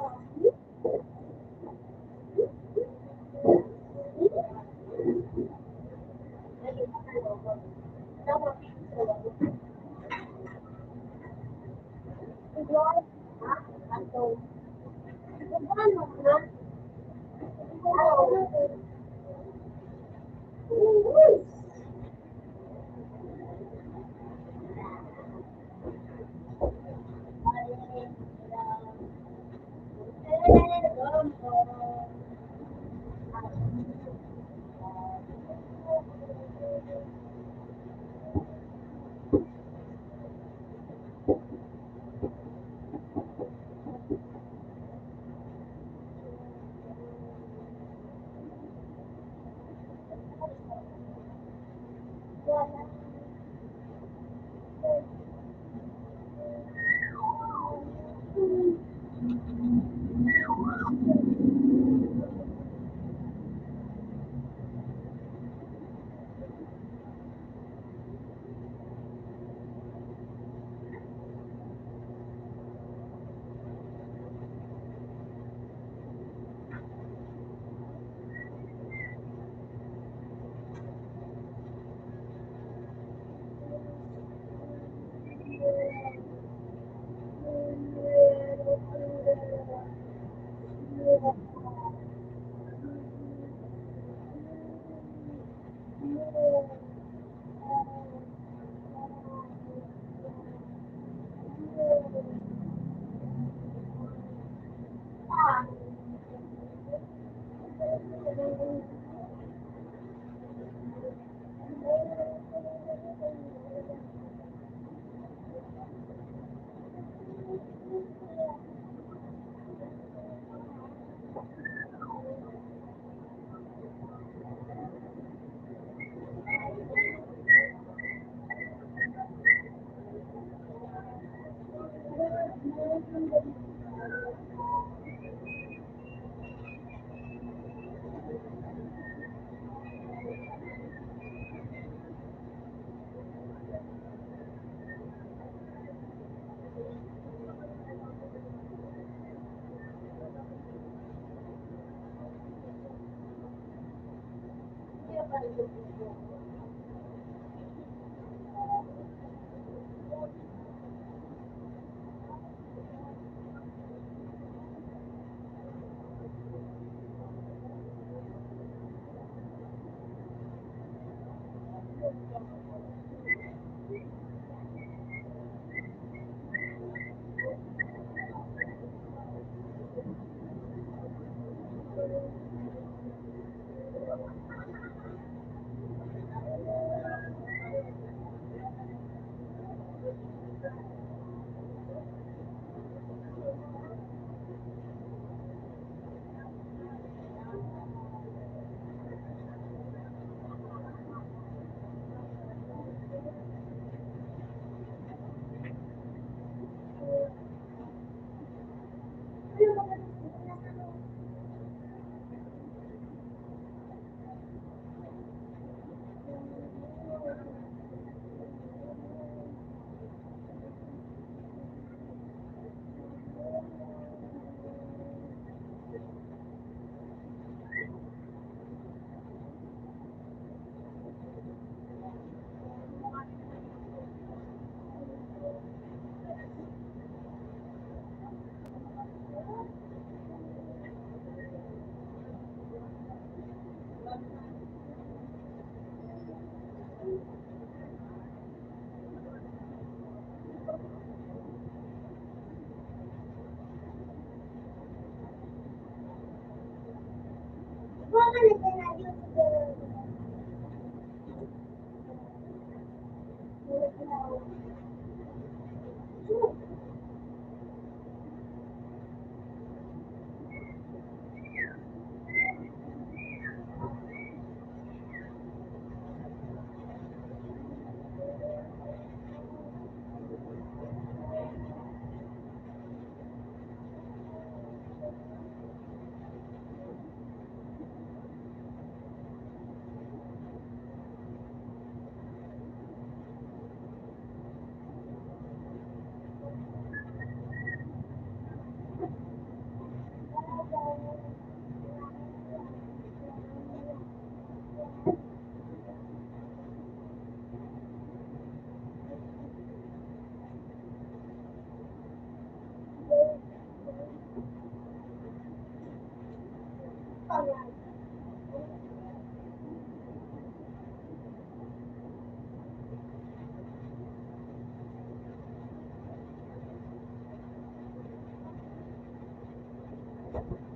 Dapat. Sarap.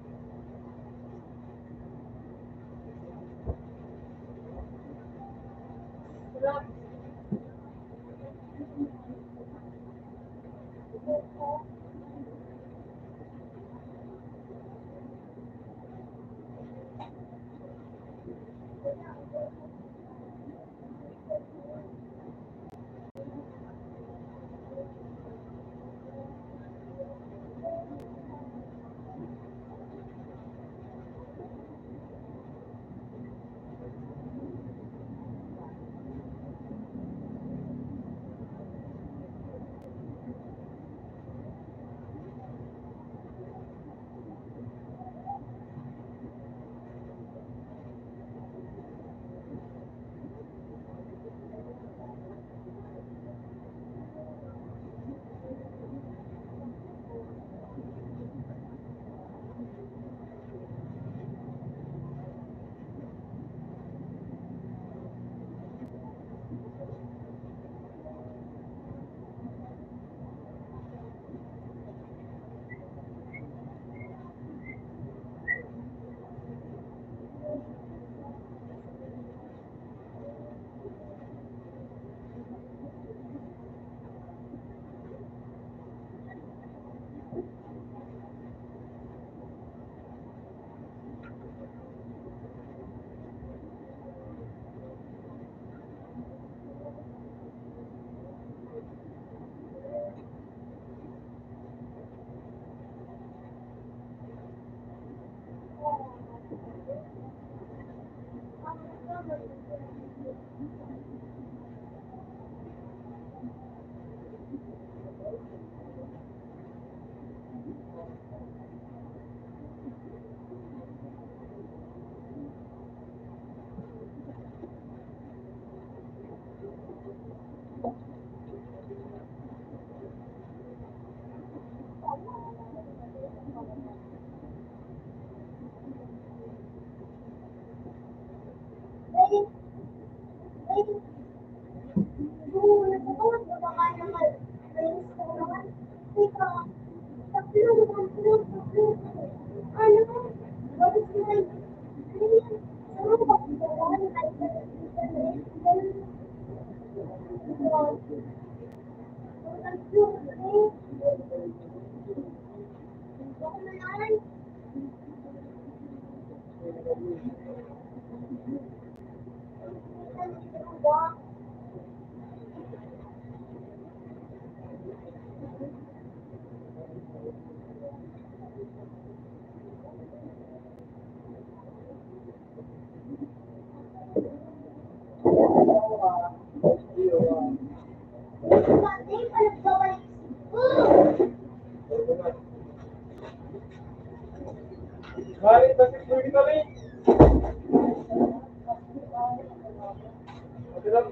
Balik ba si Pwede kami? Okay lang.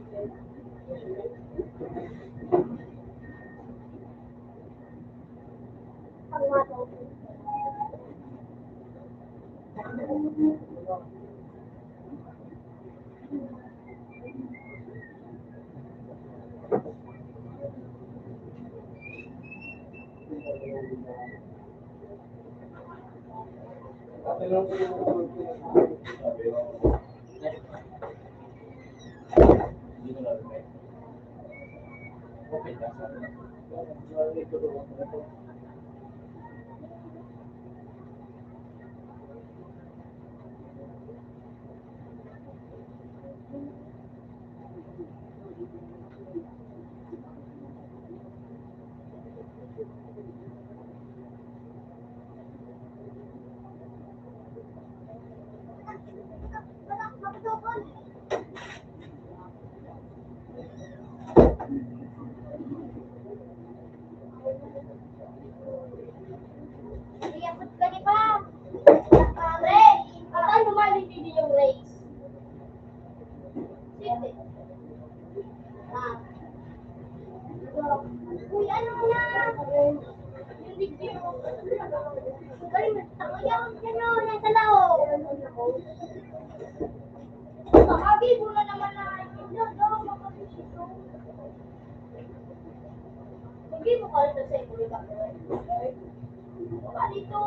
Okay lang. Yung race. Uy, ano na? Yung video. Galing, ako yung ano, nasa lao. Kahagi mo na naman na yun, no? Makabisito. Hindi mo ka rin sa ito, di ba? Baka dito.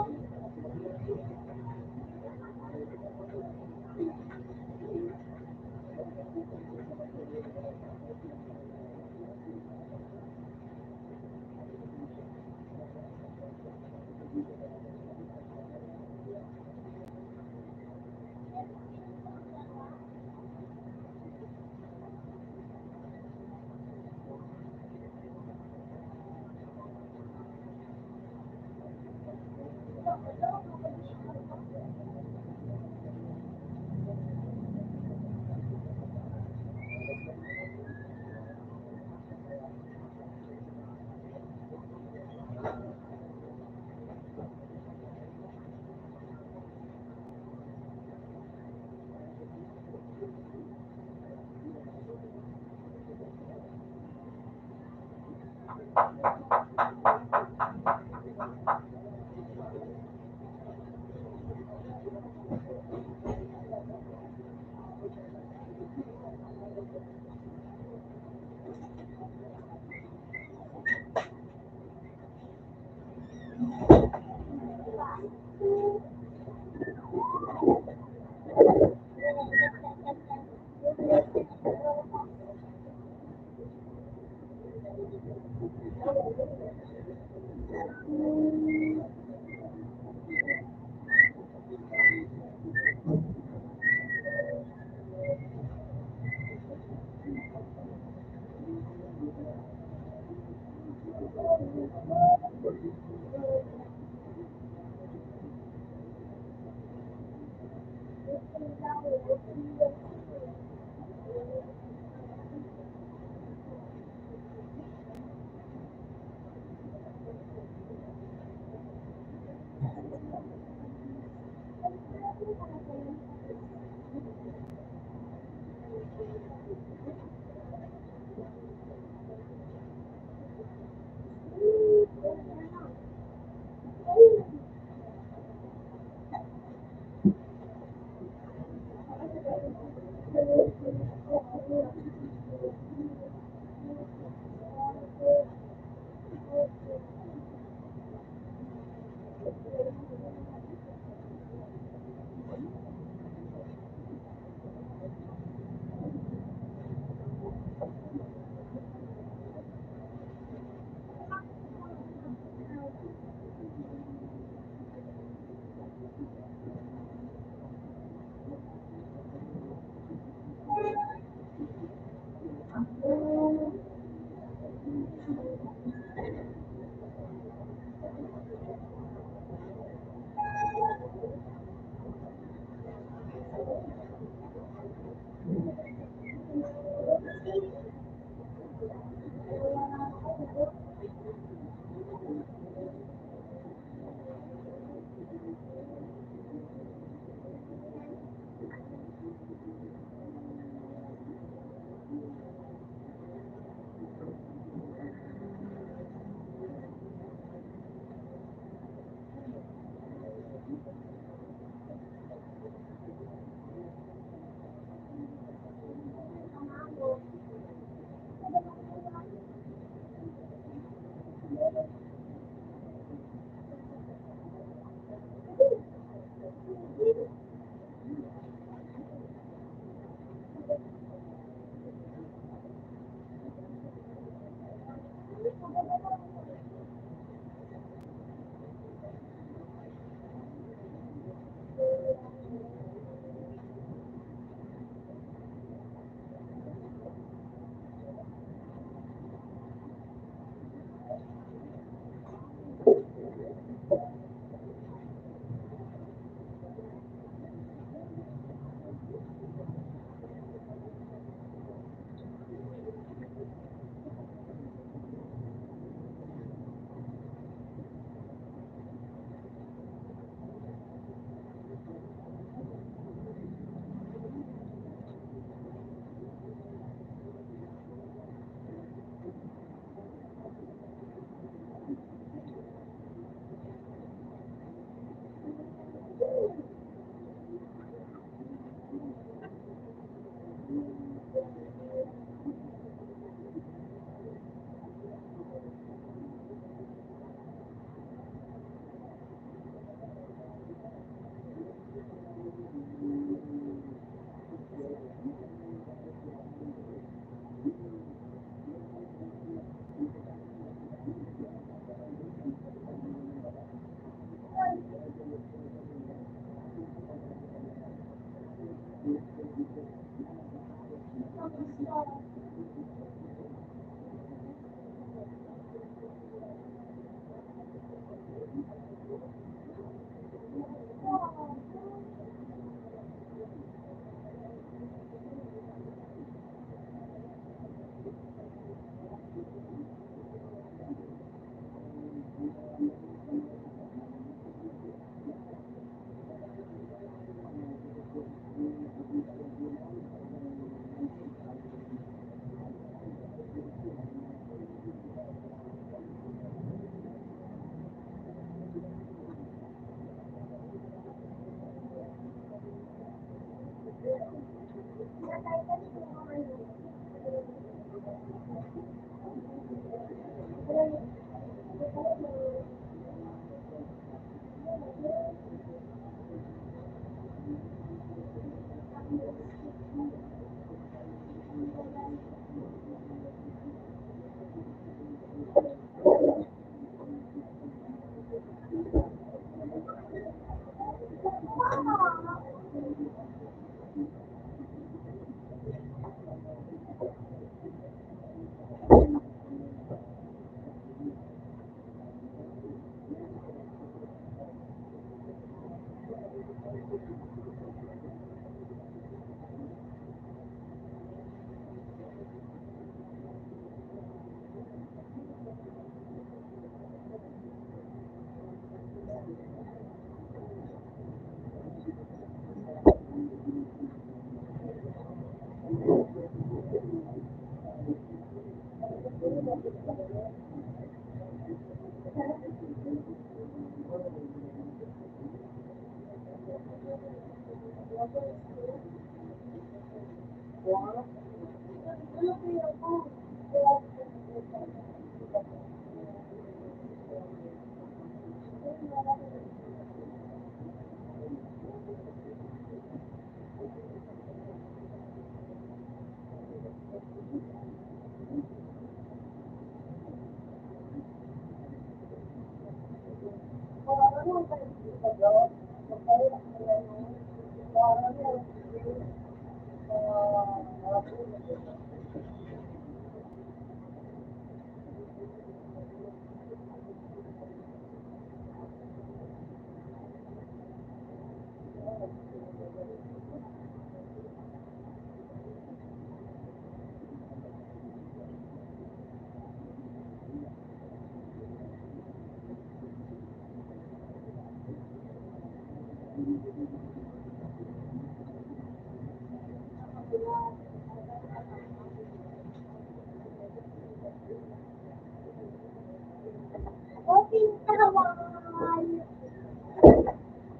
Open tawan.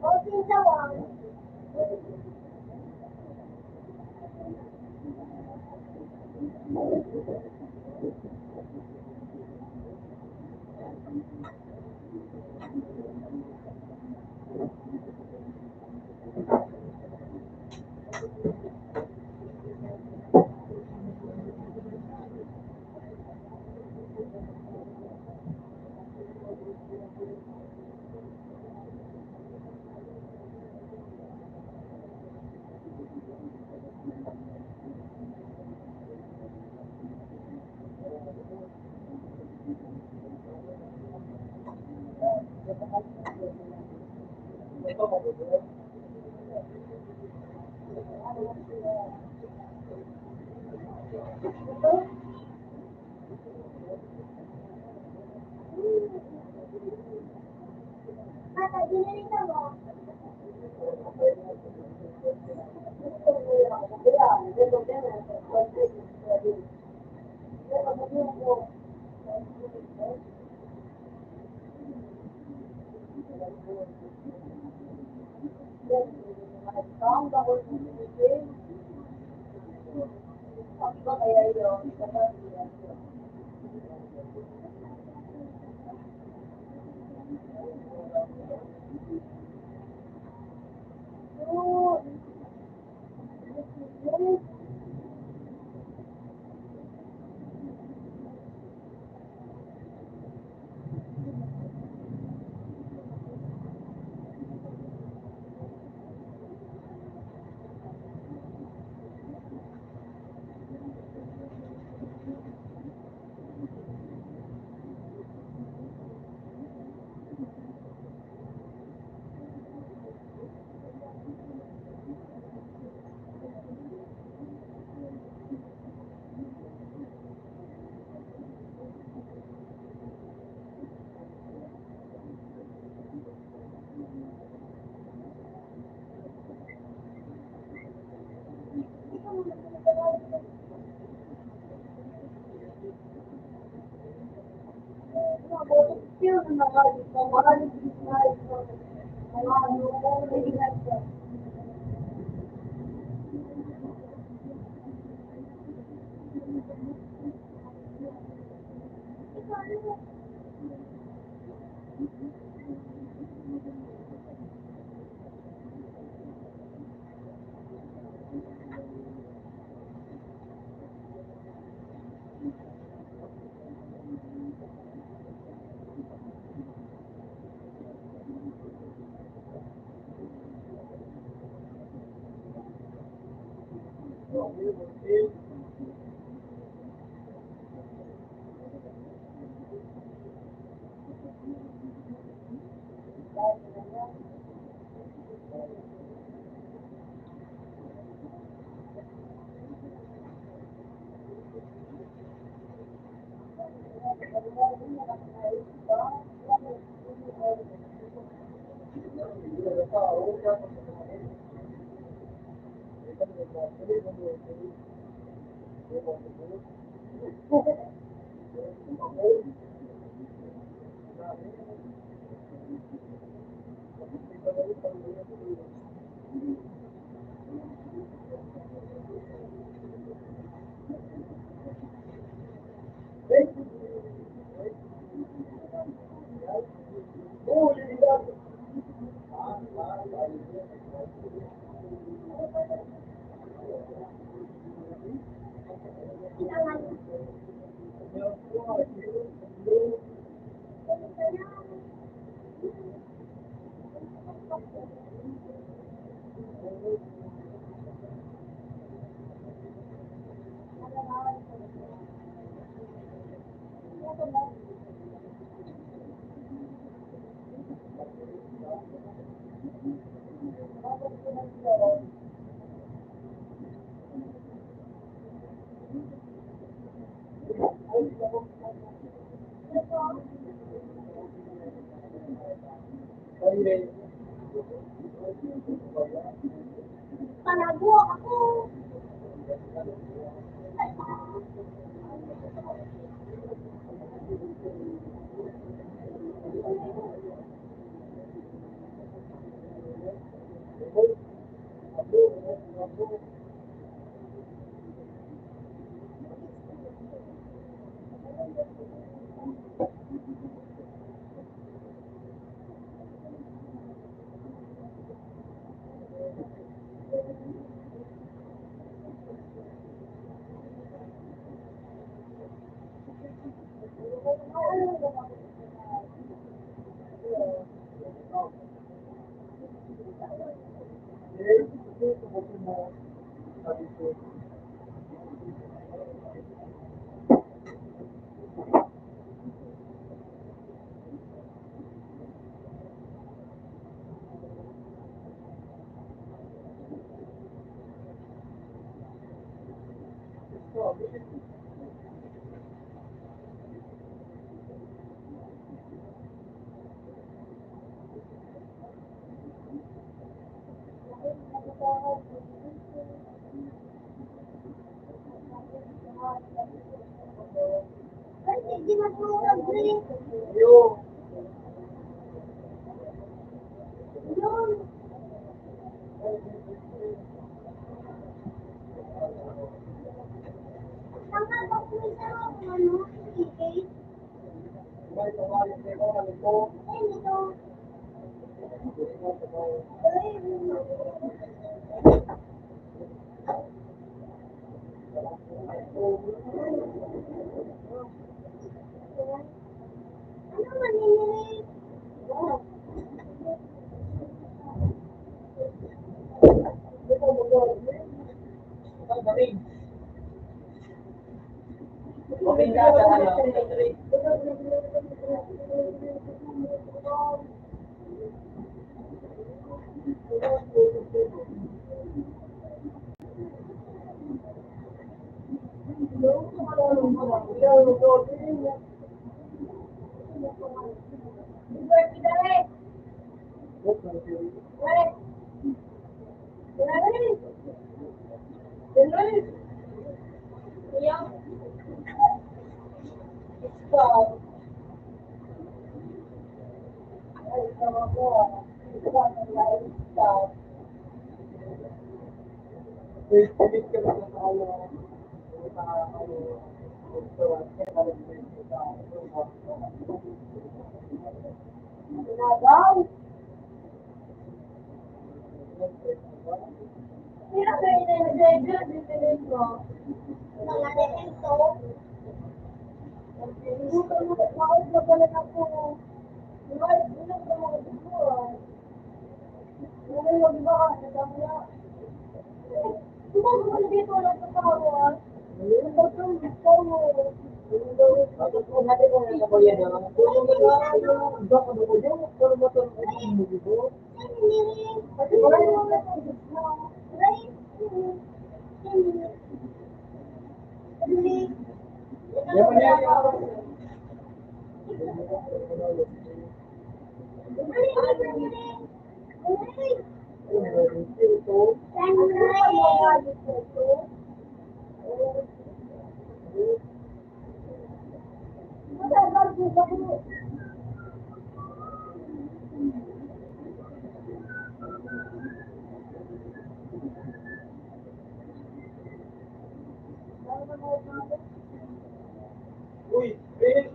Open tawan. Mata, ginanita mo. Panago ako. Kasi di masurag rin. Yun. Tama ba po isa ako, ano? Sige. Ay, nito. Ano maninilig? Dito wala sa power. Tapos kung natin kung ano ba yan, kung ano ba yung doc ano ba yan, kung ano ba yung movie ko? Yan man yan. Uy, eh,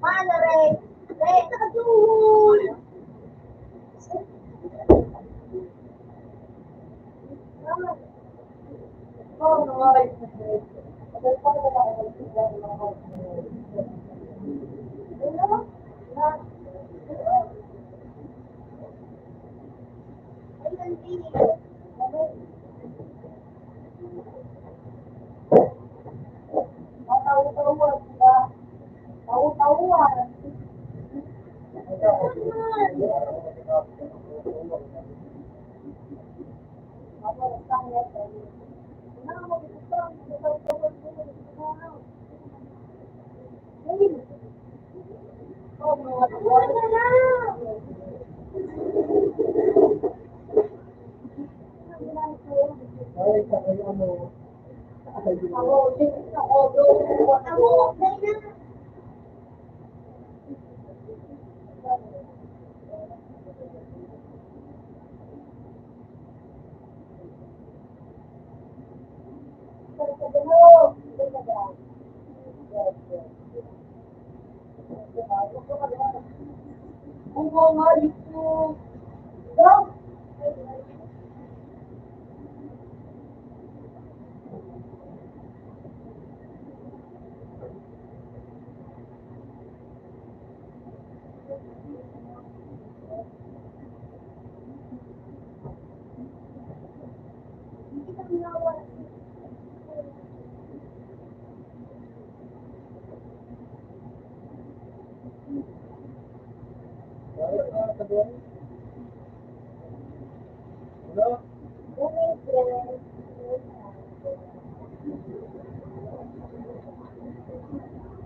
Mana, Ray? Ray, nakaduhol! ay, saka yung ano,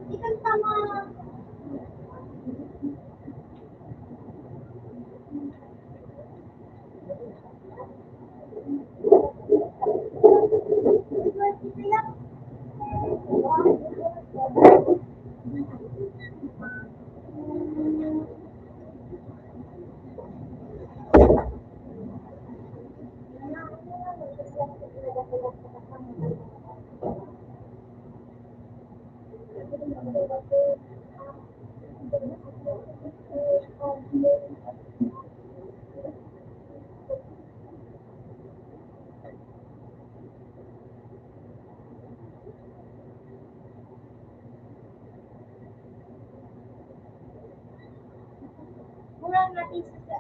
Ikan sama. Kurang natin sa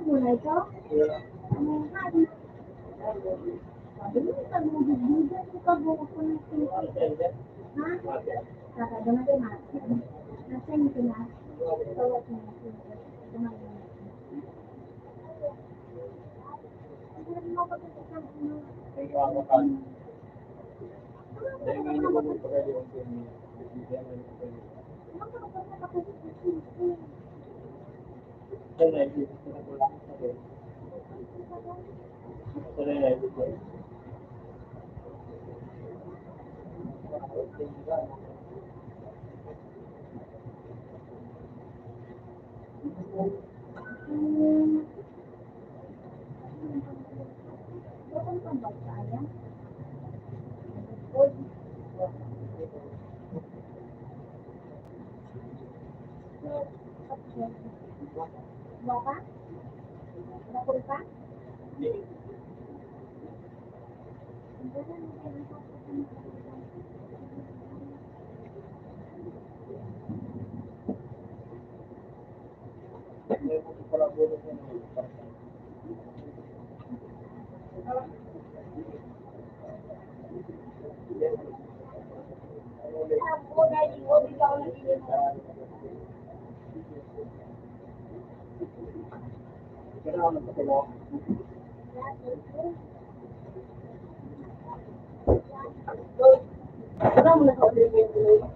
mo na ito? Ano nga, sabi mo, pag-mugid-mugid mo pag-buko ko ng singkit. Ha? Saka, dumating natin. Nasa nito na. Tawag mo na singkit. Dumating natin. Hindi mo pag-isip ng Baka? Bakul pa? Ako, dahil ko, hindi ako nag-inom. Wala mo na sa order mo yung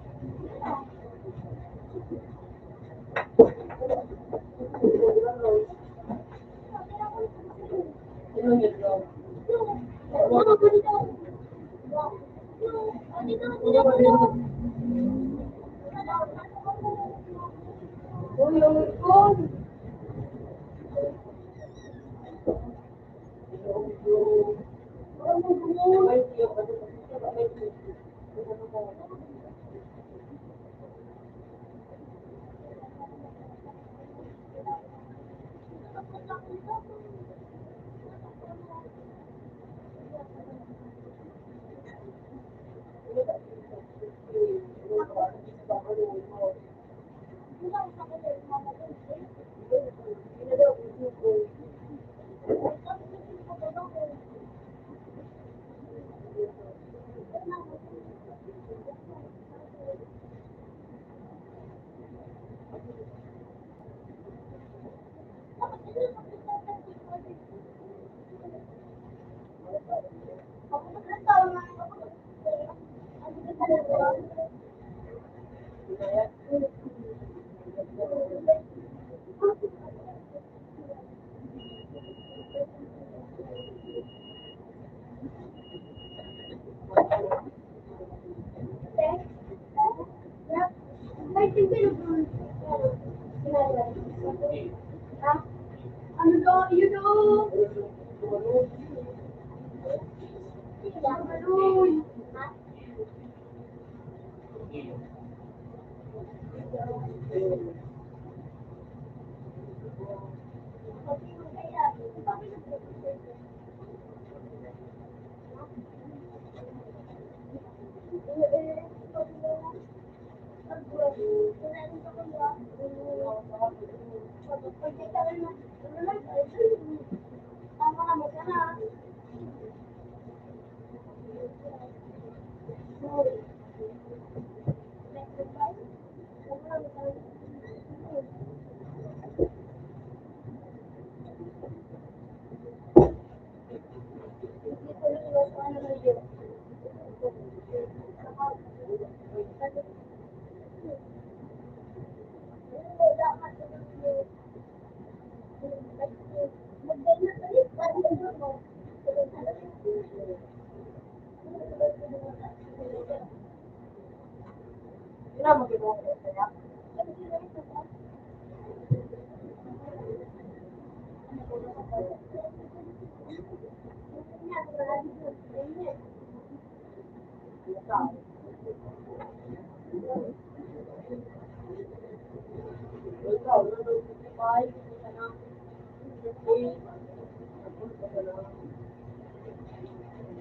ano daw, yun daw.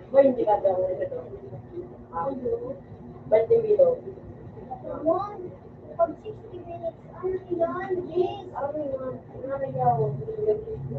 Ba hindi ka daw ito? Ba't hindi daw? Pag 60 minutes, ano yun? Yes. Ano yun? Ano yun?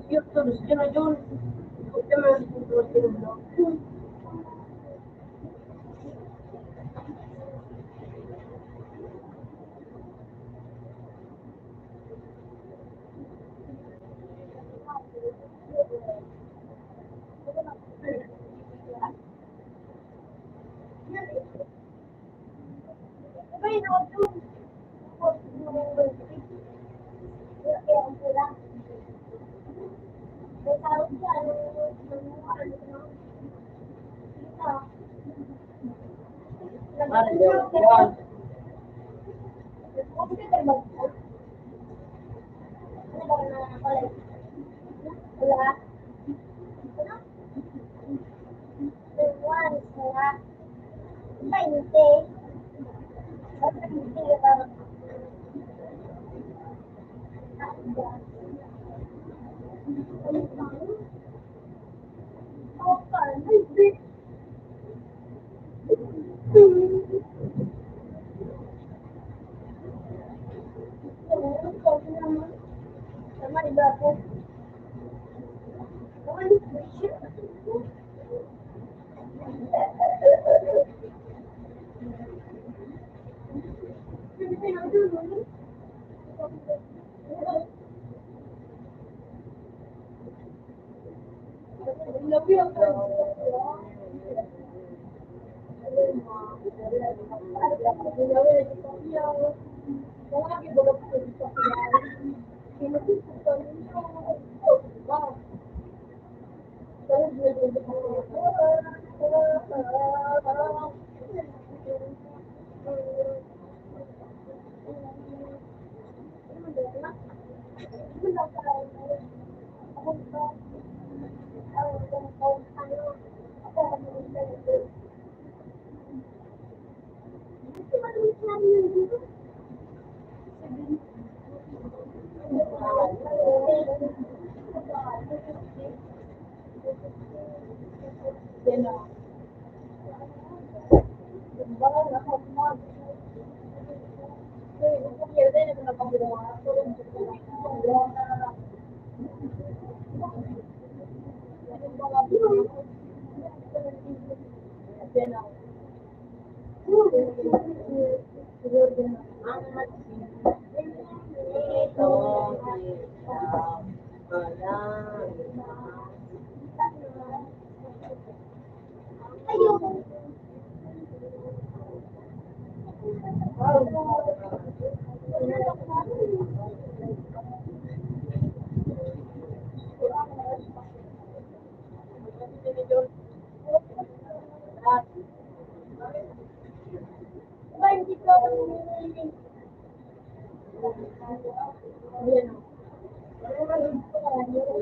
Yun, terus jangan jangan jangan terus dulu. Ano yun?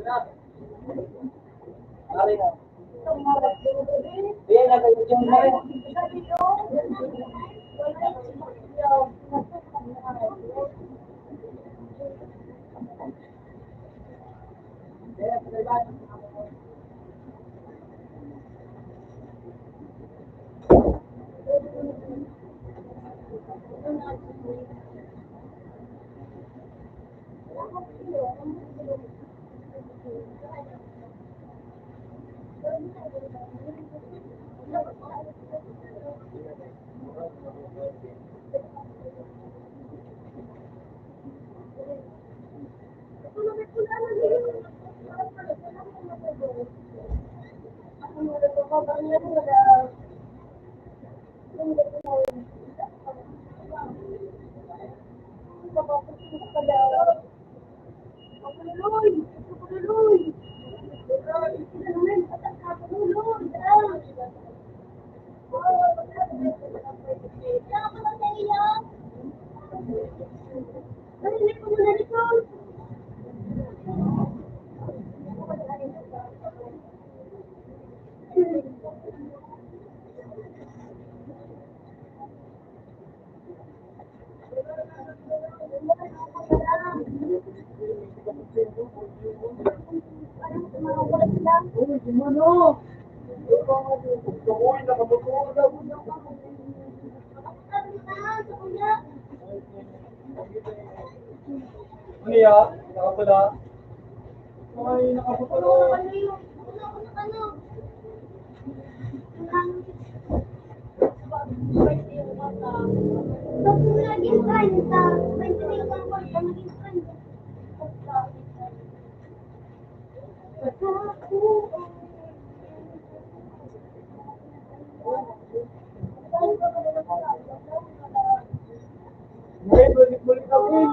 Yan. Ari na. Bien, nasa YouTube mo rin. Uy, gimana? Uy, nakamotor na. Ano yan? Nakapala? Ay, nakamotor. Ngayon, balik-balik kami.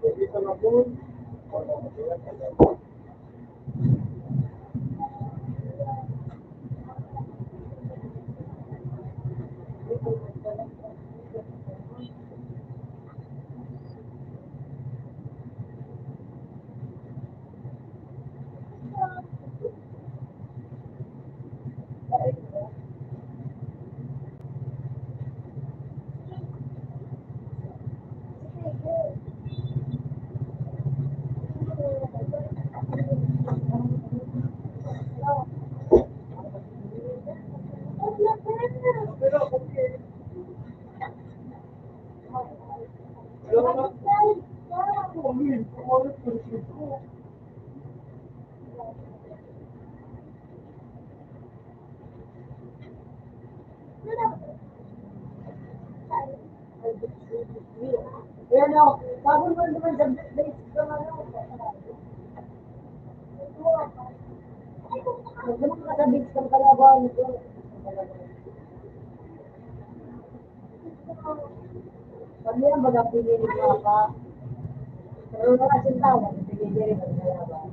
Dito na po. Pero, okay. Alam mo na, kami, kumalit ko dito. Ayan o, bago mo naman sa base ka man o. Magmamang ka sa base kang kalaban. Pag yan, baga pinili mo ka. Pero na kasi tao, pinili mo ka kalaban.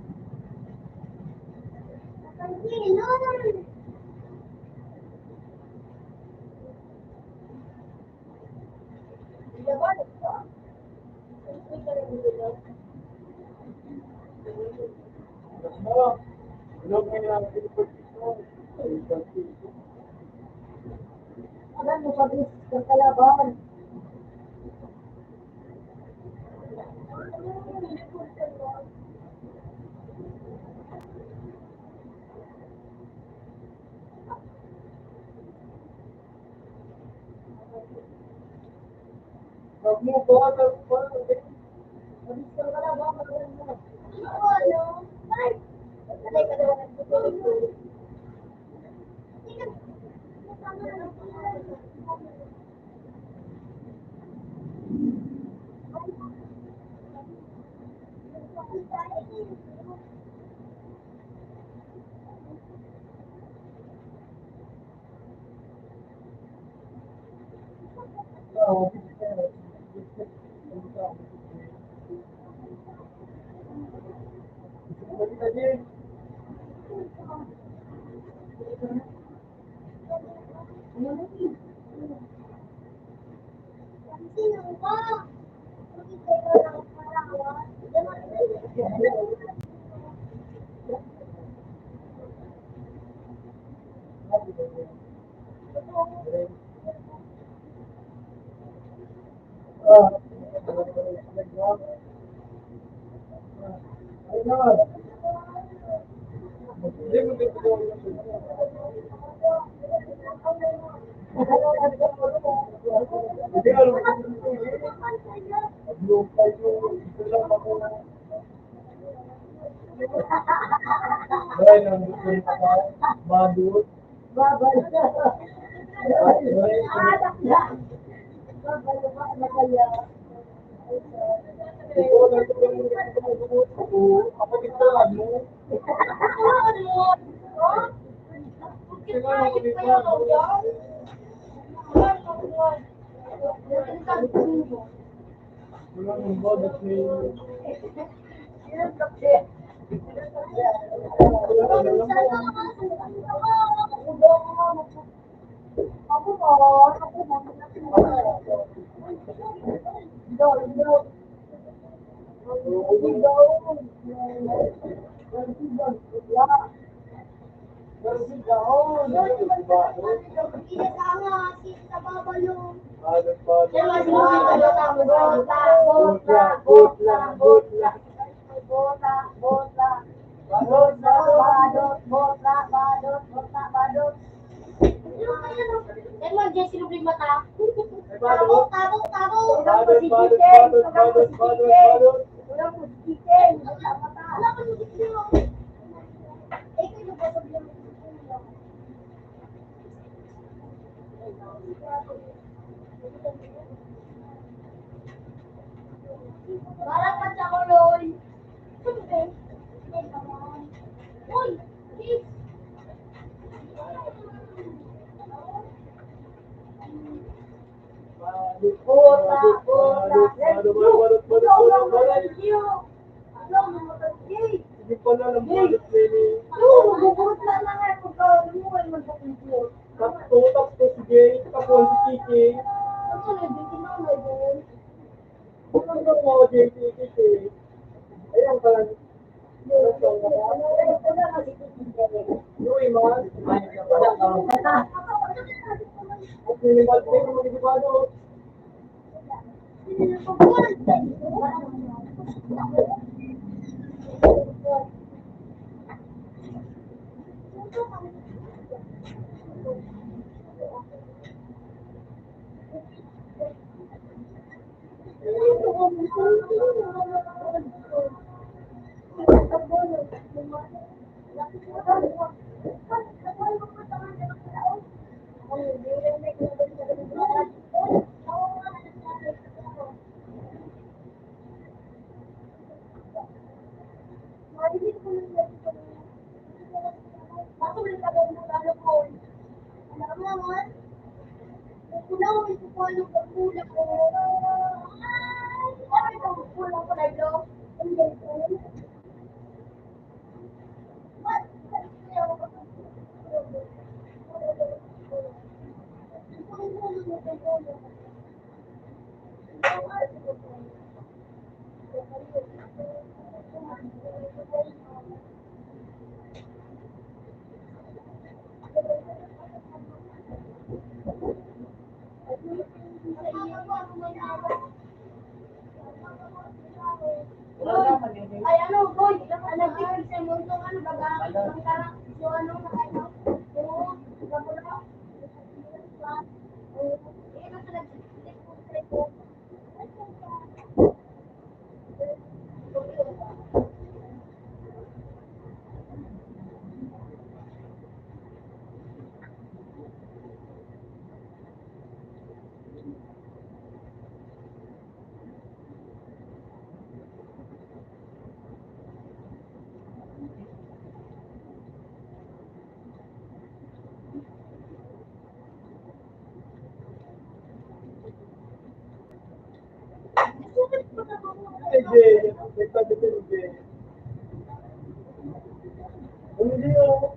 Alam mo, pag kang kalaban. Pag mo ba, pag kang kalaban, magaling mo. Oo. Hindi mo dito ko hindi alam ko yung pa yung lang ako dahil ang gusto ng mga madut Babal. dahil Anak na. Babal na kaya. ito na ito yung ako dito ano tingnan mo dito wala nang budget ni Emergency lubling mata. Badut. Tabok. Badut, badut. Ulang po si Ken. Wala ka musik niyo. Eh, kayo ba sa bilang Parang patsakuloy. Uy! Kids! Hindi pala ng budget ni tapos ko si Jay, tapos si Kiki. Ano ba mo, Jay, Kiki? Ayan pala. Yung iman. At minimal pa yung mga ibado. Ay, ano, boy, nag-ibig sa mundo, ano, baga, ang karang, yung ano, nakaino, yung, gabula, ano sa nag-ibig ko, Hey, Jay, nagsabi ko ni Jay. Hindi oh.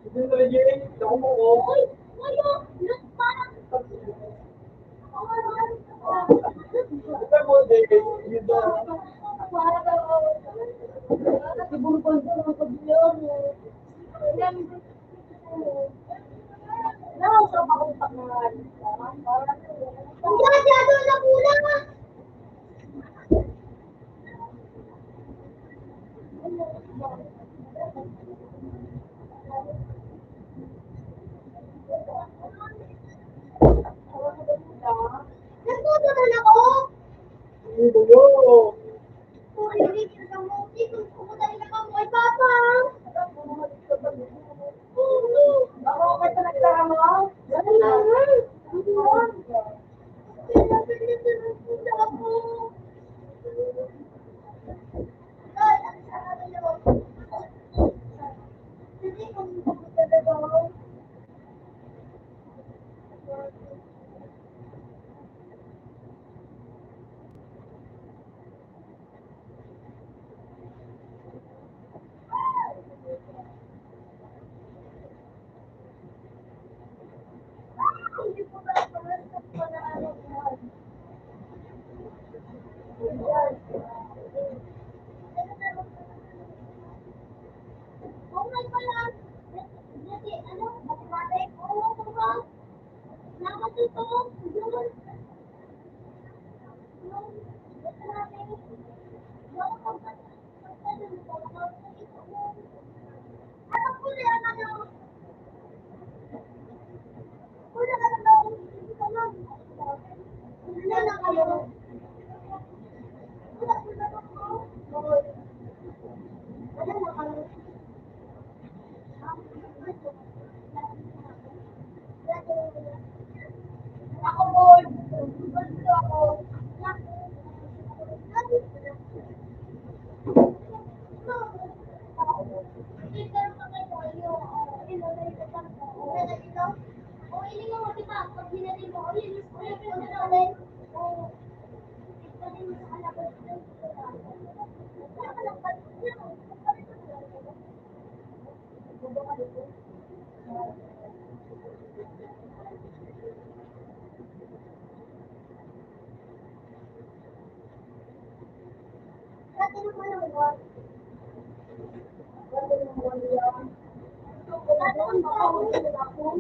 Hindi na rin Jay. Ako mo ko. uy, uyo, yung parang, Ito mo, Jay. Dito. Nagtutunan ako. Hindi tulo. Kung hindi ka mo, kung kumutali ka mo, ay papa. Ako ka sa nagtama. Ano naman? Pinapinitulog ako. Ay, ang sarap naman. Hindi ko talaga. Hindi ko ba parang sa panaano ko. Oh my God! Dati, ano, mathematics? Oo, diba? Nakatuto. Yun. Yung mathematics. Yung ano po na yan, ano? Wala ka na daw. Hindi ka lang. Wala na kayo. Wala ko na ako. Wala na kayo. Ako board. Gusto ako.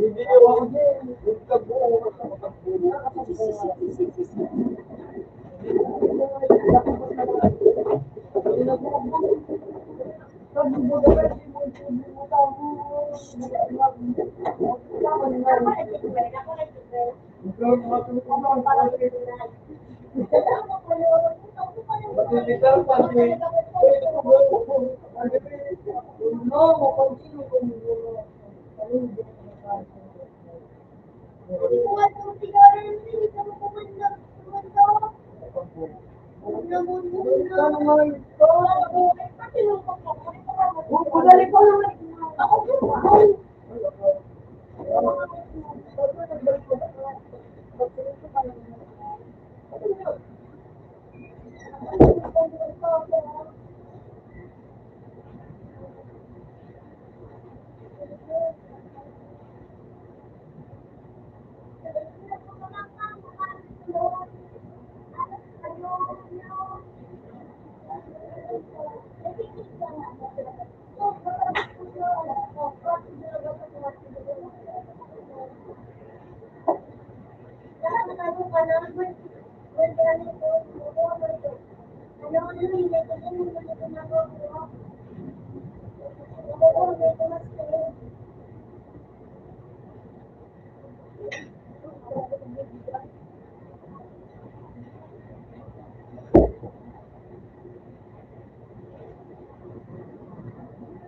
Hindi ako din. Huwag ka buo.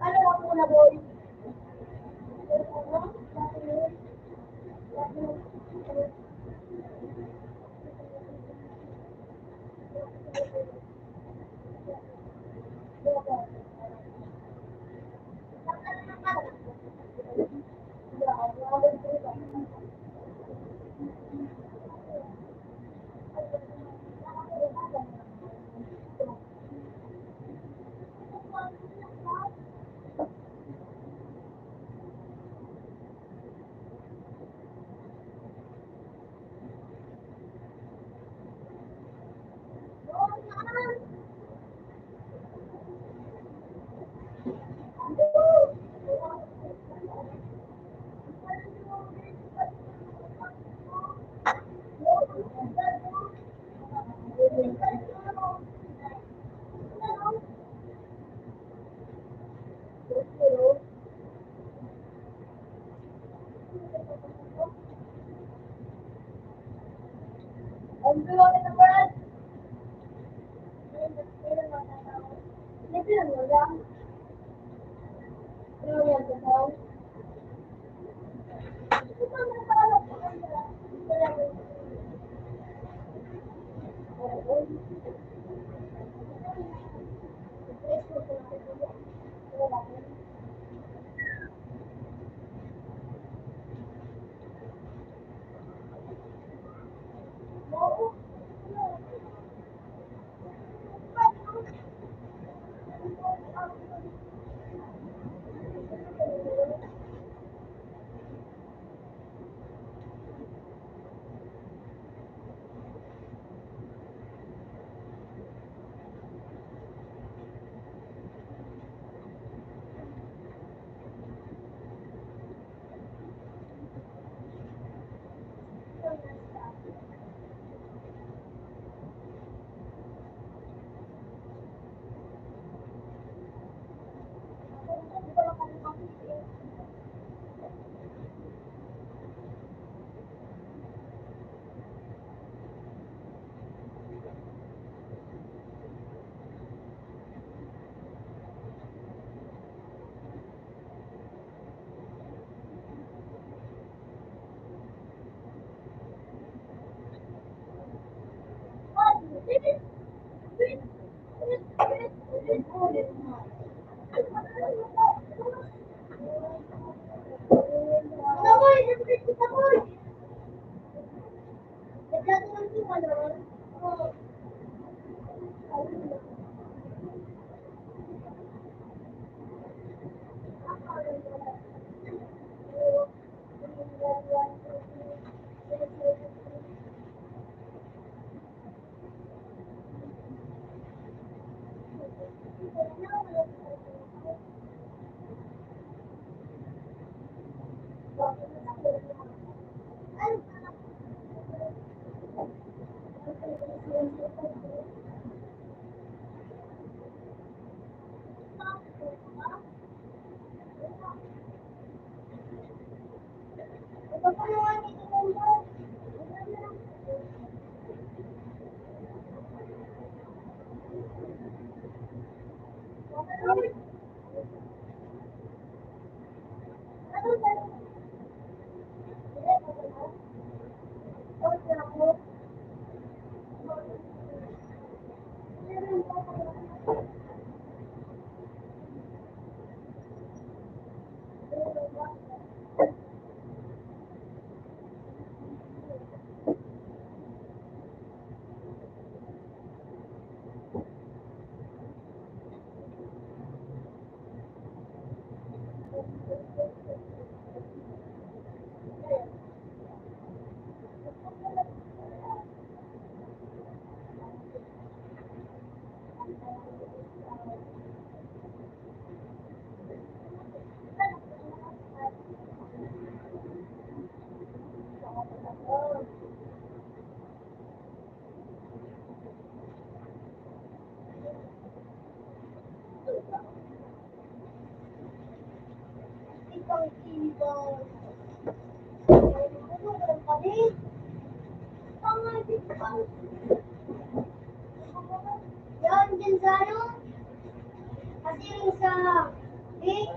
Ano ako na boy? Ano yan, sasaw? Yan, dyan sa ano? Kasi yung sa... Eh,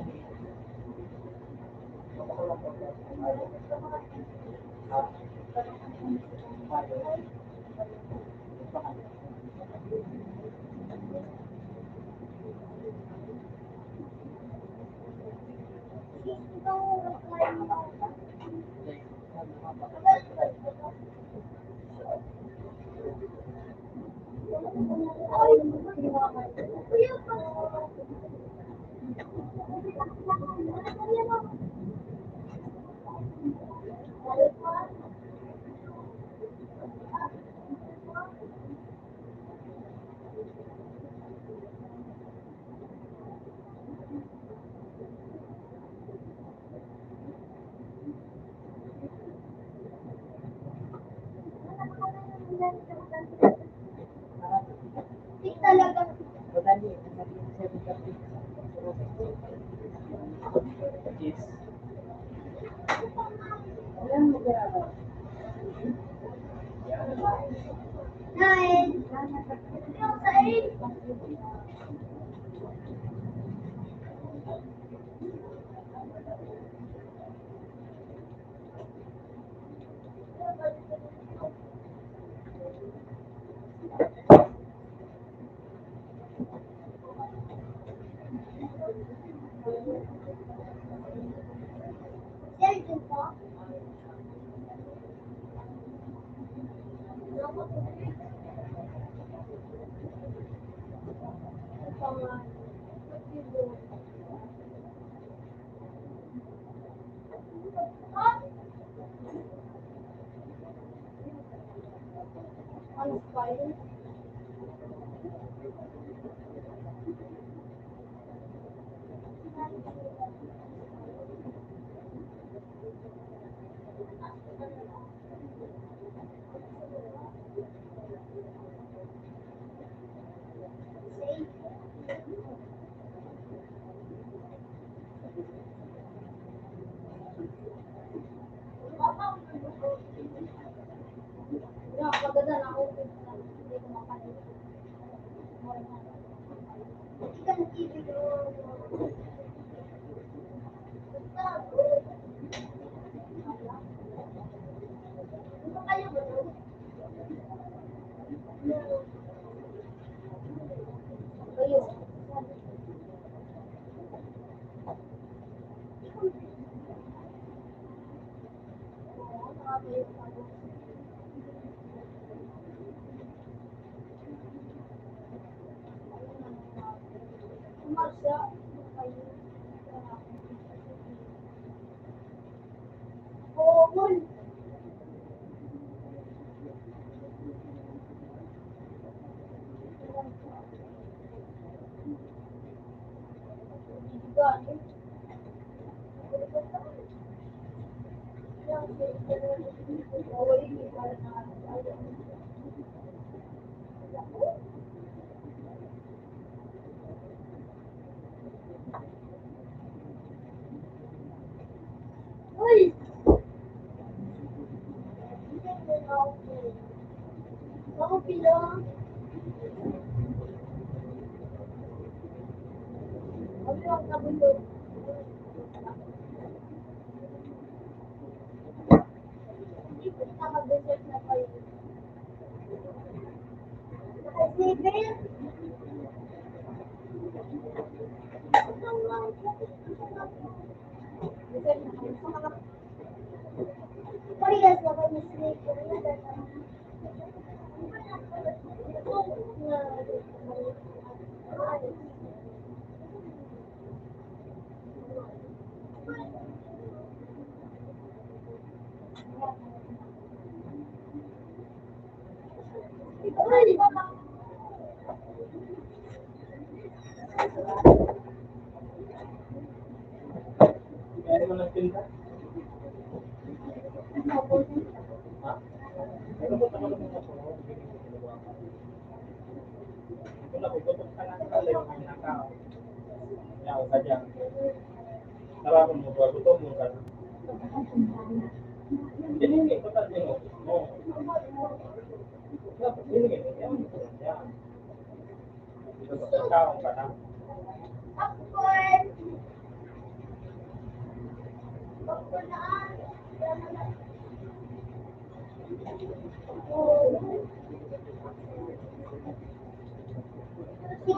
hindi talaga. Madali, madali 7:30. Yes. Alam mo kaya ba? Nine. Yung sa 8. Sir, dun po. Ang fire. Yung maganda na ako. Hindi ko makalit. Ikan TV doon. Ano kayo ba doon? Ayun. Masya. Common. Uy! Ako bilang. Ang yung nabundok. Hindi ko nakabundok na kayo. Naka-civil. Parehas na kami civil. Uy! Kaya naman nagtinda. Ha? Ano ba naman naman ako? Kung nakugutom ka ng kalay, may nakao. Yaw ka dyan. Maraming mo ba? Gutom mo ka. Hindi ko tayo mo. Oo. Dapat hindi. Yan mo ko yan. Kaon ka na. Popcorn. Popcorn na.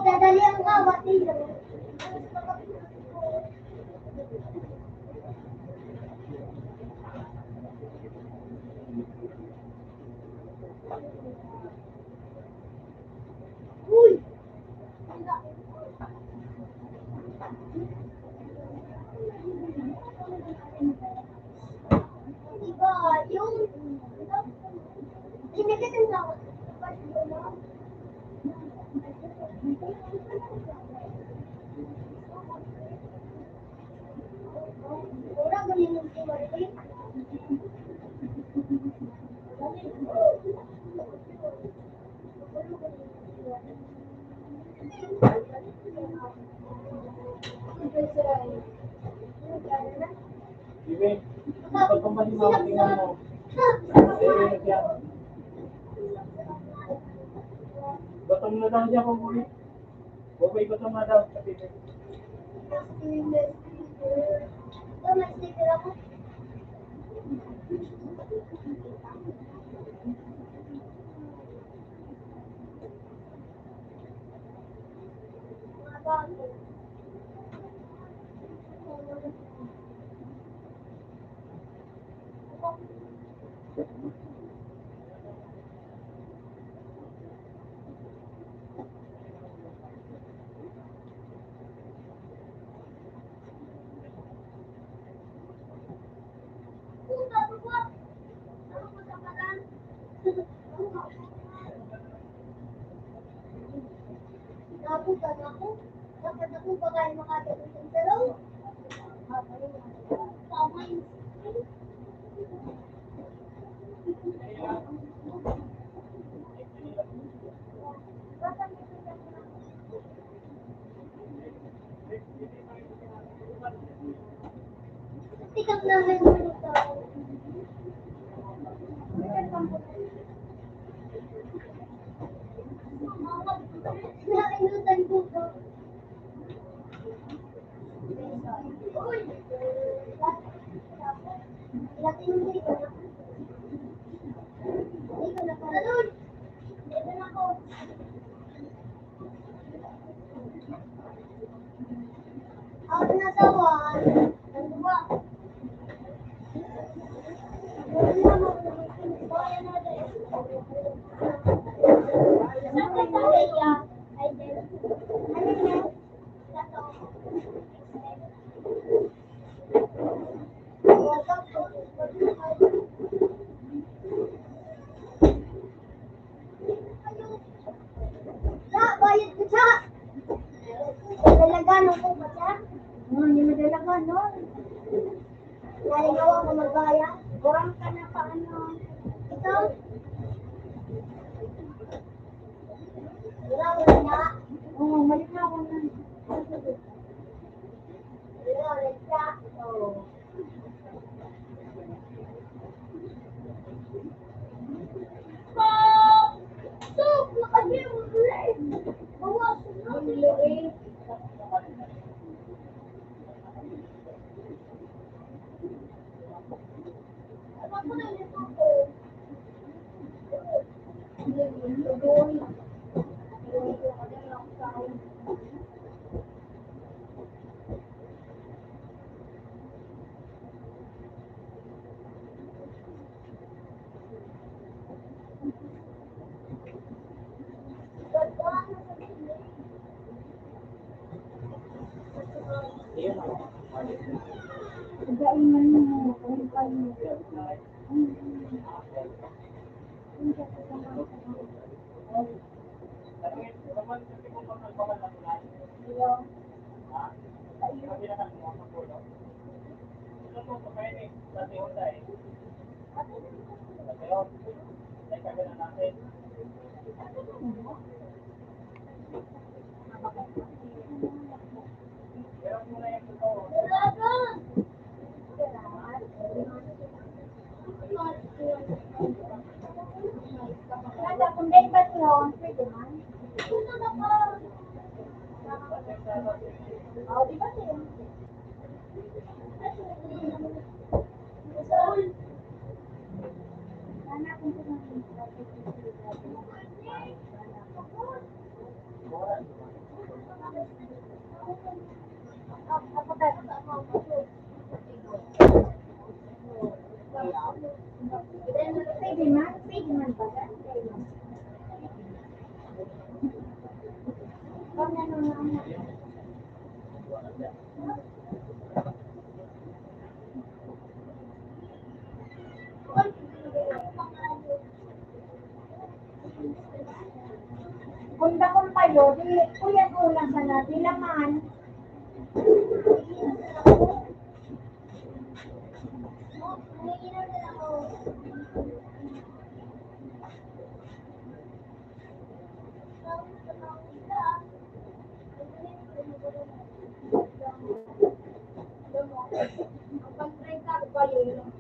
Dadali ang kawat dito. Uy! Diba, yung inagad ang kawat. Ora galing yung tiwari. Ibe, kapag kumpani mo ako tingnan mo. Gutom na daw siya kung muli. Bubay gutom na daw. Ito, may sticker ako. Mga bago. Nabutan ako. Dapat ako ba kayo makagaling sa dalaw? Tama yun. Tikang namin mo ito. Nakainutan ko ito. Uy! Latin mo dito na. Dito na pala. Doon! Dito na ako. Ako na tawan. Ano ba? Bayad ko siya. Dalagan ako ba siya? Hindi mo dalagan, no? Naligaw ako magbayad. Kurang ka na pa ano. Ito? Wala na. Oo, malinaw na. Wala na. Oo. Stop! Nakagyan mo ulit. Bawasan na. Ang liit. Gainan mo kung kayo. Kunda kung kayo, di kuya ko lang sana, di laman. Ayun!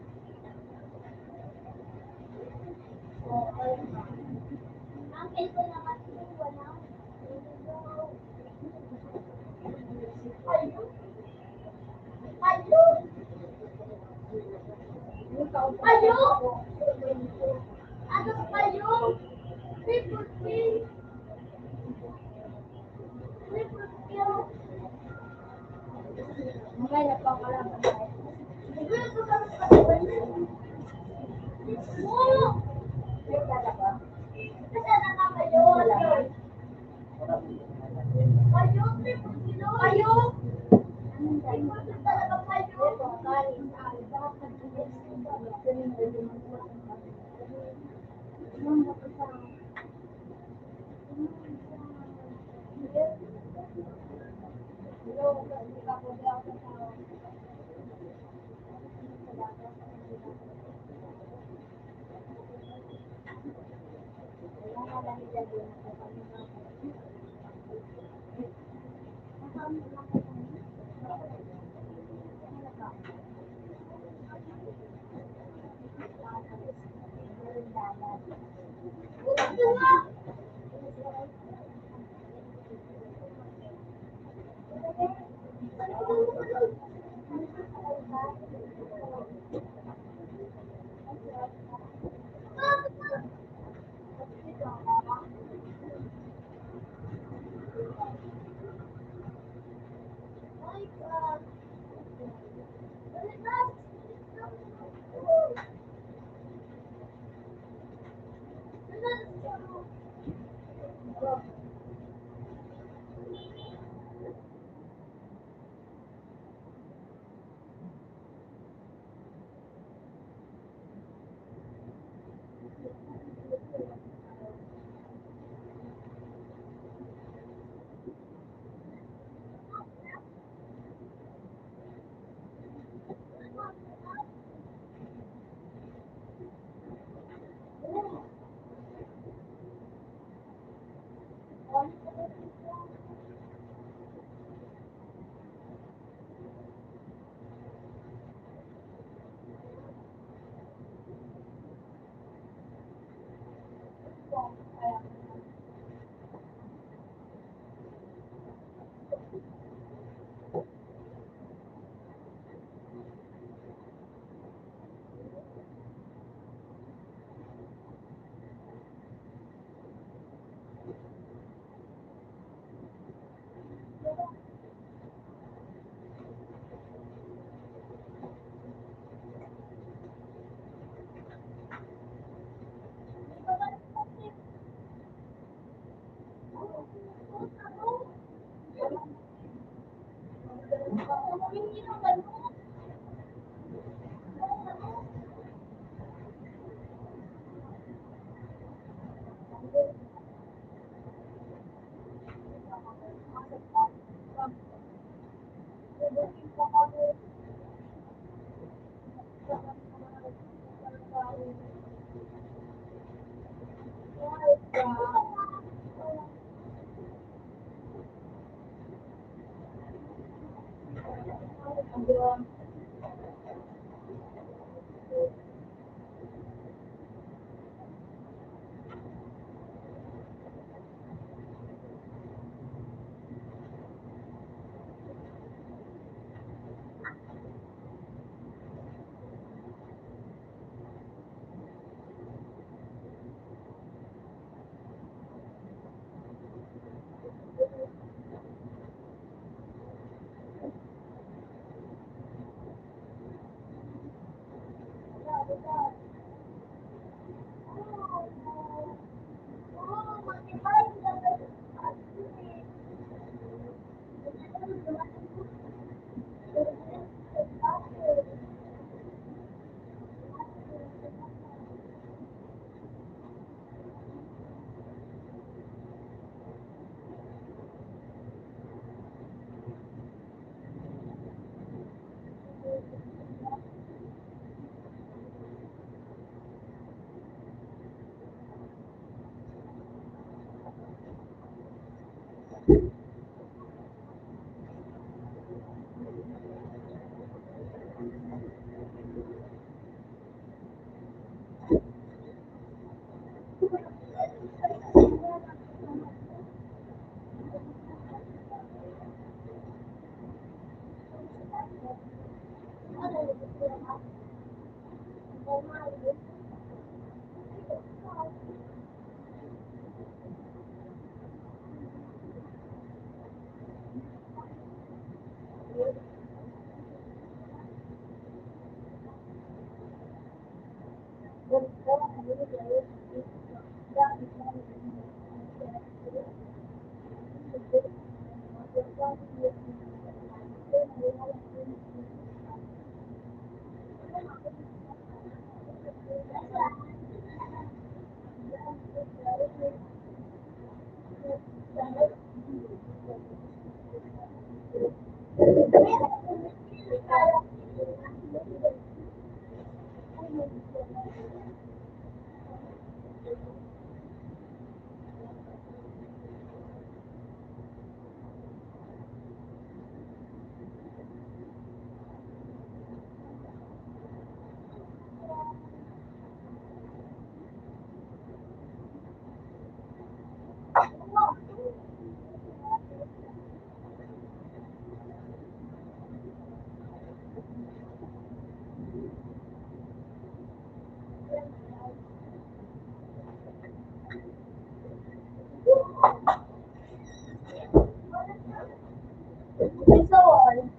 And so on.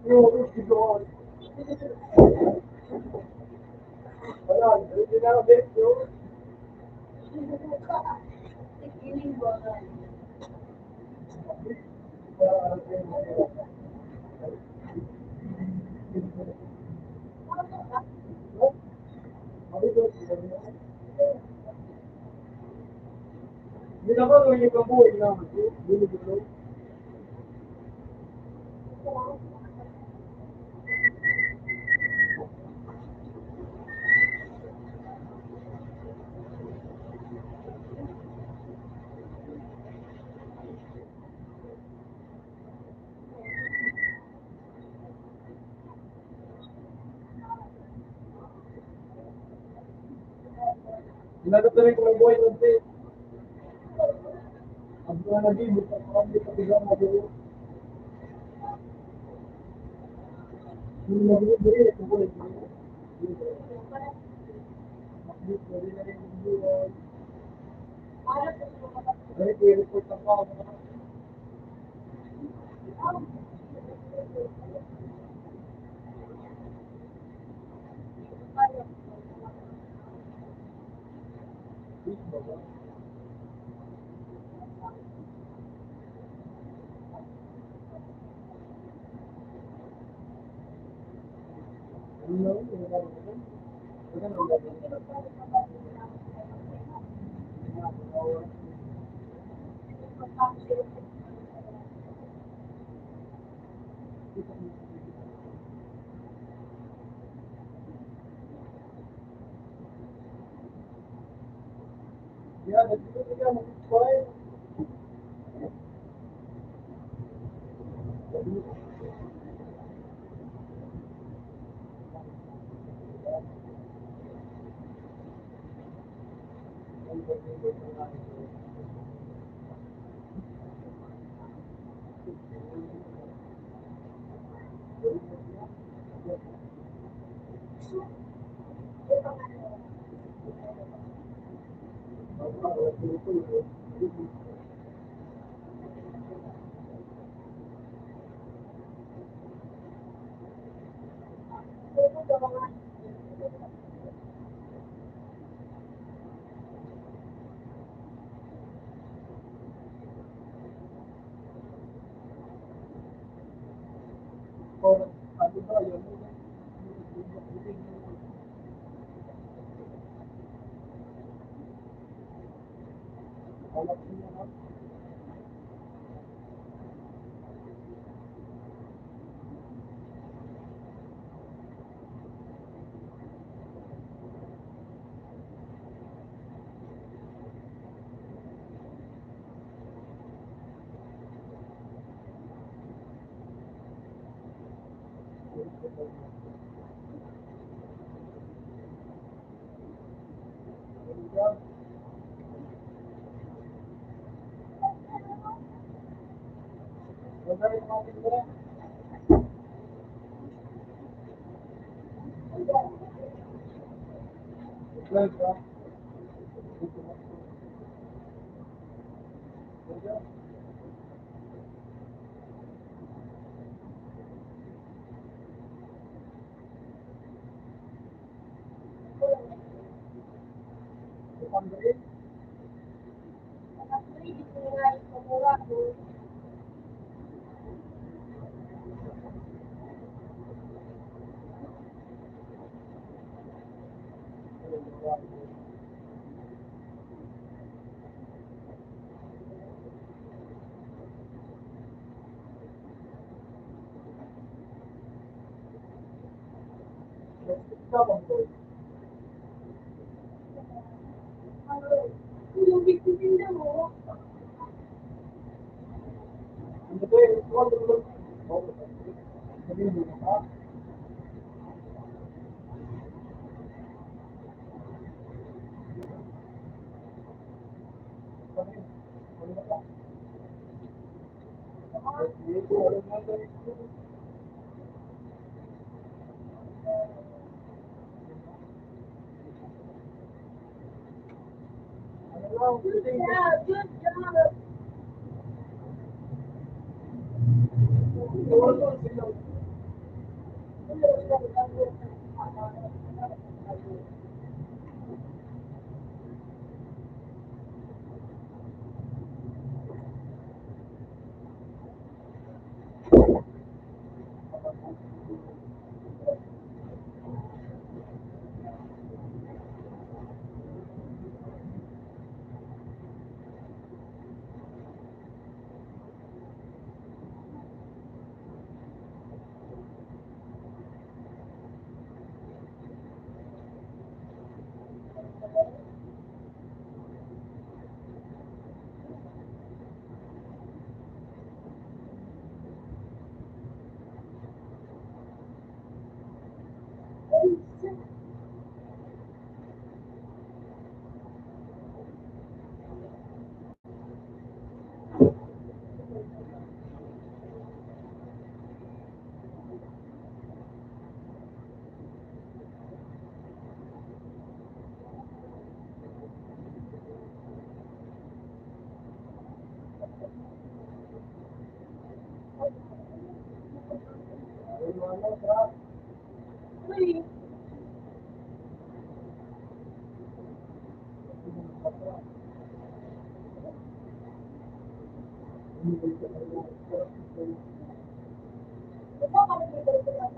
Yung dito ko. Wala, hindi na ako dito. Feeling ko. Hindi na ba yung kabuhay na hindi dito? Nagatuloy ko ng buhay ng day. Ang mga naging, buta ko ang dito biglang mag-uwi. Hindi mag-uwi, ito ko lang. Hindi na rin yung buhay. Ay, i-report ang ako. Yeah, but you can try. 12 ba? Secondary? Actually, dito nga yung pamura ko. Ano, yung bigtisin na mo. Good job, good job. Uy, ito ka nag-ibig ko lang.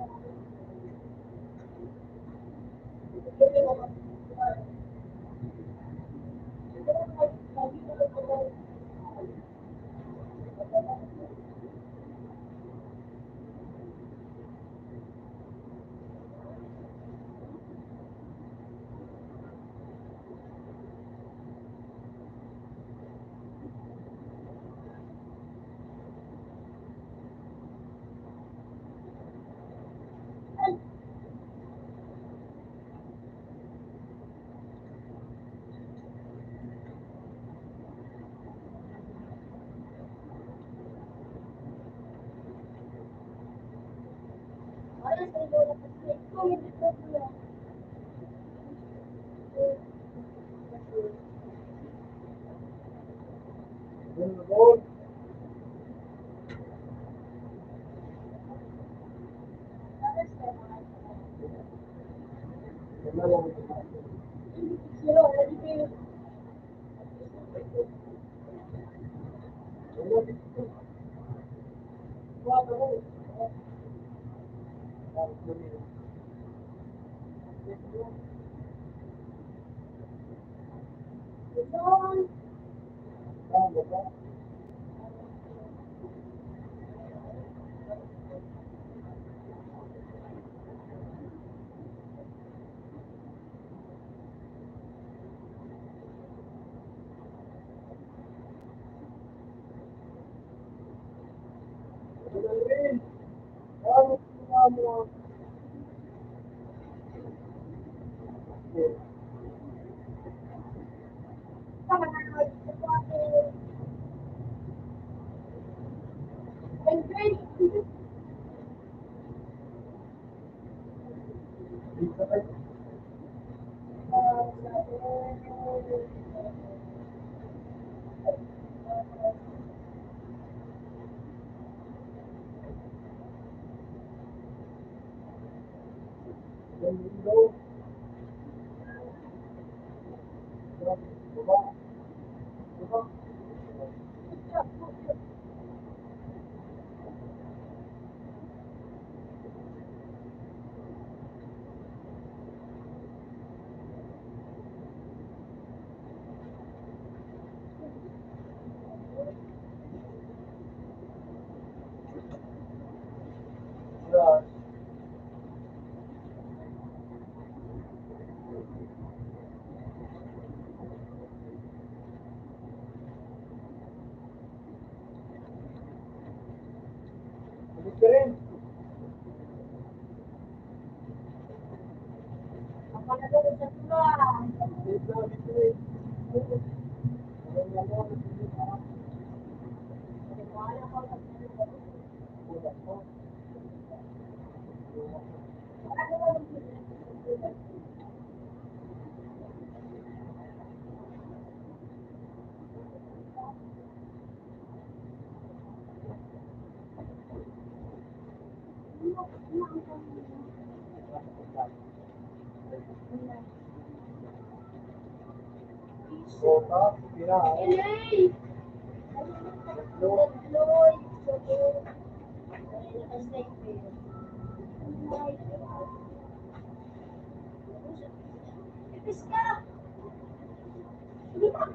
Ayos, ay wala kasi. Ito, hindi ko lang. Sino, ready kayo? Ito, sama na naman. Ito, and great. Ang panagawa sa tula. Yay! Lloyd. Ipis ka! Sige pa!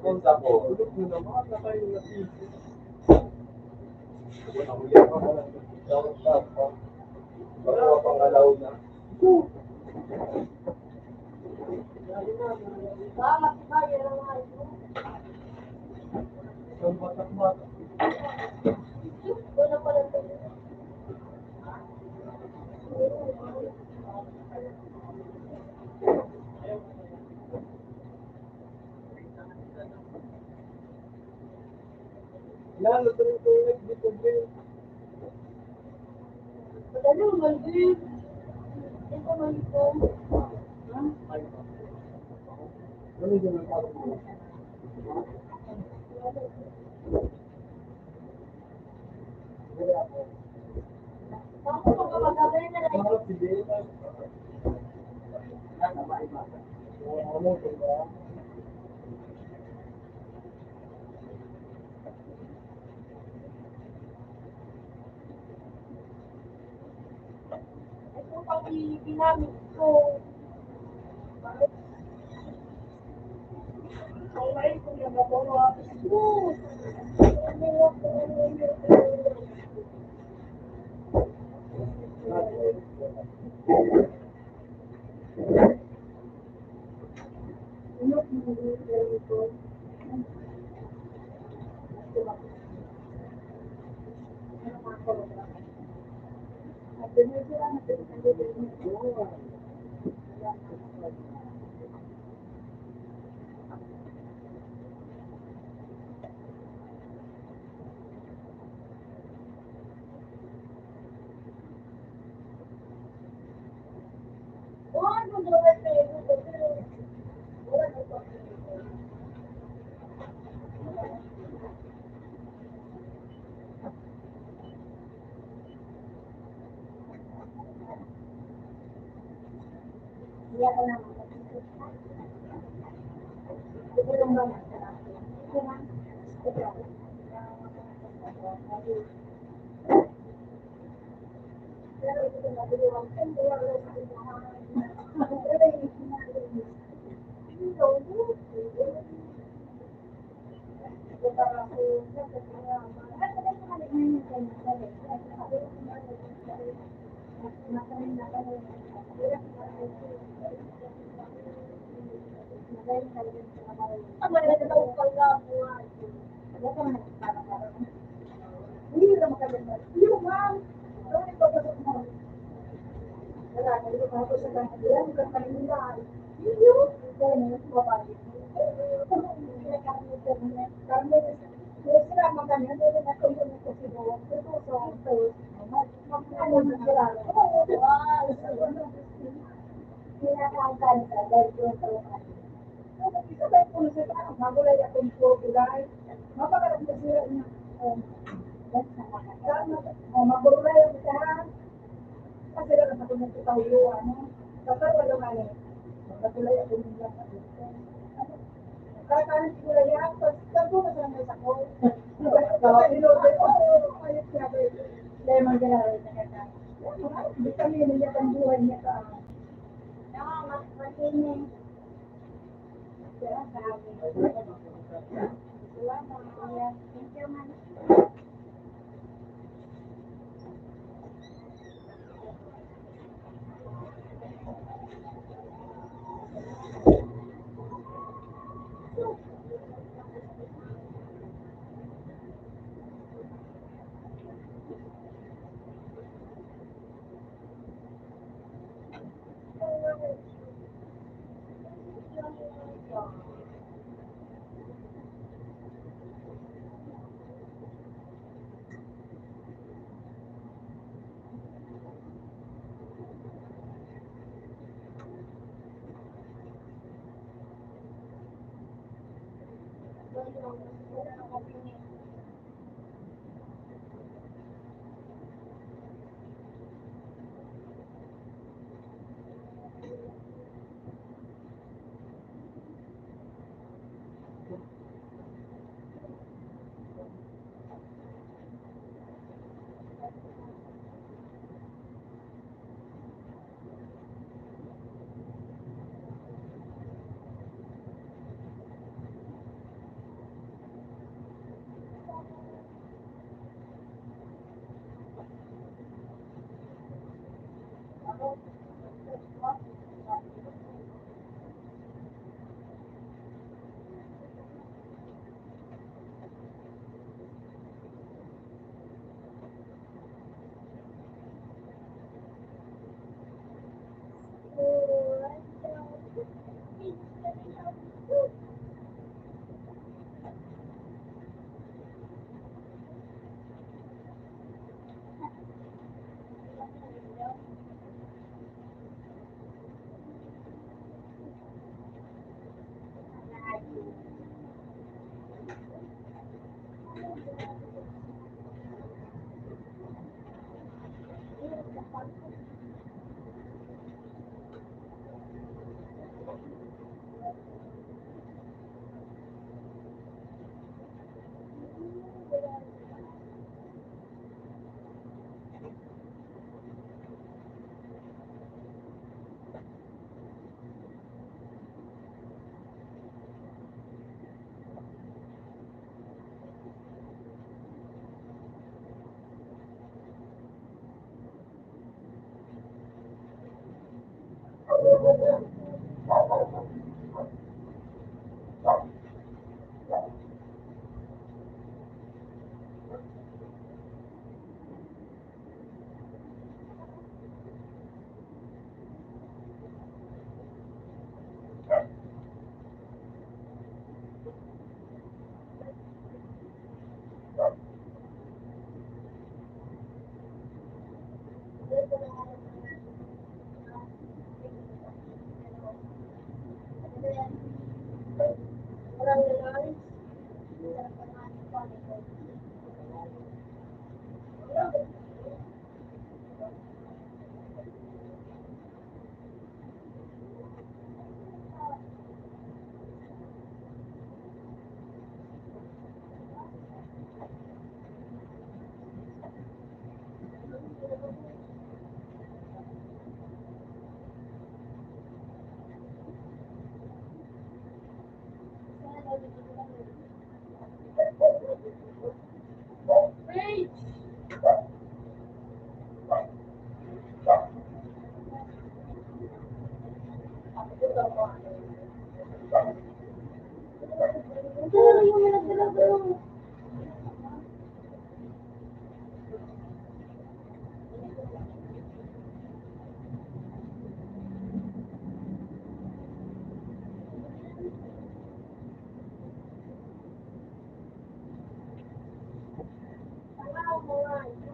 Punta ko. Ulog mo naman na kayo natin. Wala ko yan pa pala. Dapat pa. Bago pang alaw na. Isang batak-batak. Wala pala ito. Yan, natuloy ko yung dito din. Madali mo maliit. Ito maliit. Ano yung nagkakaroon mo? Ako magkakagabay na lang. Mga pideta. Ano ito ba? Ito pang ginamit ko. Ang main ko yung babawa. Smooth! Ang mga nagtatawag pala mga Hindi naman maganda. Hindi mo, ma'am. Ano yung pagkakot mo? Wala, nalito ako sa kanila. Yan, yung kanila. Yun yun. Kaya naman, babae. Kami, sila mga kanya, hindi na kayo na kasi doon. Ito, so, magkano na sila. Kinakangkan ka, dahil doon sa mga. Isa ba yung puno sa tao? Magulay akong gulay. Mapakalat na sila niya. Magulay ang isa. Kasi lang ako nagtatayo, ano. Kapag wala nga eh. Magulay ako nila. Kaya siguro yan, pagkago na sa mga sako. Kapag nilote ko, ayos nga ba ito. Lemon gano'n na kata. Hindi kami niya ang buhay niya ka. Mas matinig. Kaya sabi. Salamat. Thank you, man.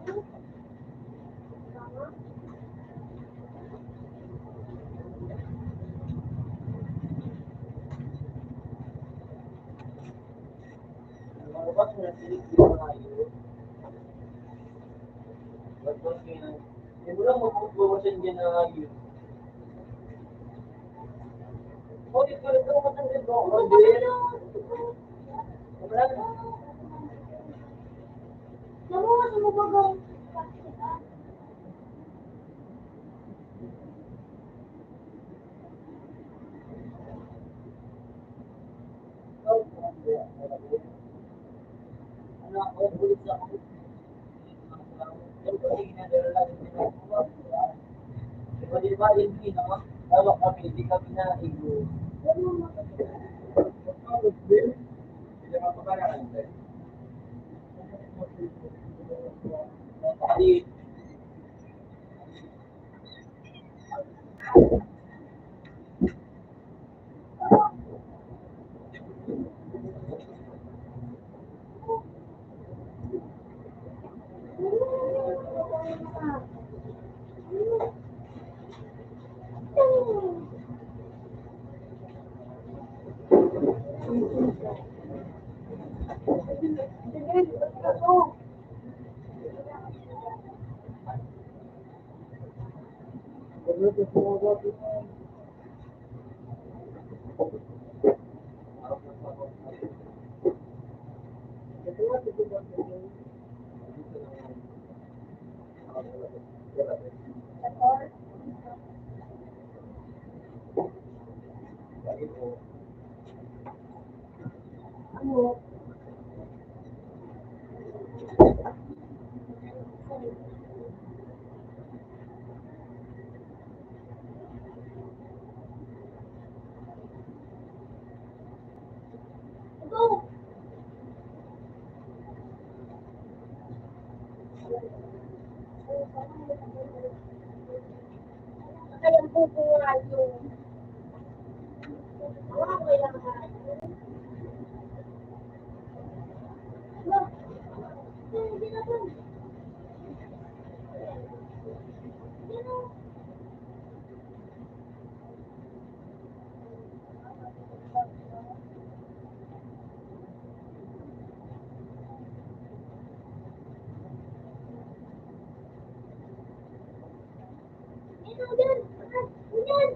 Malabas mo na silikyo na yun. Labas mo na. Hindi mo lang magbawasan dyan na yun. O, di ka rin ako matanggal mo. Hindi. Wala na. Namuha sa mabagang. Ano ako, ulit sa ako. Pero kasi ginadala lang yung ginagawa. Di ba, yun din ako. Tawag kami, hindi kami na igo. Hindi ka pa na kanil. Hindi. Ano? Ito. Kaya bubuhay yung mga kailangan. Diba? Hindi na to. Yan. Yan. Yan.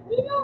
Dino.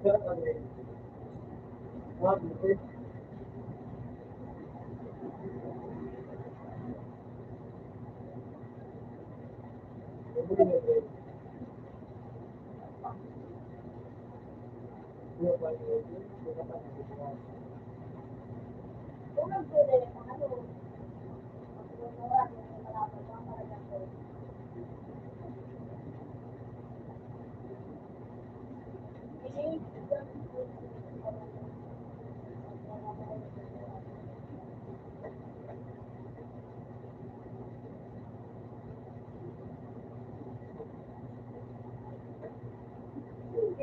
Kaya kami, dito. Unang pwede na ano, magmumura, malaman mo, para ako.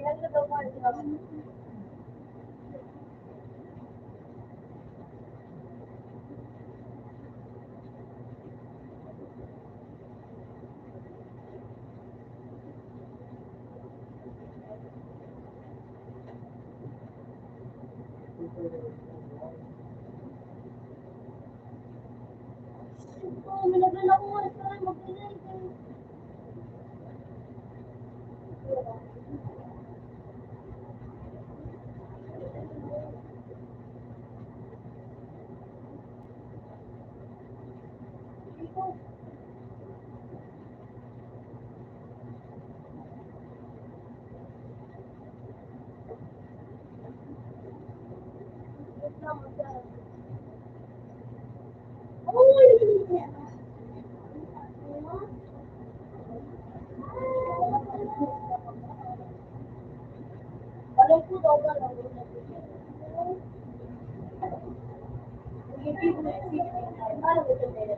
Ilan na daw mo, Minaglan ako nga sa mag-inay. Walang po daw ba lang hindi mo na paano ito nila?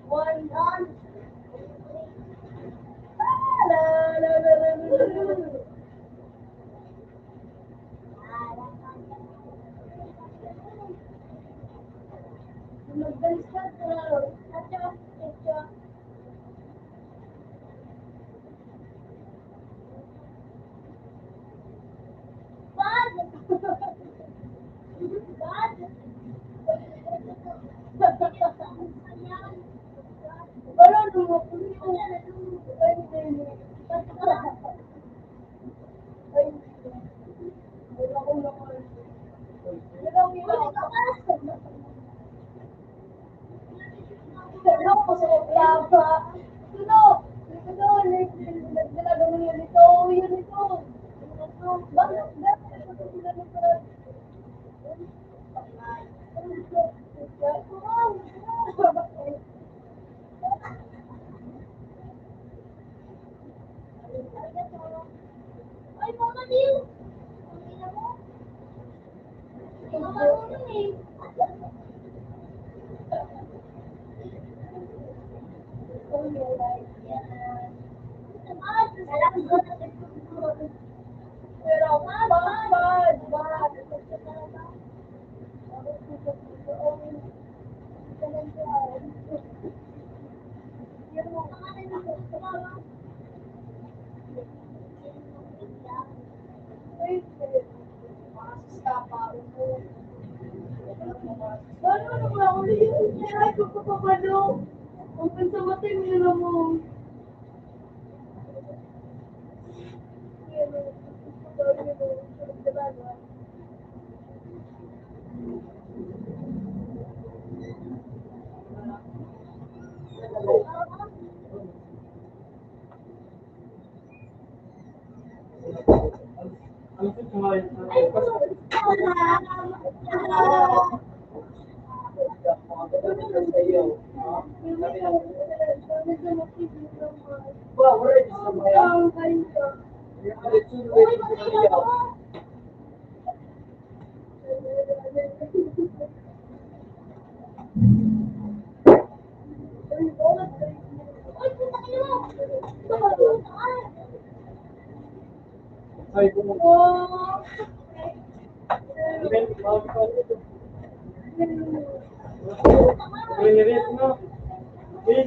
One done. La la la la la la. Magdalis ka sa atya. Bad! Bad! Wala naman po yung Ay, mga niyo! Ang ina mo! Mga marunong eh! Pero, bad. Paano naman ako yun? Ay, pagpapapalo. Ang pansamatay mo na mo. Ano po kumain? Ba, wala ito sa bayan. Yung alitsyon, wala ito sa bayan. Ay, kumuha. Amen, bawat pa ito. Rinirip mo. Eh,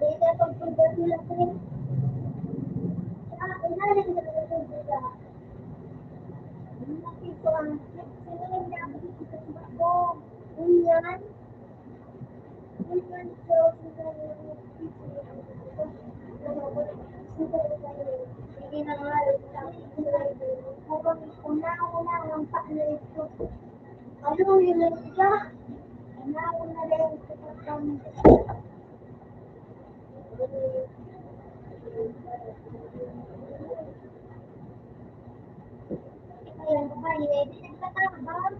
Dito pagpunta nila sa ilalim na nila. Nakito ang sinunod niya ako dito sa bako. Unyan. Unyan ko. Hindi na nga. Habang una-una ang paano ito. Ano yun siya? Una-una rin sa pagkakas. Ayan, babae, hindi nagtatambang.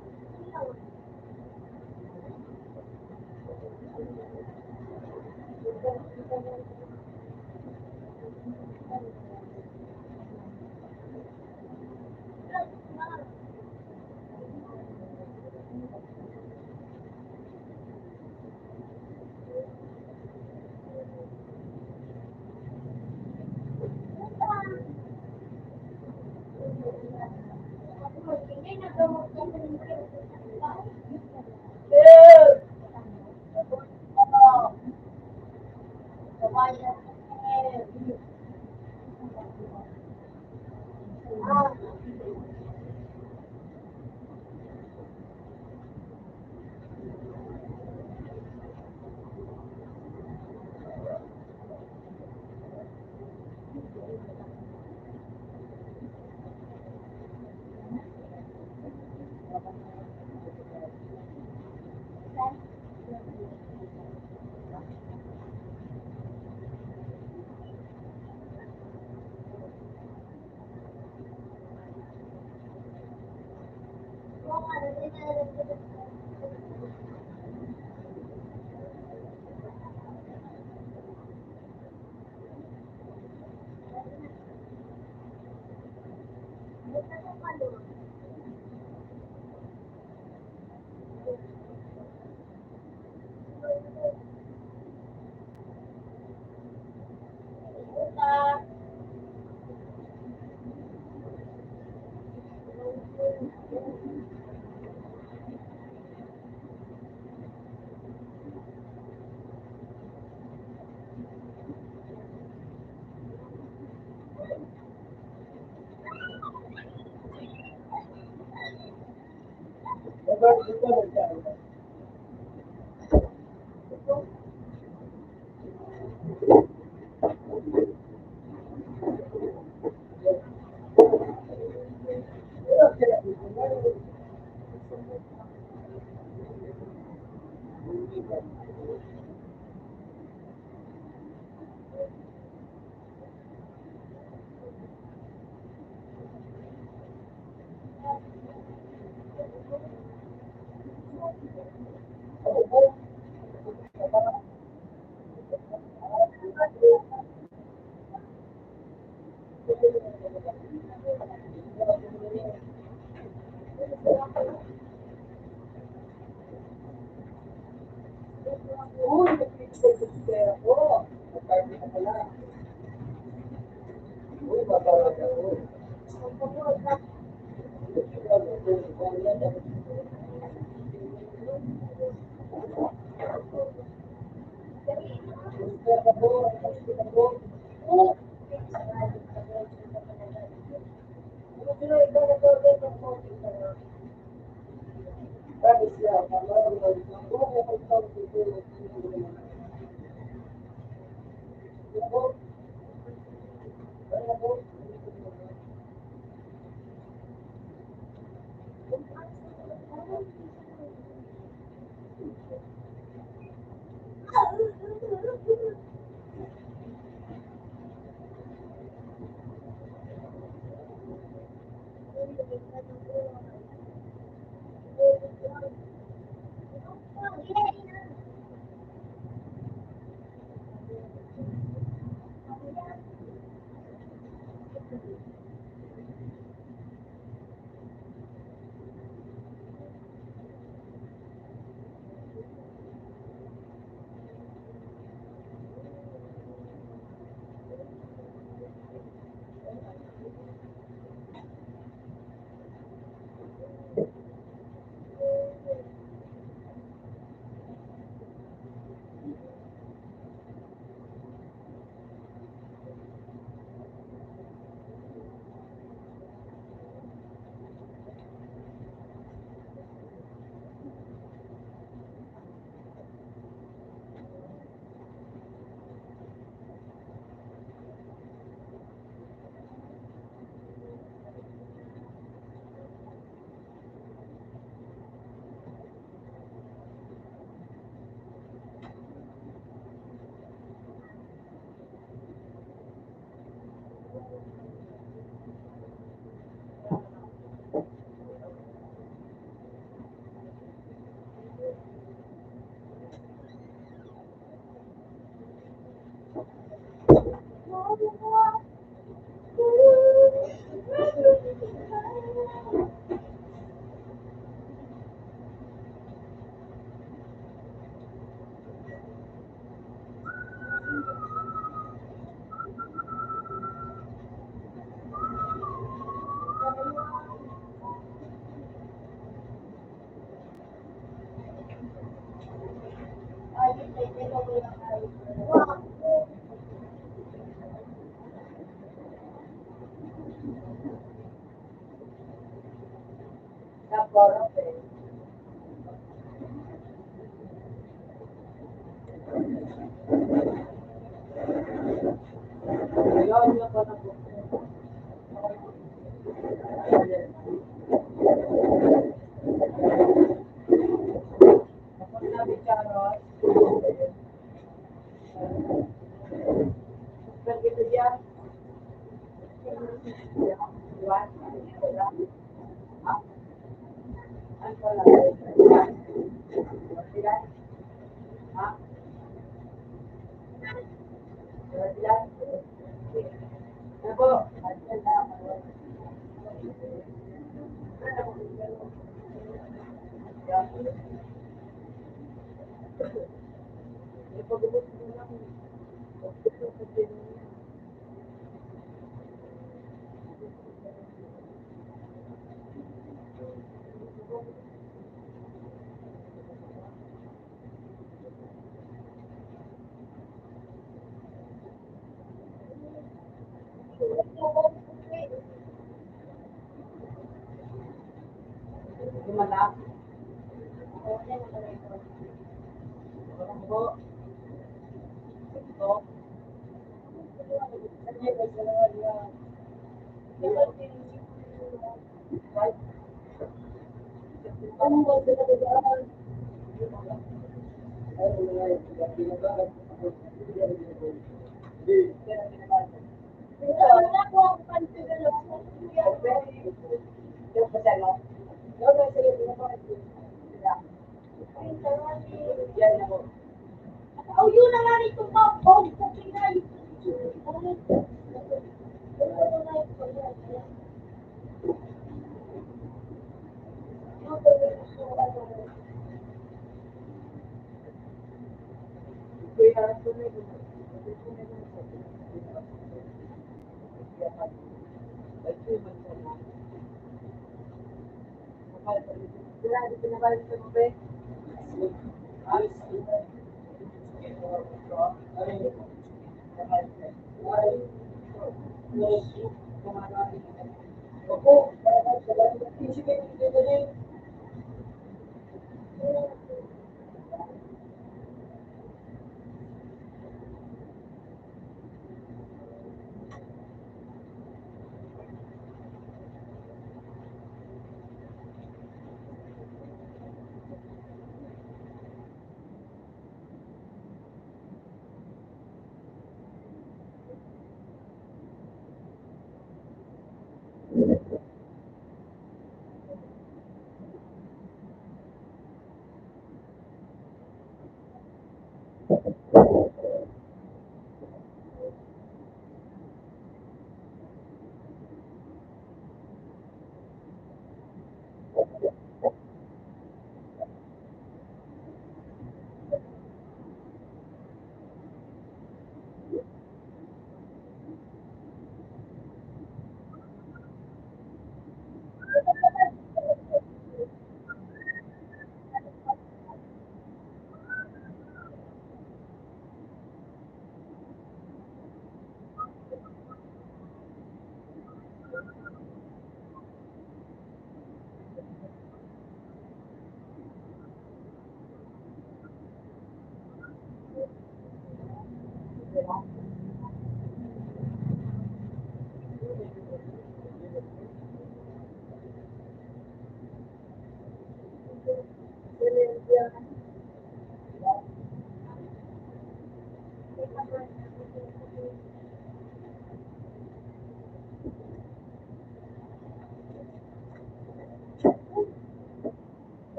Uy, nag-explain ko si Pera ko. Nag-party ka pala. Uy, babawag ako. Pera ko, pera ko. Bakit siya? Babawag ako. Ayun, yung pala po. Kapag nabi charot, pwede ito dyan. Diwan, wala. Ha? Ano pala? Sila? Ha? Sila? Ano po? Gumana? Ano po? Ito?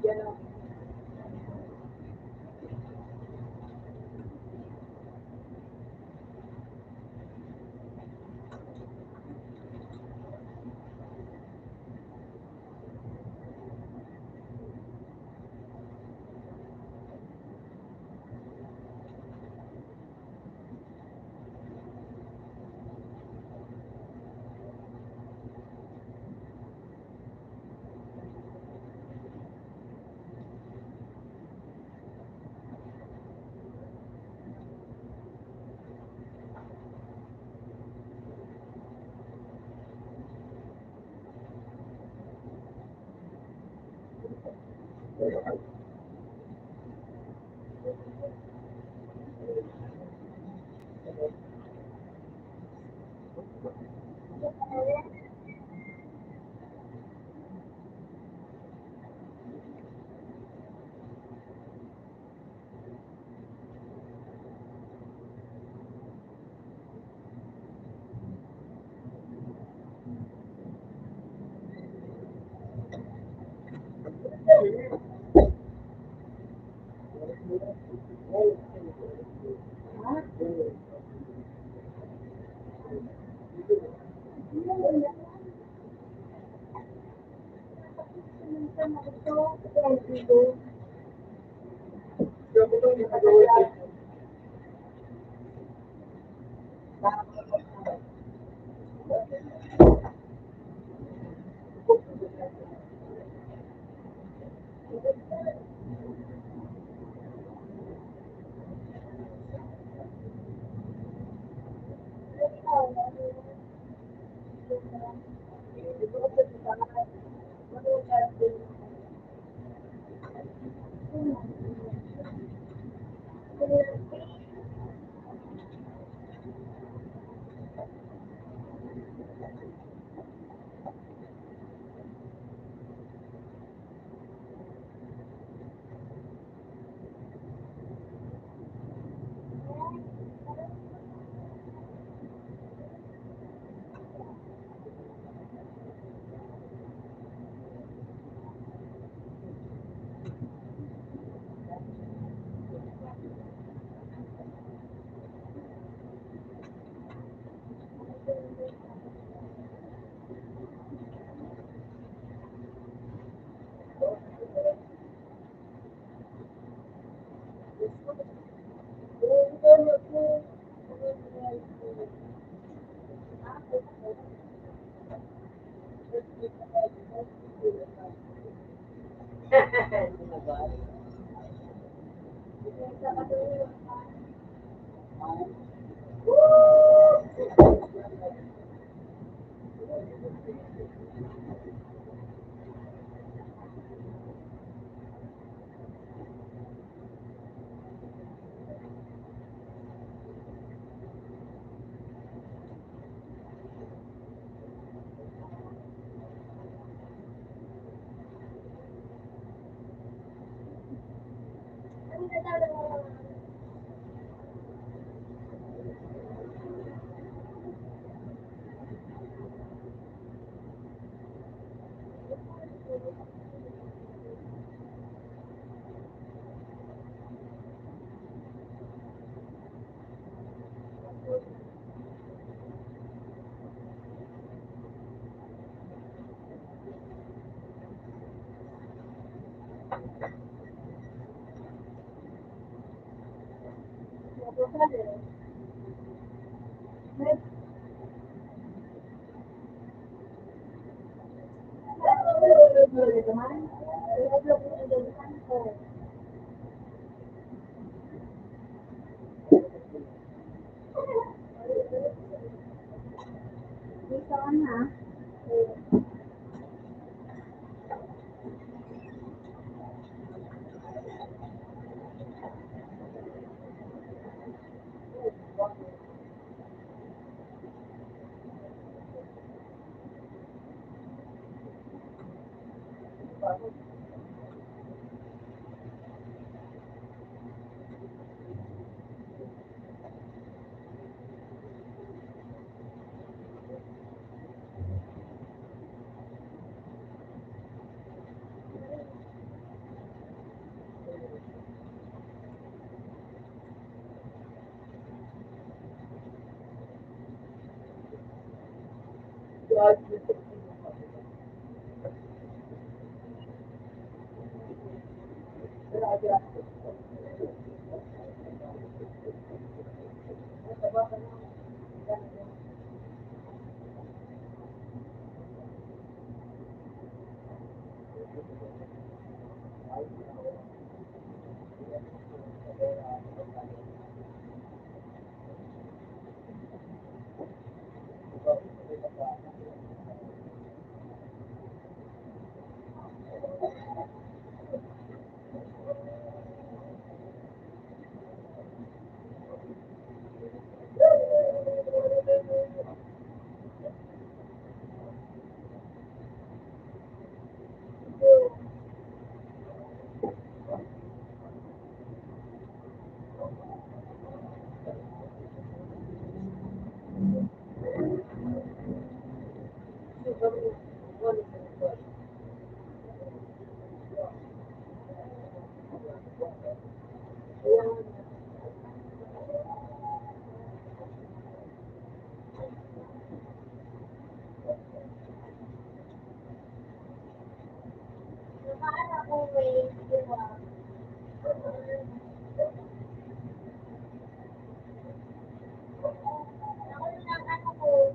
Bigyan ng Nakaan ako way, di ba? Ako lang ano ko.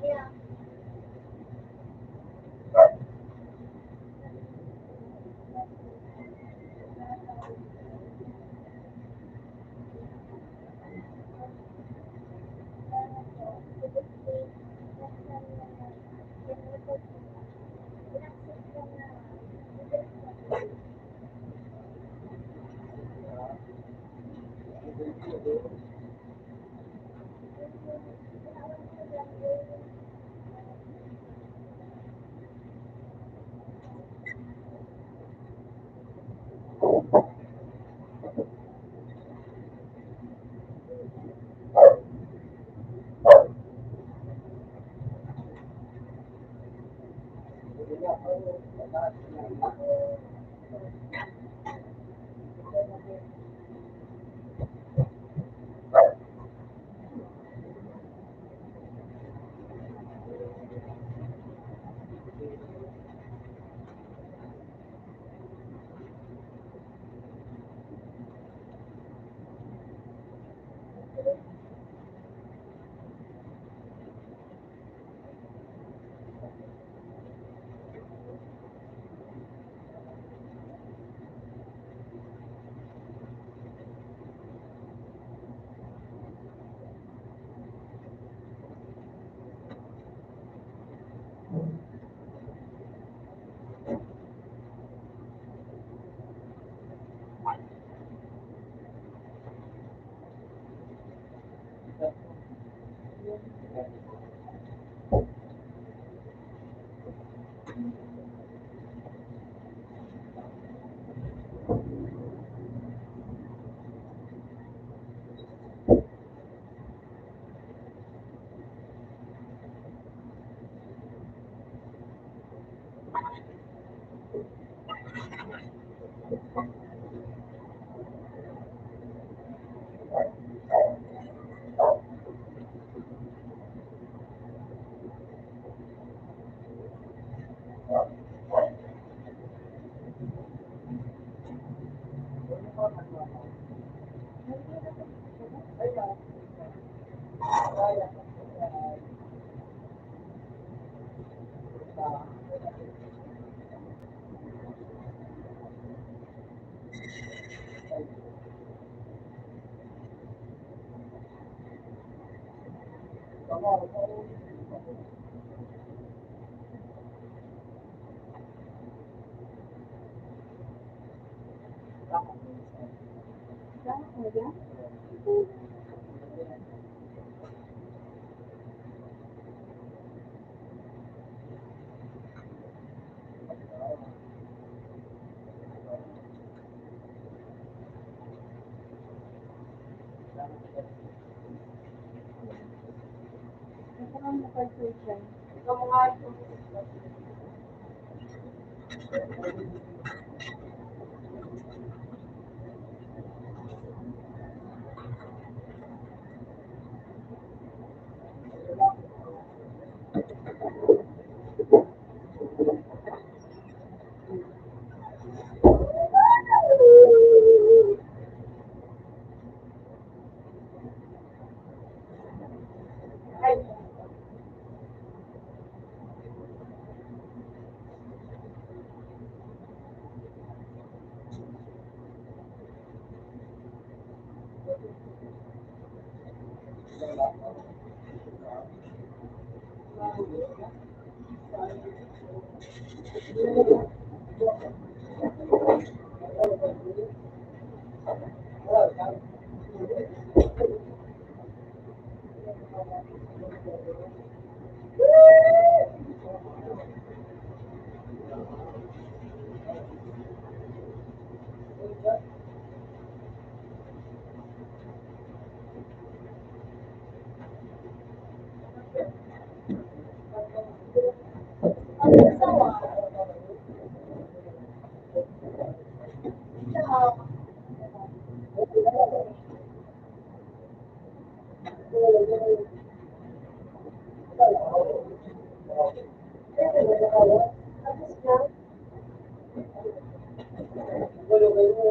Yeah. Ikaw mga ito.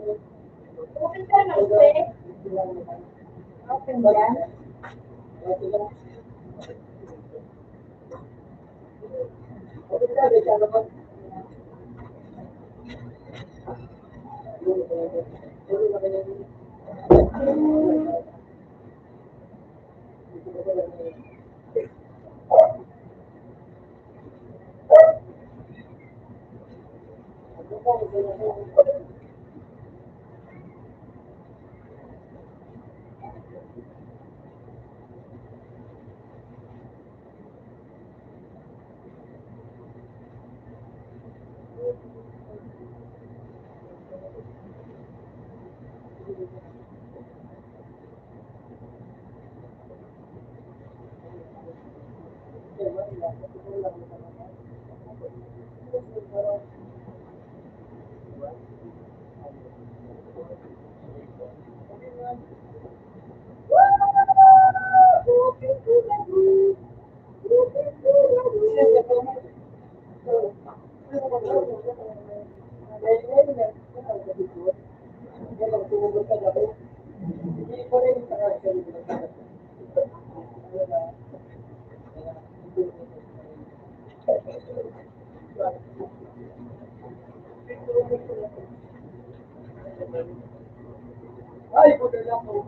Ay, open ka na, open. Open yan. Ay, puti lang po.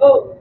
Oh!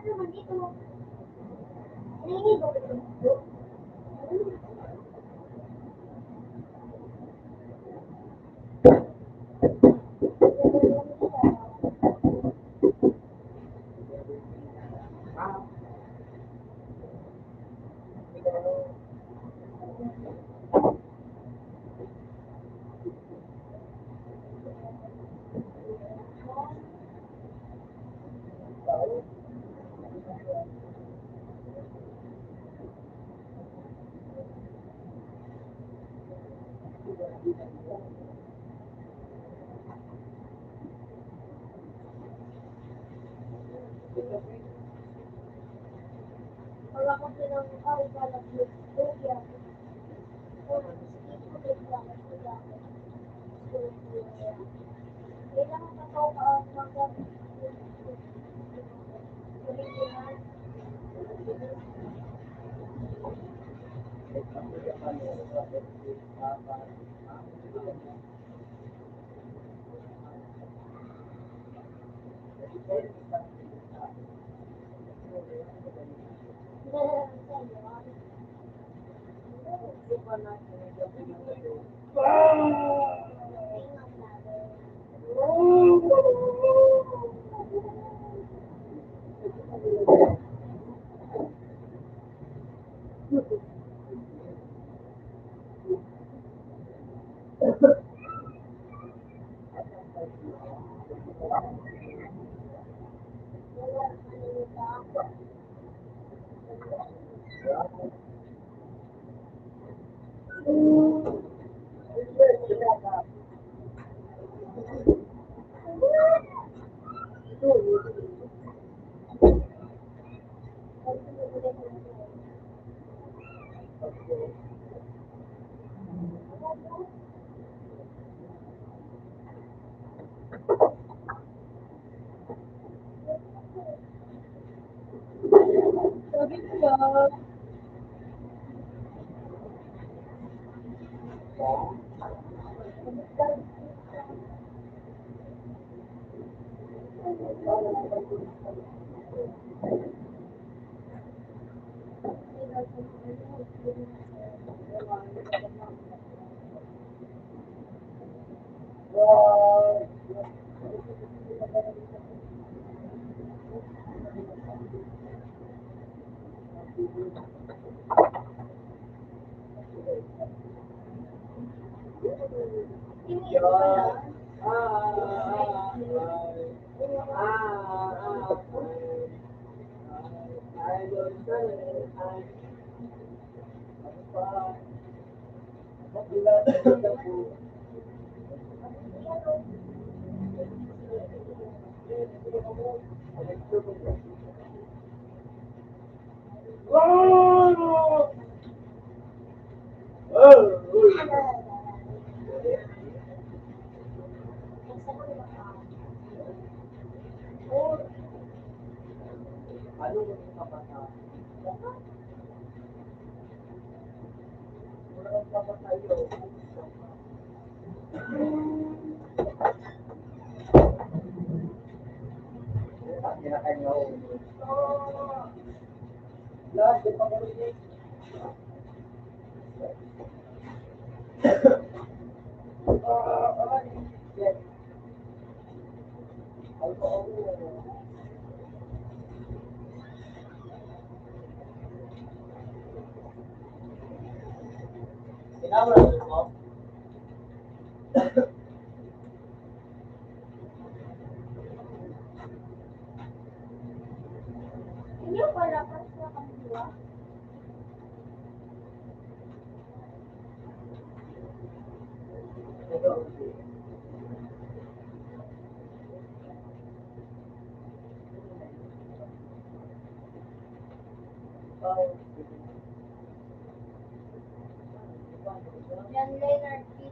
Ano man dito? Nahihilo ko dito. Wala ko silang kawalan ng luya. Kailangan na ito magamit. Sabi ko yan. Ano yung kapata? Wala kang papatayo. Kinakain ako. Lahat, di pa kami ni. Yes. Ako. Sinama mo? Hindi ko pala pa sa kanila. Yan Leonard P.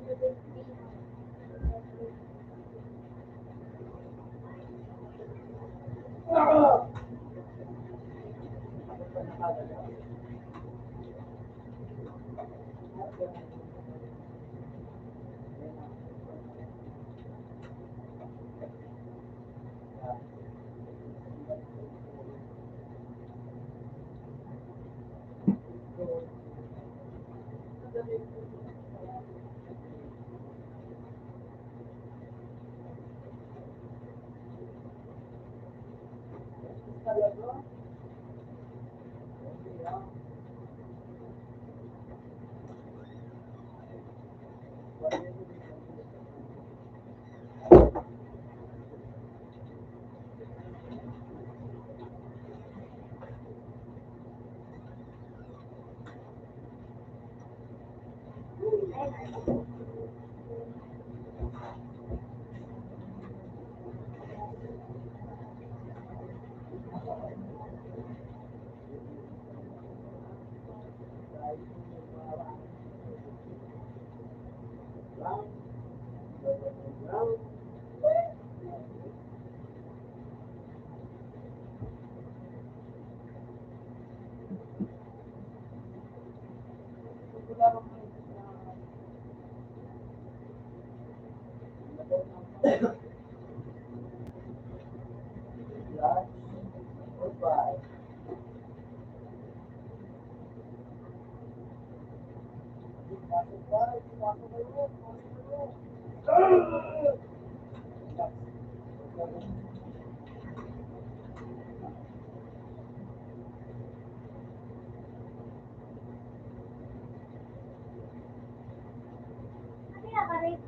Ano yung karit?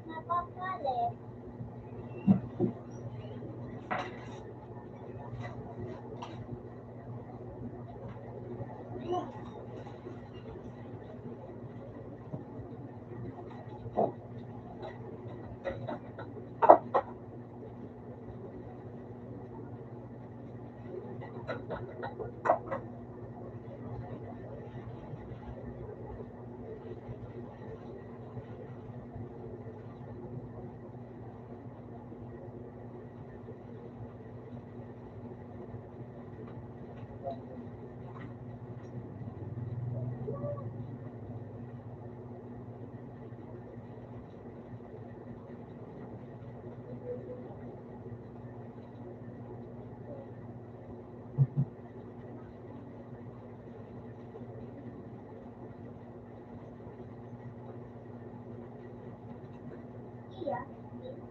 Napakalit.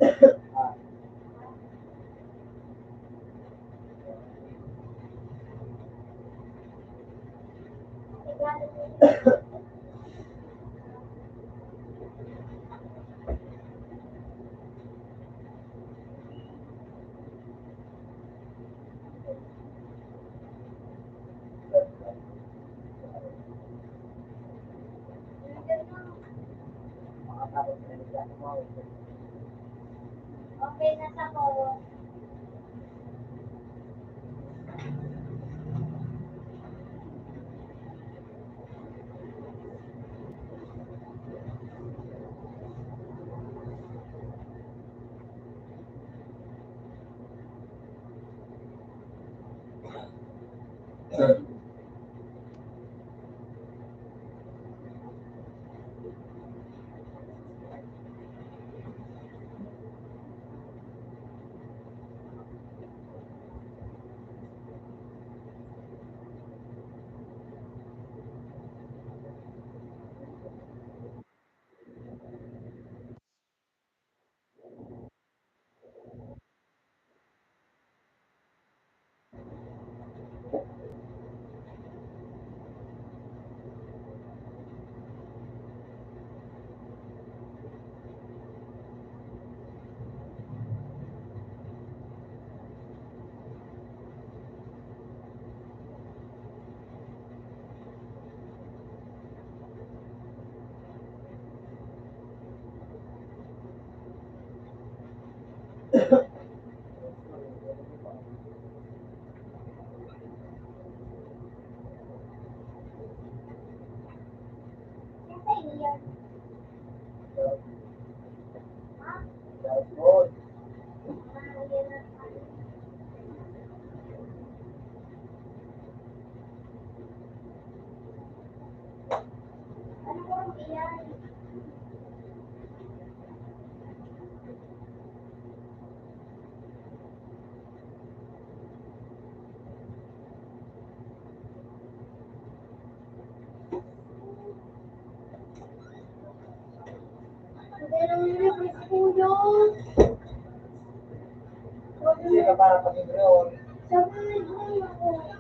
Ah, makatapos na nila sa mga Okay na sa ko. Nasa iyo. Ha? dashboard. Yan na. Ano po yan? Pero yung kuya. Hindi ka para pag-enroll. Sabi mo ako.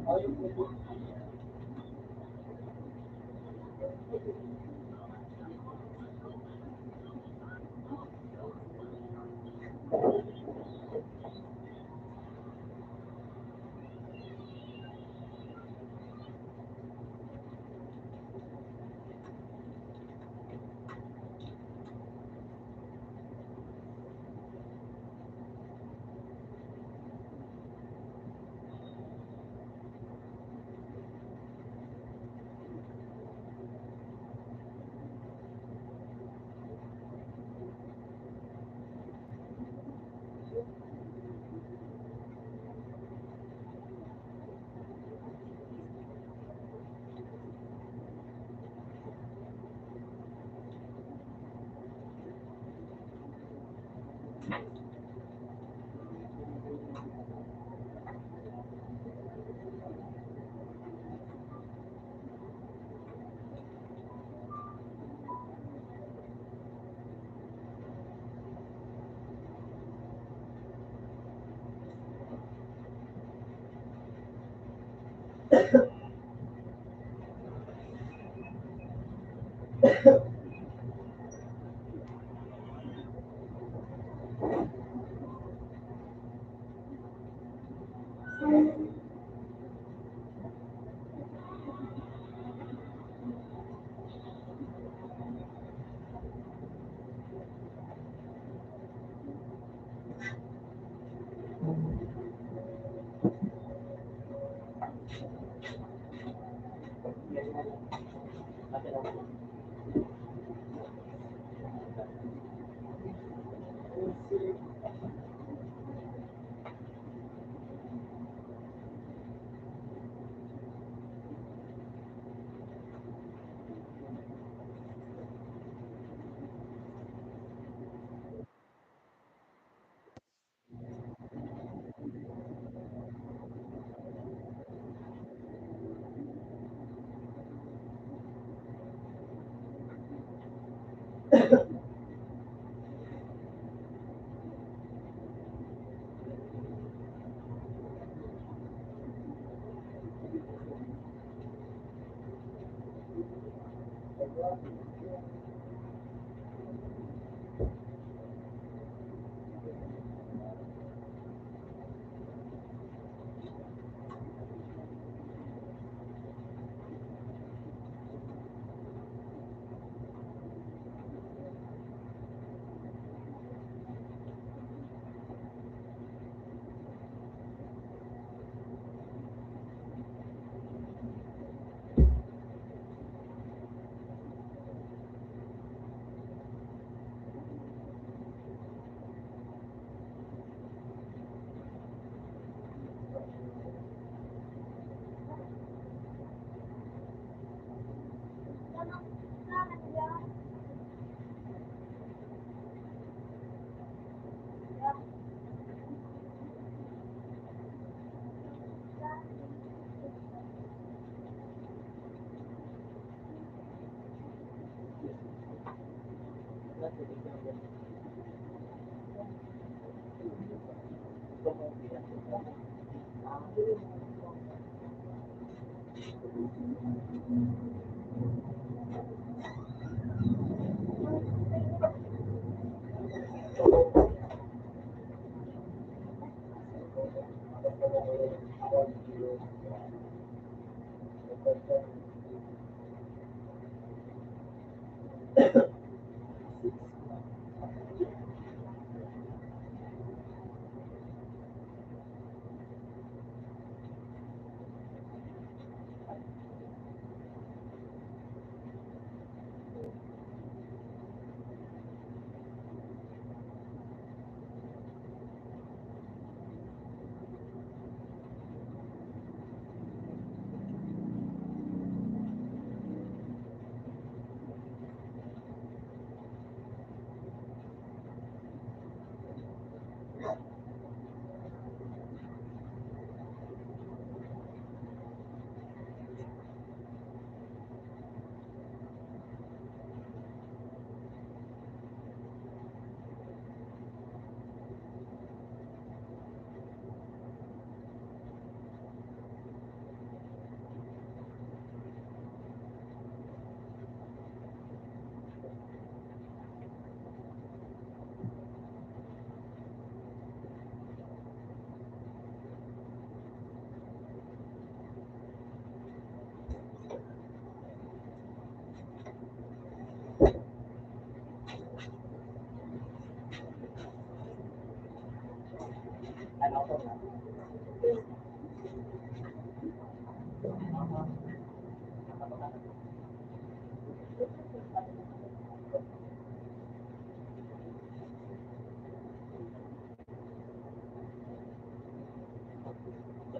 Ayun po.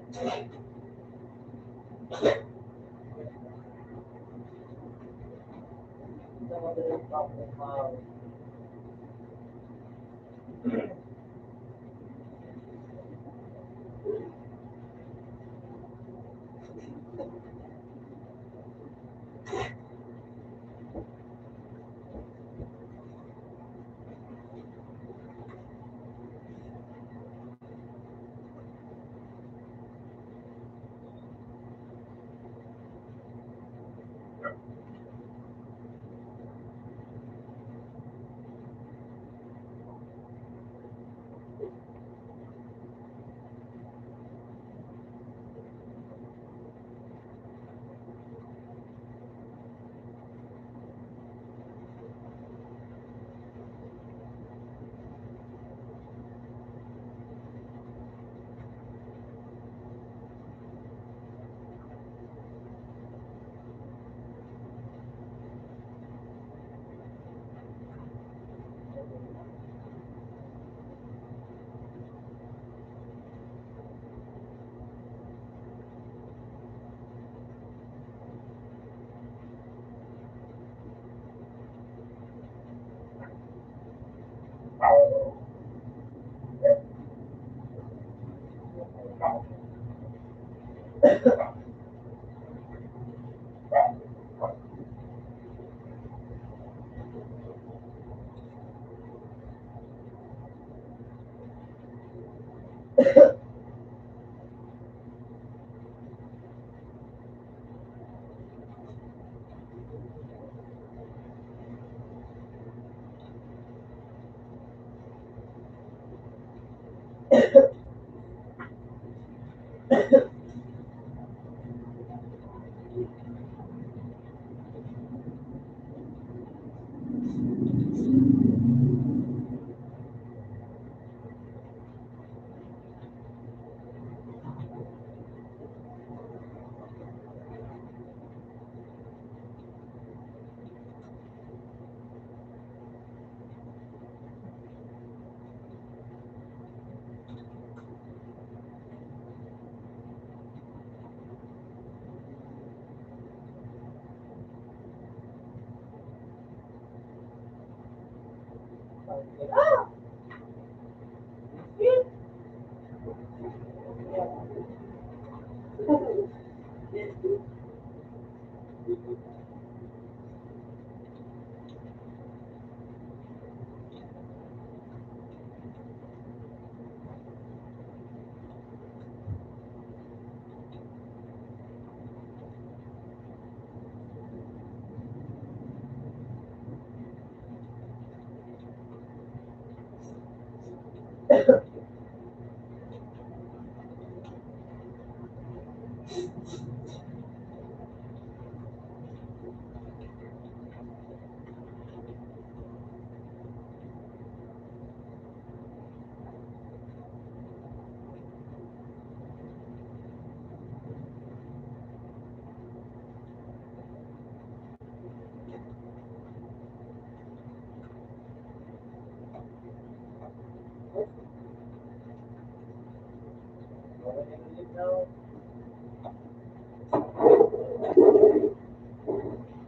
Sa madaling pa kung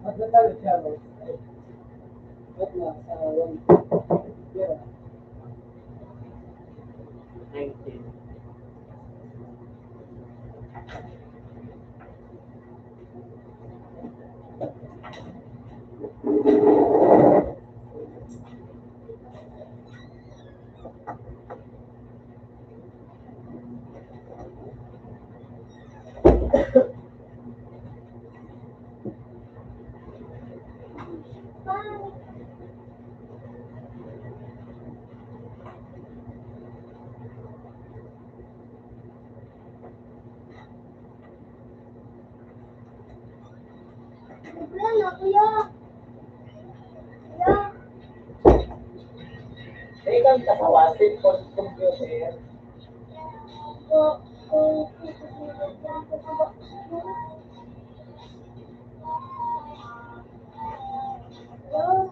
magdadalo siya, no? Ba't na, sa 19. Wala na, kuya. Kuya. Sa ikang kasawasin, computer, Susunod lang ako sa bakit. Hello?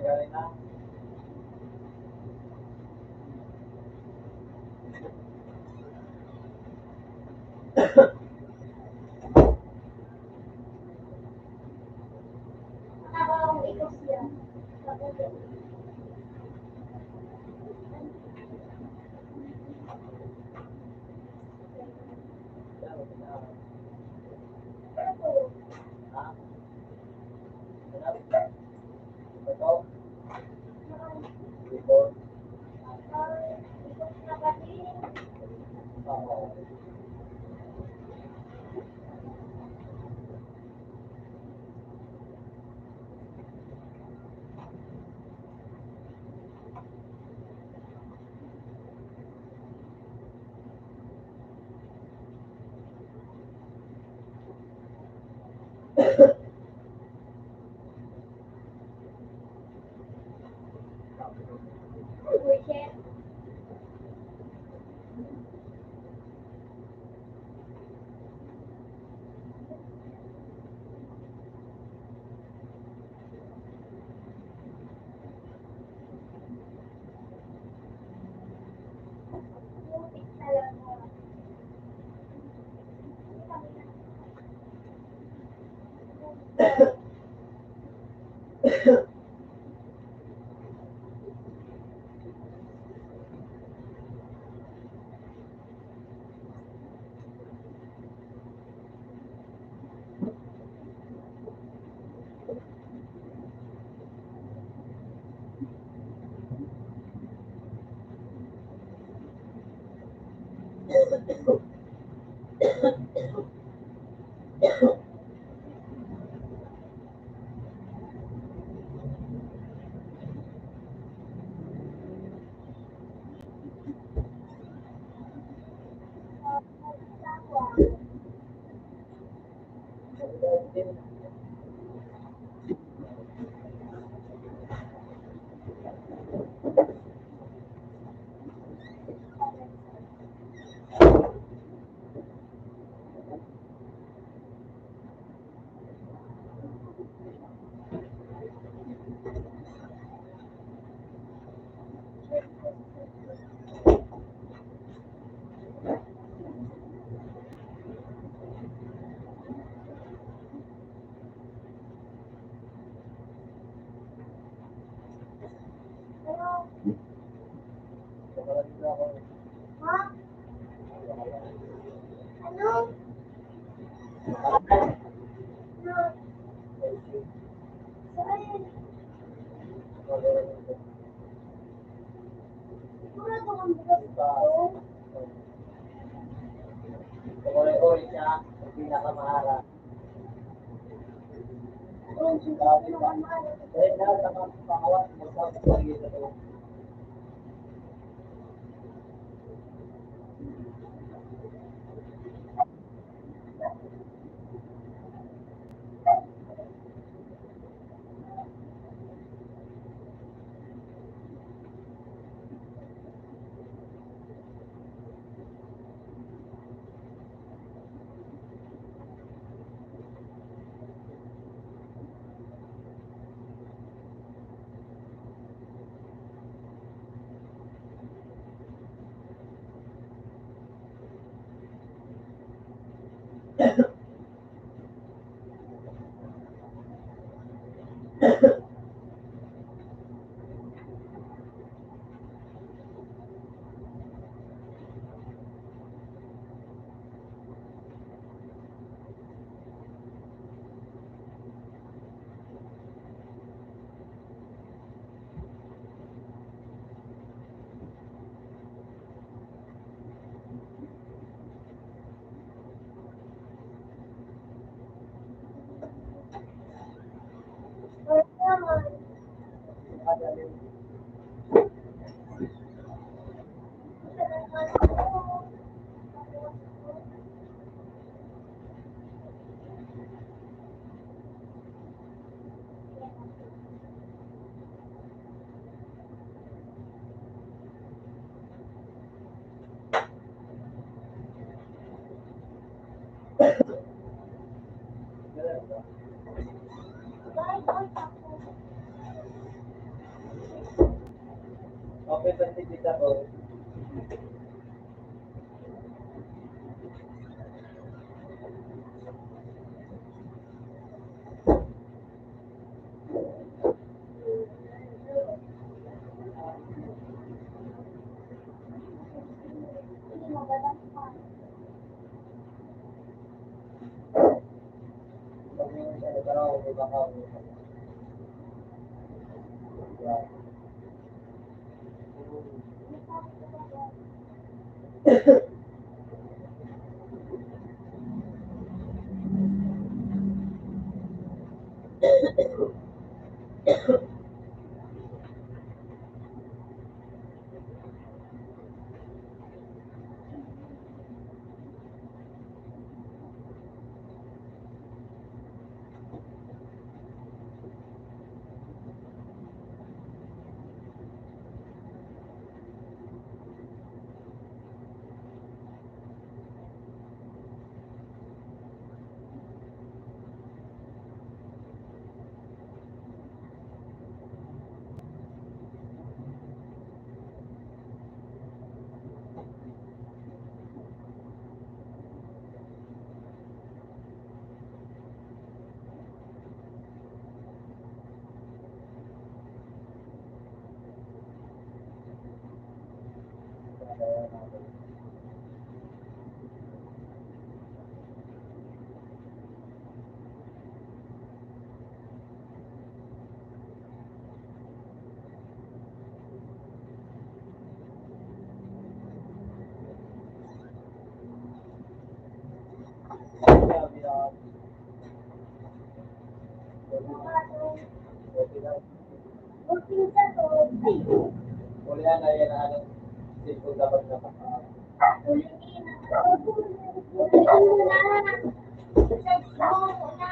Galing na. Nakakawang ikaw siya. Pero, Ha? Ito? Ito? ikot na kasi. Oo. Bullshit. Bullshit talaga. Pero, Wala din ako. ha? Ano? Na, sabihin, sigurado kang bukas ito. Ore-ore siya, ang pinakamaharap. Kung susunod naman ano. Dahil na sa mga pangawas, magkakot sa ito. representative ako. Hindi magalang pa. Working sa to. Ay, Wala na yan, ano, cellphone dapat na ulitin. Ulitin mo na. Search mo na.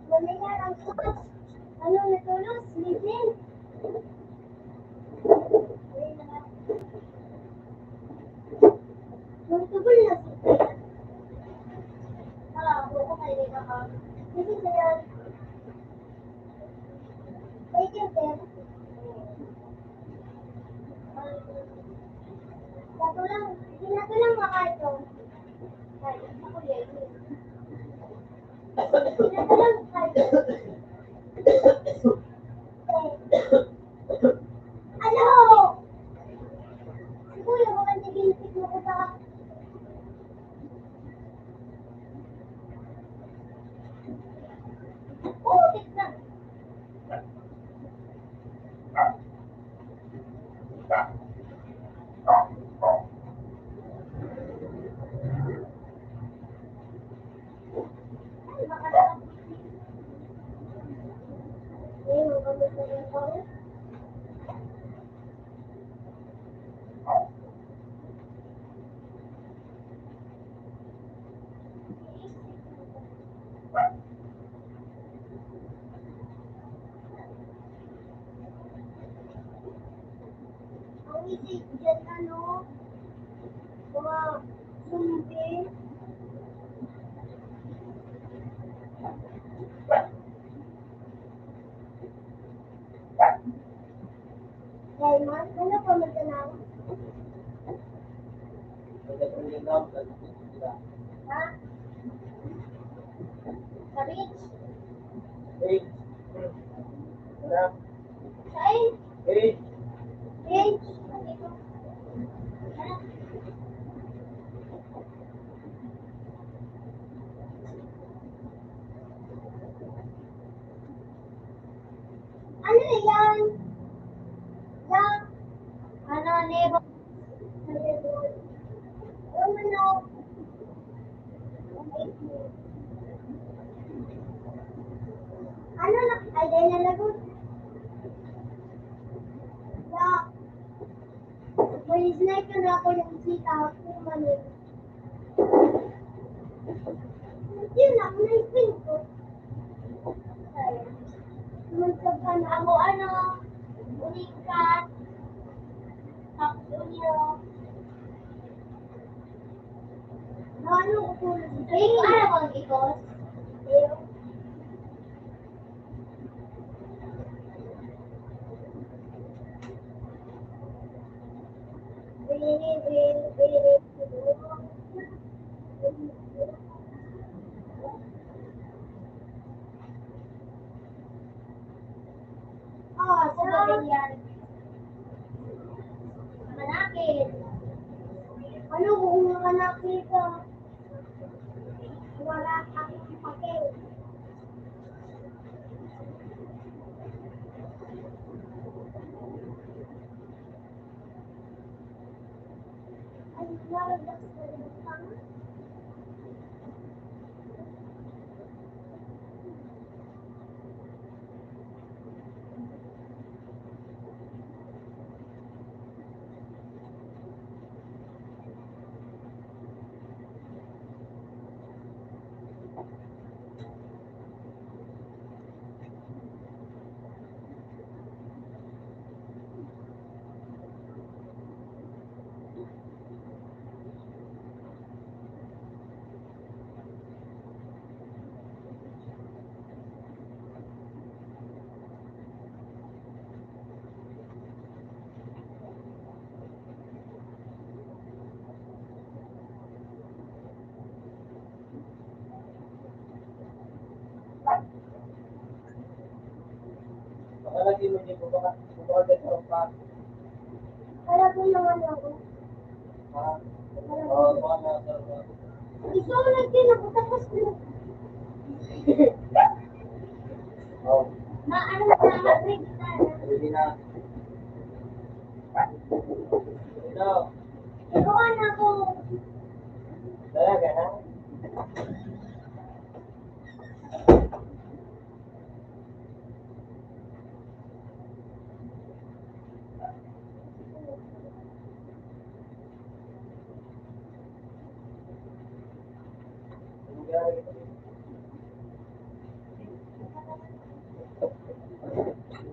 Wala nga ang sus. Ano natulog? Sleeping? Multiple na sleeping. Ako kayo na ka. Kasi kaya, wait yung pen. Nato lang maka ito. Ay, ako yan. Nato lang kayo. Ano? Siguro, baka nagilisip mo ko sa... Putik na. Ay, baka na. Eh, magandang na yung tao. Ang isip dyan, ano, mga zombie. Raymond, ano pa magkanaw? Ha? Sa beach? Hey, Saan? hey, Beach? Dito. Ano? Ano yan? Yan? Ano, nebo? Ano? Ano? Ano na? Ay, dahil nalagot. Ya. May sniper na ako yung sita ako mali. Yun na, may pin ko. Magsaban ako ano, unikat, tapos unyo. Ano ko po? Ay, ano ko ikot? Ah, sabi yan. Manakit. Ano kung manakit ka? Wala kang pakil. Ay, nalabas ka rin ka? Nakalagay mo dito, baka ganito pa. Para po naman ako. Ha? Oo, baka nasa. Gusto ko lang din ako tapos Oo. ano na mag-read na. Pwede na. Ito. Ikaw na ako. Talaga na?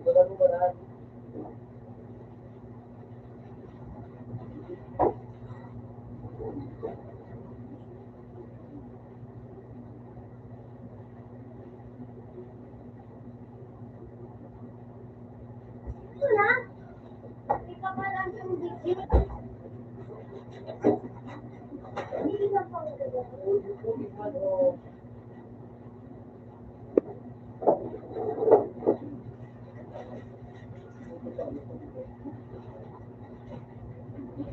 Wala mo ba na? Ito na. Ikaw pa lang yung video. Hindi ka pa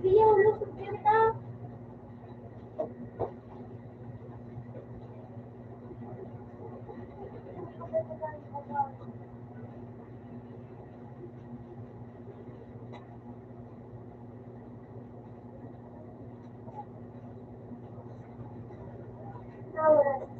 Video, look at kita. Nawala.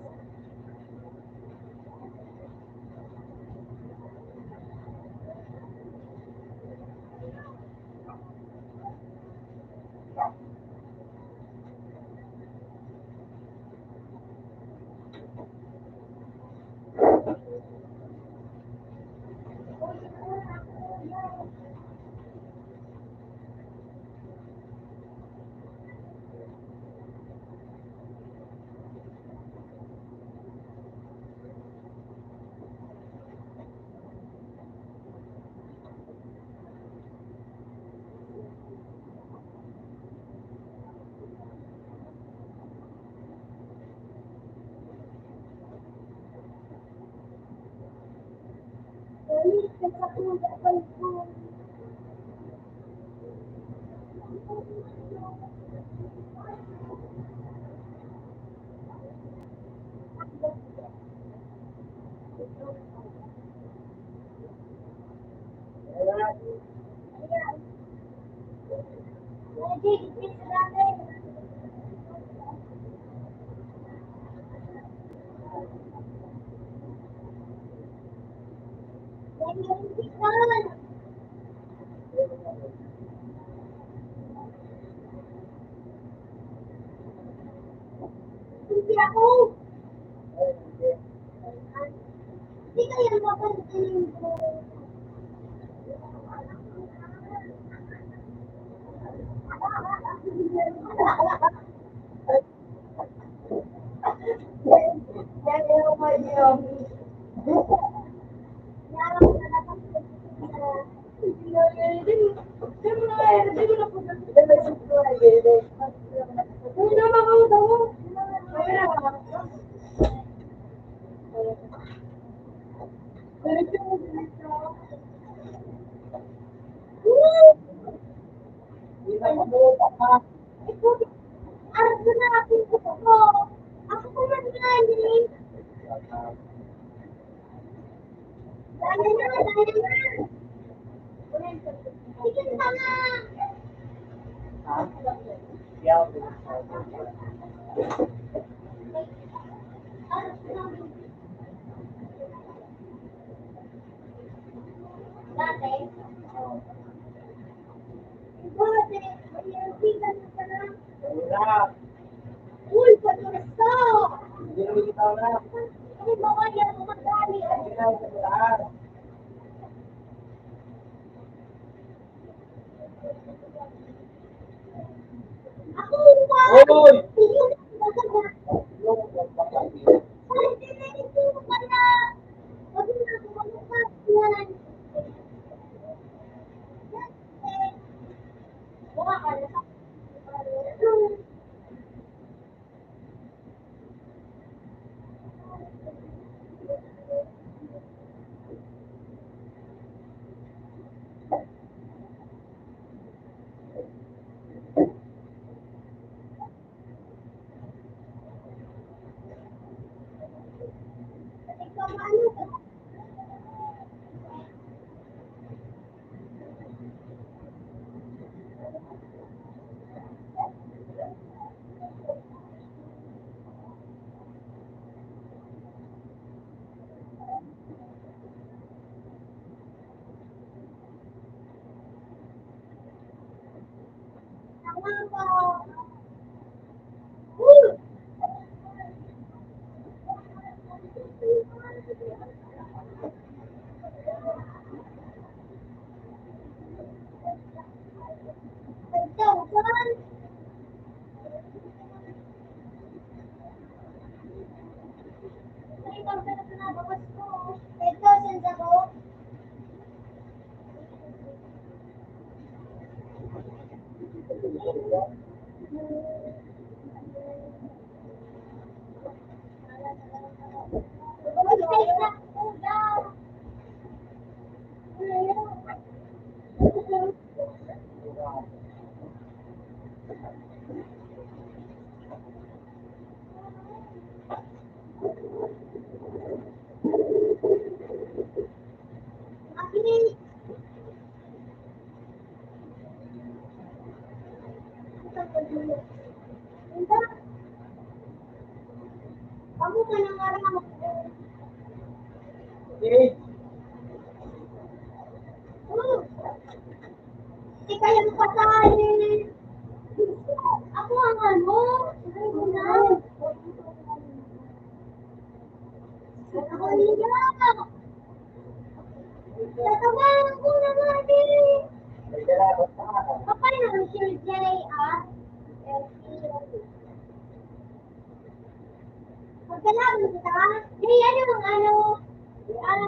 Dali, nagkakuha pa ito. Ayan. Ready, please, natin. hindi kan. Hindi ako. Hindi kaya mapansin ko. Yan yung may yung. Hindi na mabuta ka. Arap na natin ko ako. Ako ko man gani. Dahil na. Sige na nga. Ha? Yaw. Arap na. Dati. Dati. Mayroon ka na. Wala. Uy, pagkasta. Hindi na bitaw na. Ano ba kaya kumagali? Hindi na sa lahat. Ako pa. Hoy! Yung maganda. Yung magpapalito. Pwede na ito pala. Pwede na kumalukas yan. Wala ka na. Ikaw ano ka? Tama ka. Ikaw kan? Ikaw sa nabawas ko. Ikaw sa ko. Kamu ka nang arang. Okay. Hindi kaya mapatay. Ako ang ano? Ako niya. Tatawagan ko na nga din. May dalagot ka. Kapag naman si Jay, pagkalaman kita, hey, ano ang ano? Ano?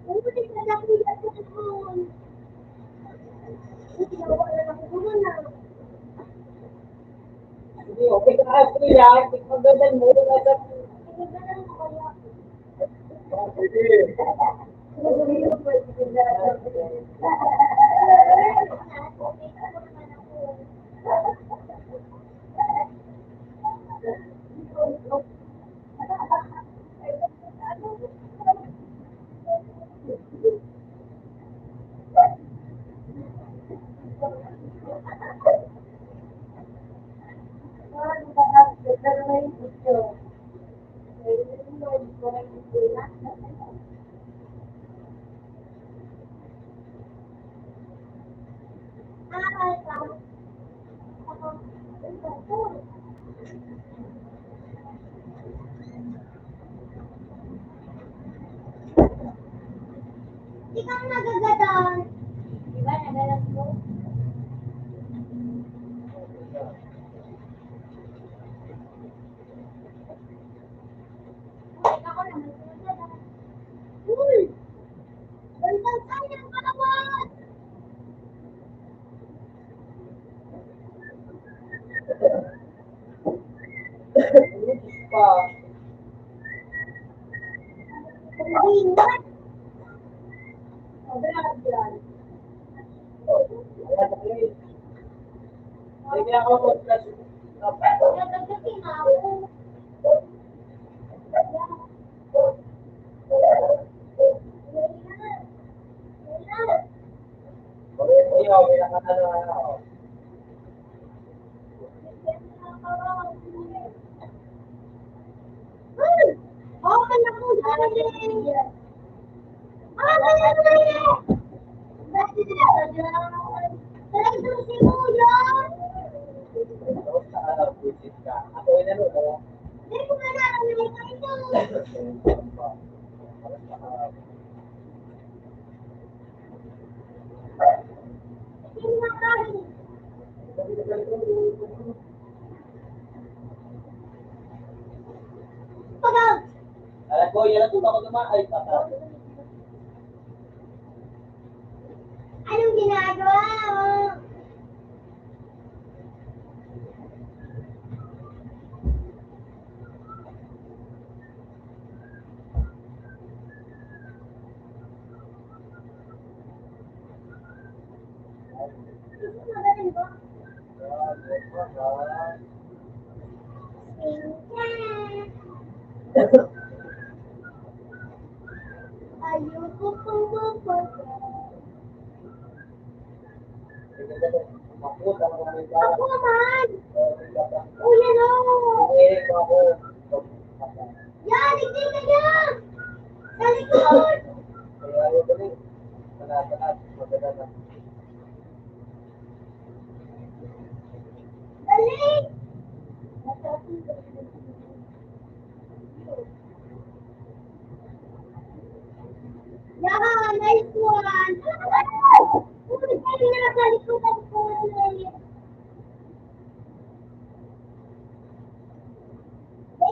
Hindi ka nakita sa noon. Hindi na wala na ko na. Hindi, okay ka na sila. Magandang mo na sa... Hindi ka lang kaya. Sige. Ikaw nagagadan. Diba, nagalas mo? Ako naman, nagagadan. Uy! Bantang sayang ka naman! Pa. Pagdingan! Hindi ako mag-class. Nagagatin ako. Hindi ako, pinakatalo na ako. Open ako dali. Open ako dali. Talagang si Muya. Tapos sa araw, visit ka. Ako inano ko. Hindi ko na narinig ito. Sinakahin. Pagod. Alam ko, yan ang tumak ko naman. Ay, paka. Anong ginagawa mo? Magaling ba? Ayoko pang mapagod. Ako man! Kuya no! Yan! Ligdig ka yan! Sa likod! Dali! Yan! Nice one! Uy, kayo na sa likodan ko ulit.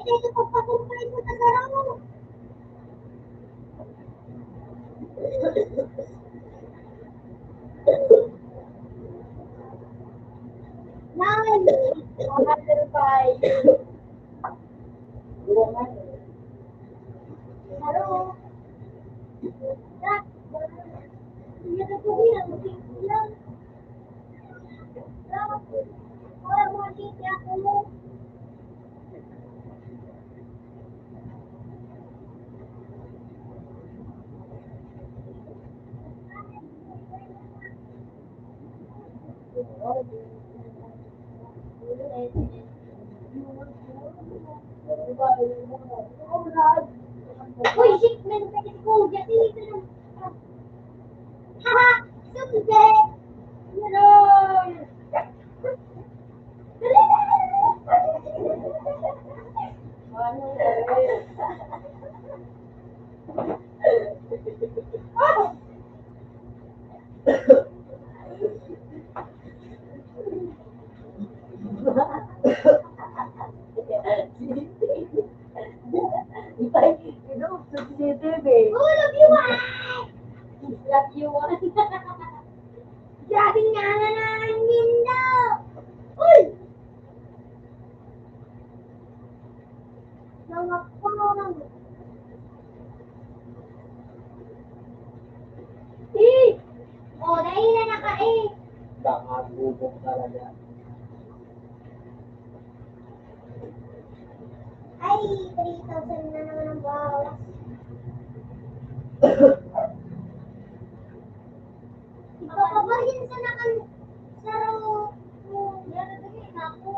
Ito pagpakumpay mo sa sarang. Nine! 105. Hello? Jack! Hindi na po yan. Yan. Jack! Wala mo dito ako. Uy, shit, man, pwede ko. Diyan, dito lang. Haha! Sumde! Meron! Dali, Oh, love you, ah! Love you, ah! Grabe nga nga namin daw! Uy! Mga pang! Eh! Oh, dahil na naka-eh! Nakagubok talaga. Ay, 3,000 na naman ang bawas. Ipapabahin sa nakan saro mo. Yan na dali na ako.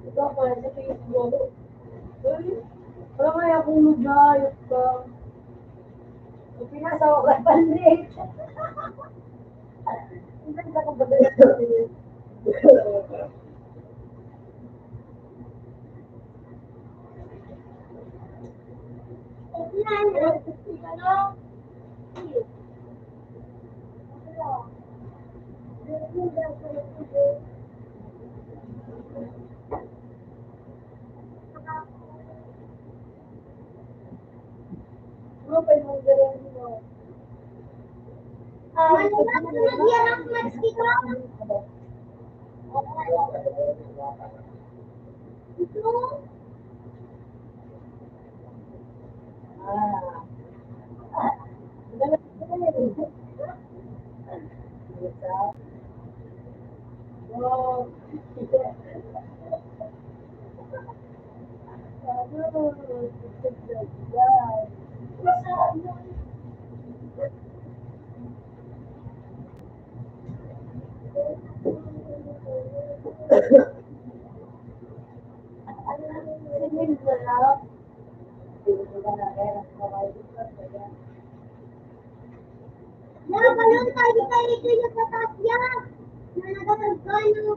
Ikaw pa sa Facebook. Wala kaya akong nagayot ka. Kung pinasawa ka panlit. Ang ganda ko ba ganyan sa panlit? Ano pa yung ganyan mo? Balon tayo tayo ito yung patas yan. Nalagay kayo.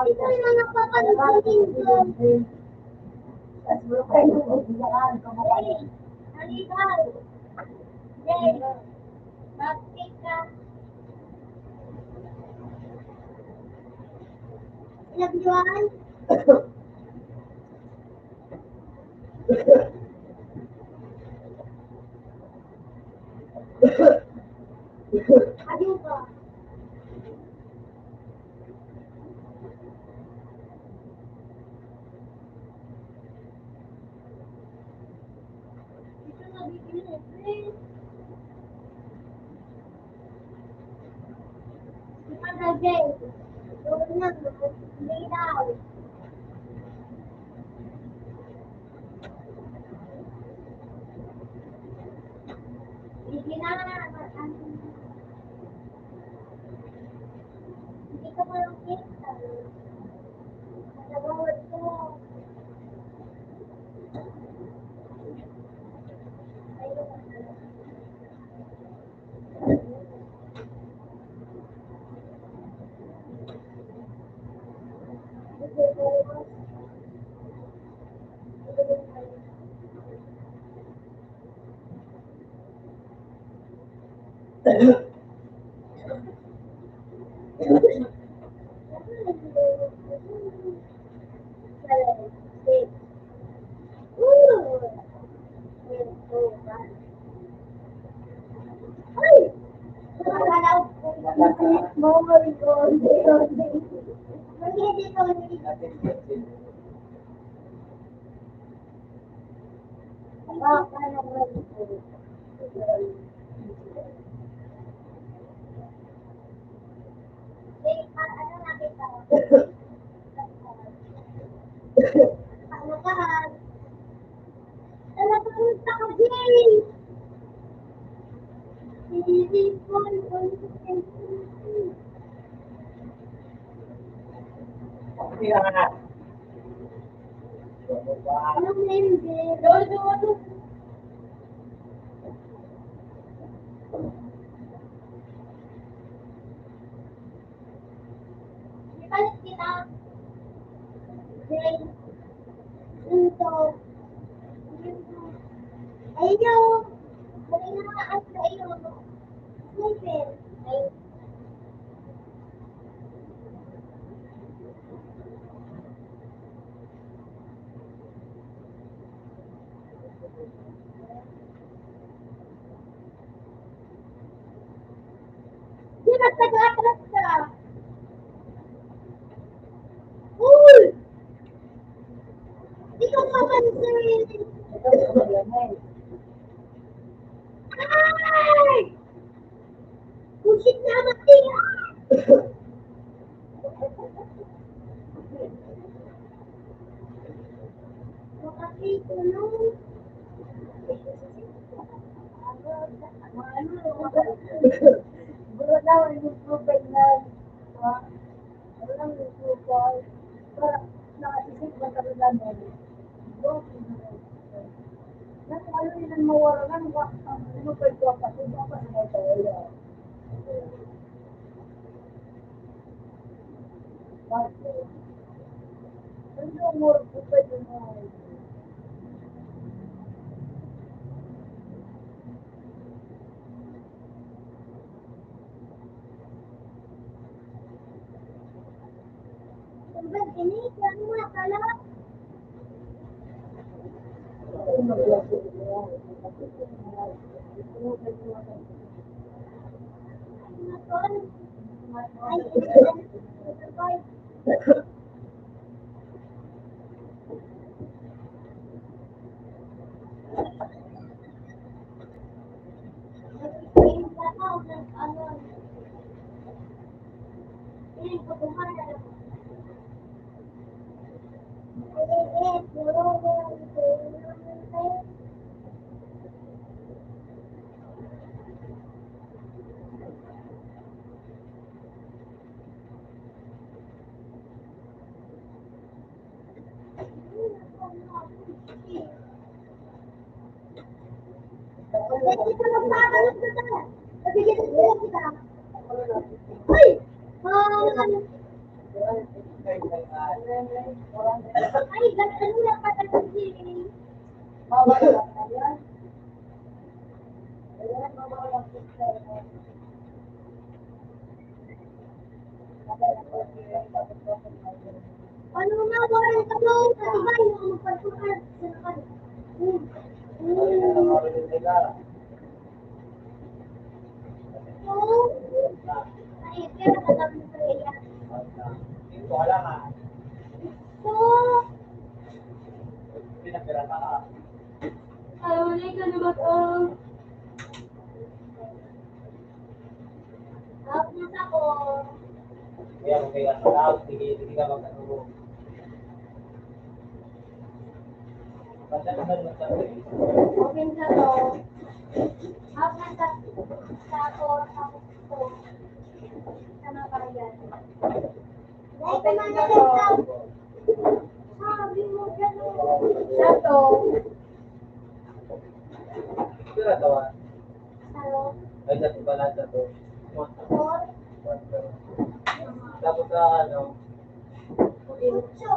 Ito yung mga papalusin ko. Halika. Jay, mag-pick ka. Nagjuan? Adiyo ka. Ito na bibili, please. Ito na, Jay. Doon na, lay down. Hindi na, hindi ka makikita. Nagawad ko. Hindi na nga. Ikaw mapansin! Ay! Bullshit na mati! Makati ko nung... Buro daw, nag-provide na walang nag-provide para nakasisip ba talaga namin. Nasa ano yun ang mawaran ka, ang nupay ko kasi baka na ito wala. Bakit? Ano ang more pupay yun ay? Sabat ini kan masalah. Ano na, walang tanong, kasi ba yung magpagpukan sa nakan? Ay, pero alam mo sa iya. Ito ka lang ah. So, Pinapirata ka. Ayaw na ka na mag-ang. out na ako. Kaya kung kaya sa tao, sige ka magkatulog. Basta naman magsabi. Open sa to. Out na sa ako, tapos to. Sa makayan. Open na to. Sabi mo gano'n. Sa to. Ito na tawa. Hello. Ay, dati pala sa to. Or, Tapos sa ano, Lucho.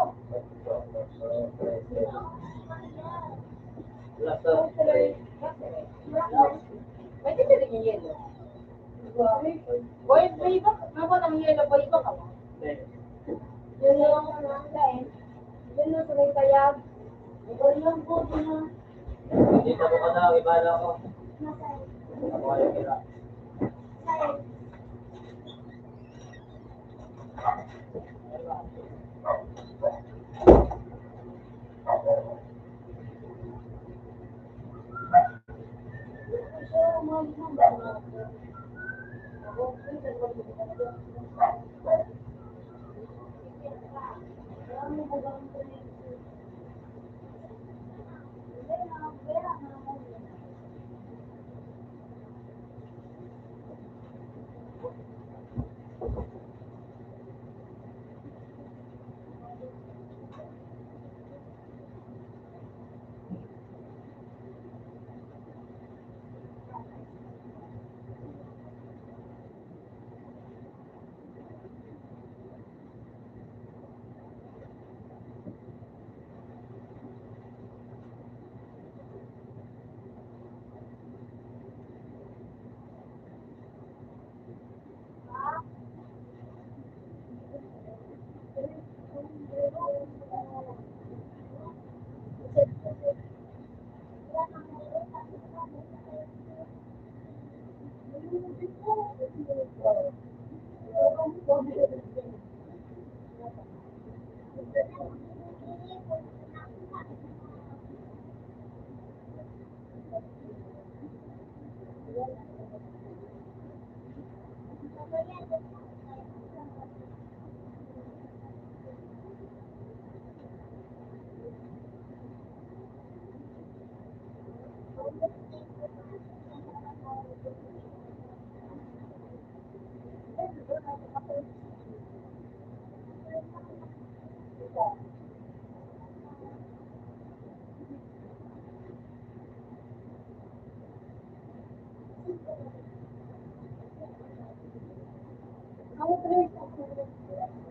last of Pwede na rin yung yelo. Boy, may iba? Ano ba ng yelo? Boy, iba ka ba? Yun lang ang kain. Yun lang sa may payag. Ikaw lang po, yun lang. Dito ko ka na, ibala ko. Nasaan? Ako ayaw nila. Saan?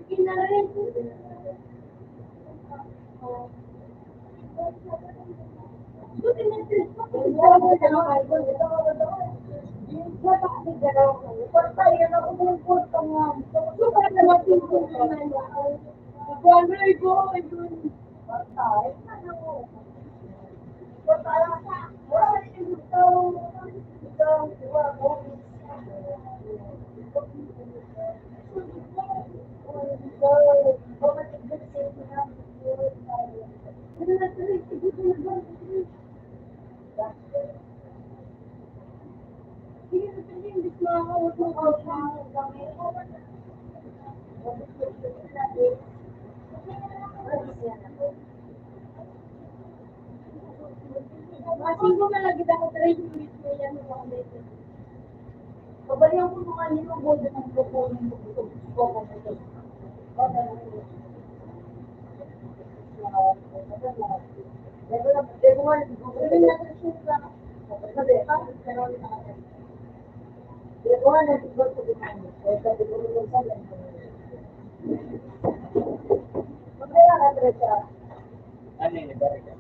Sige na rin. Masing ko na lagi ako try yung video yan ng mga dito. Pabalihan ko mga nilo board ng proponing ko ko ko. Ano yun, ibalik ka?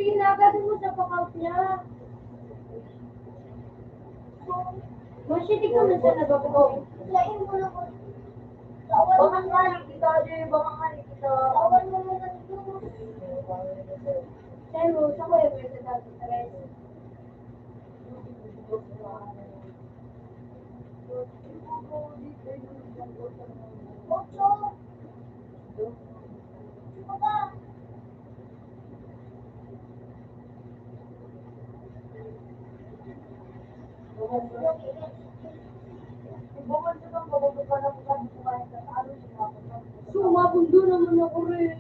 Sige na, gagawin mo sa pang-out niya. Masya, di ka man sa nababagaw. Lain mo na ko. Baka nga kita, Jay. Baka nga kita. Tawan mo muna dito. Pero, sa ko yung may tatapos sa rin. Ocho. Sino ba? Bukod sa lang, mabuto pa lang kung kumain ka sa ano siya. Sumabundo naman ako rin.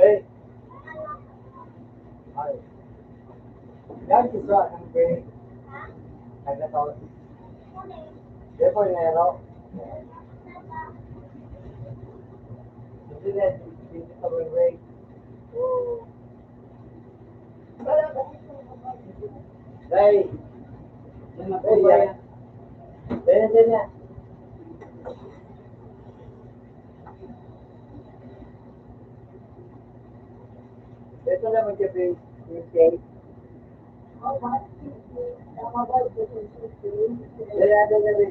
Hey, hi. Yan isa ang bay. Nagkataon. Depo Nero. Hindi na dito sa way. Hey. Hey, yan. Yan. Ito na mag-gabi. Okay. Dali.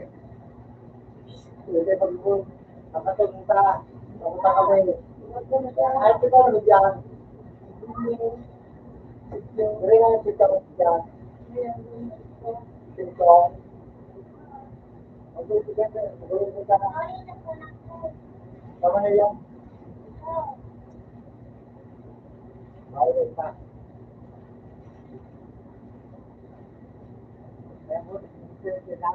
Hindi pag-ibon. Nakatulunta. Nakunta kami. Ay, ito na mag-yan. Dali nga yung pita ko dyan. Ito. Mag-ibon ka na. Tama na yan. Okay pa. Kaya mo, sila.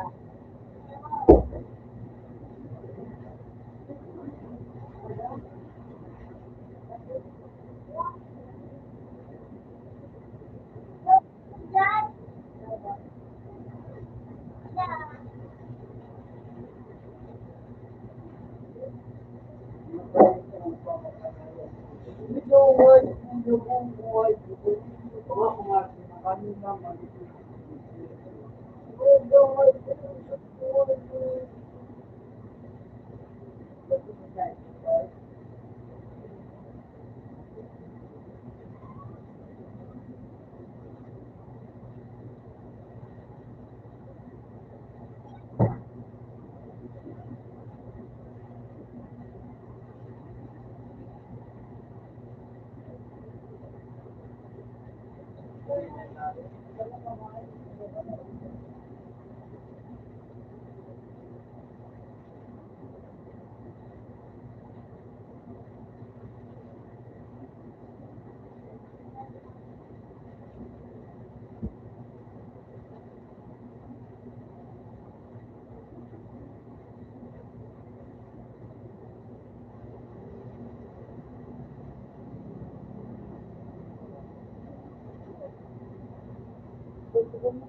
Gusto ko mo.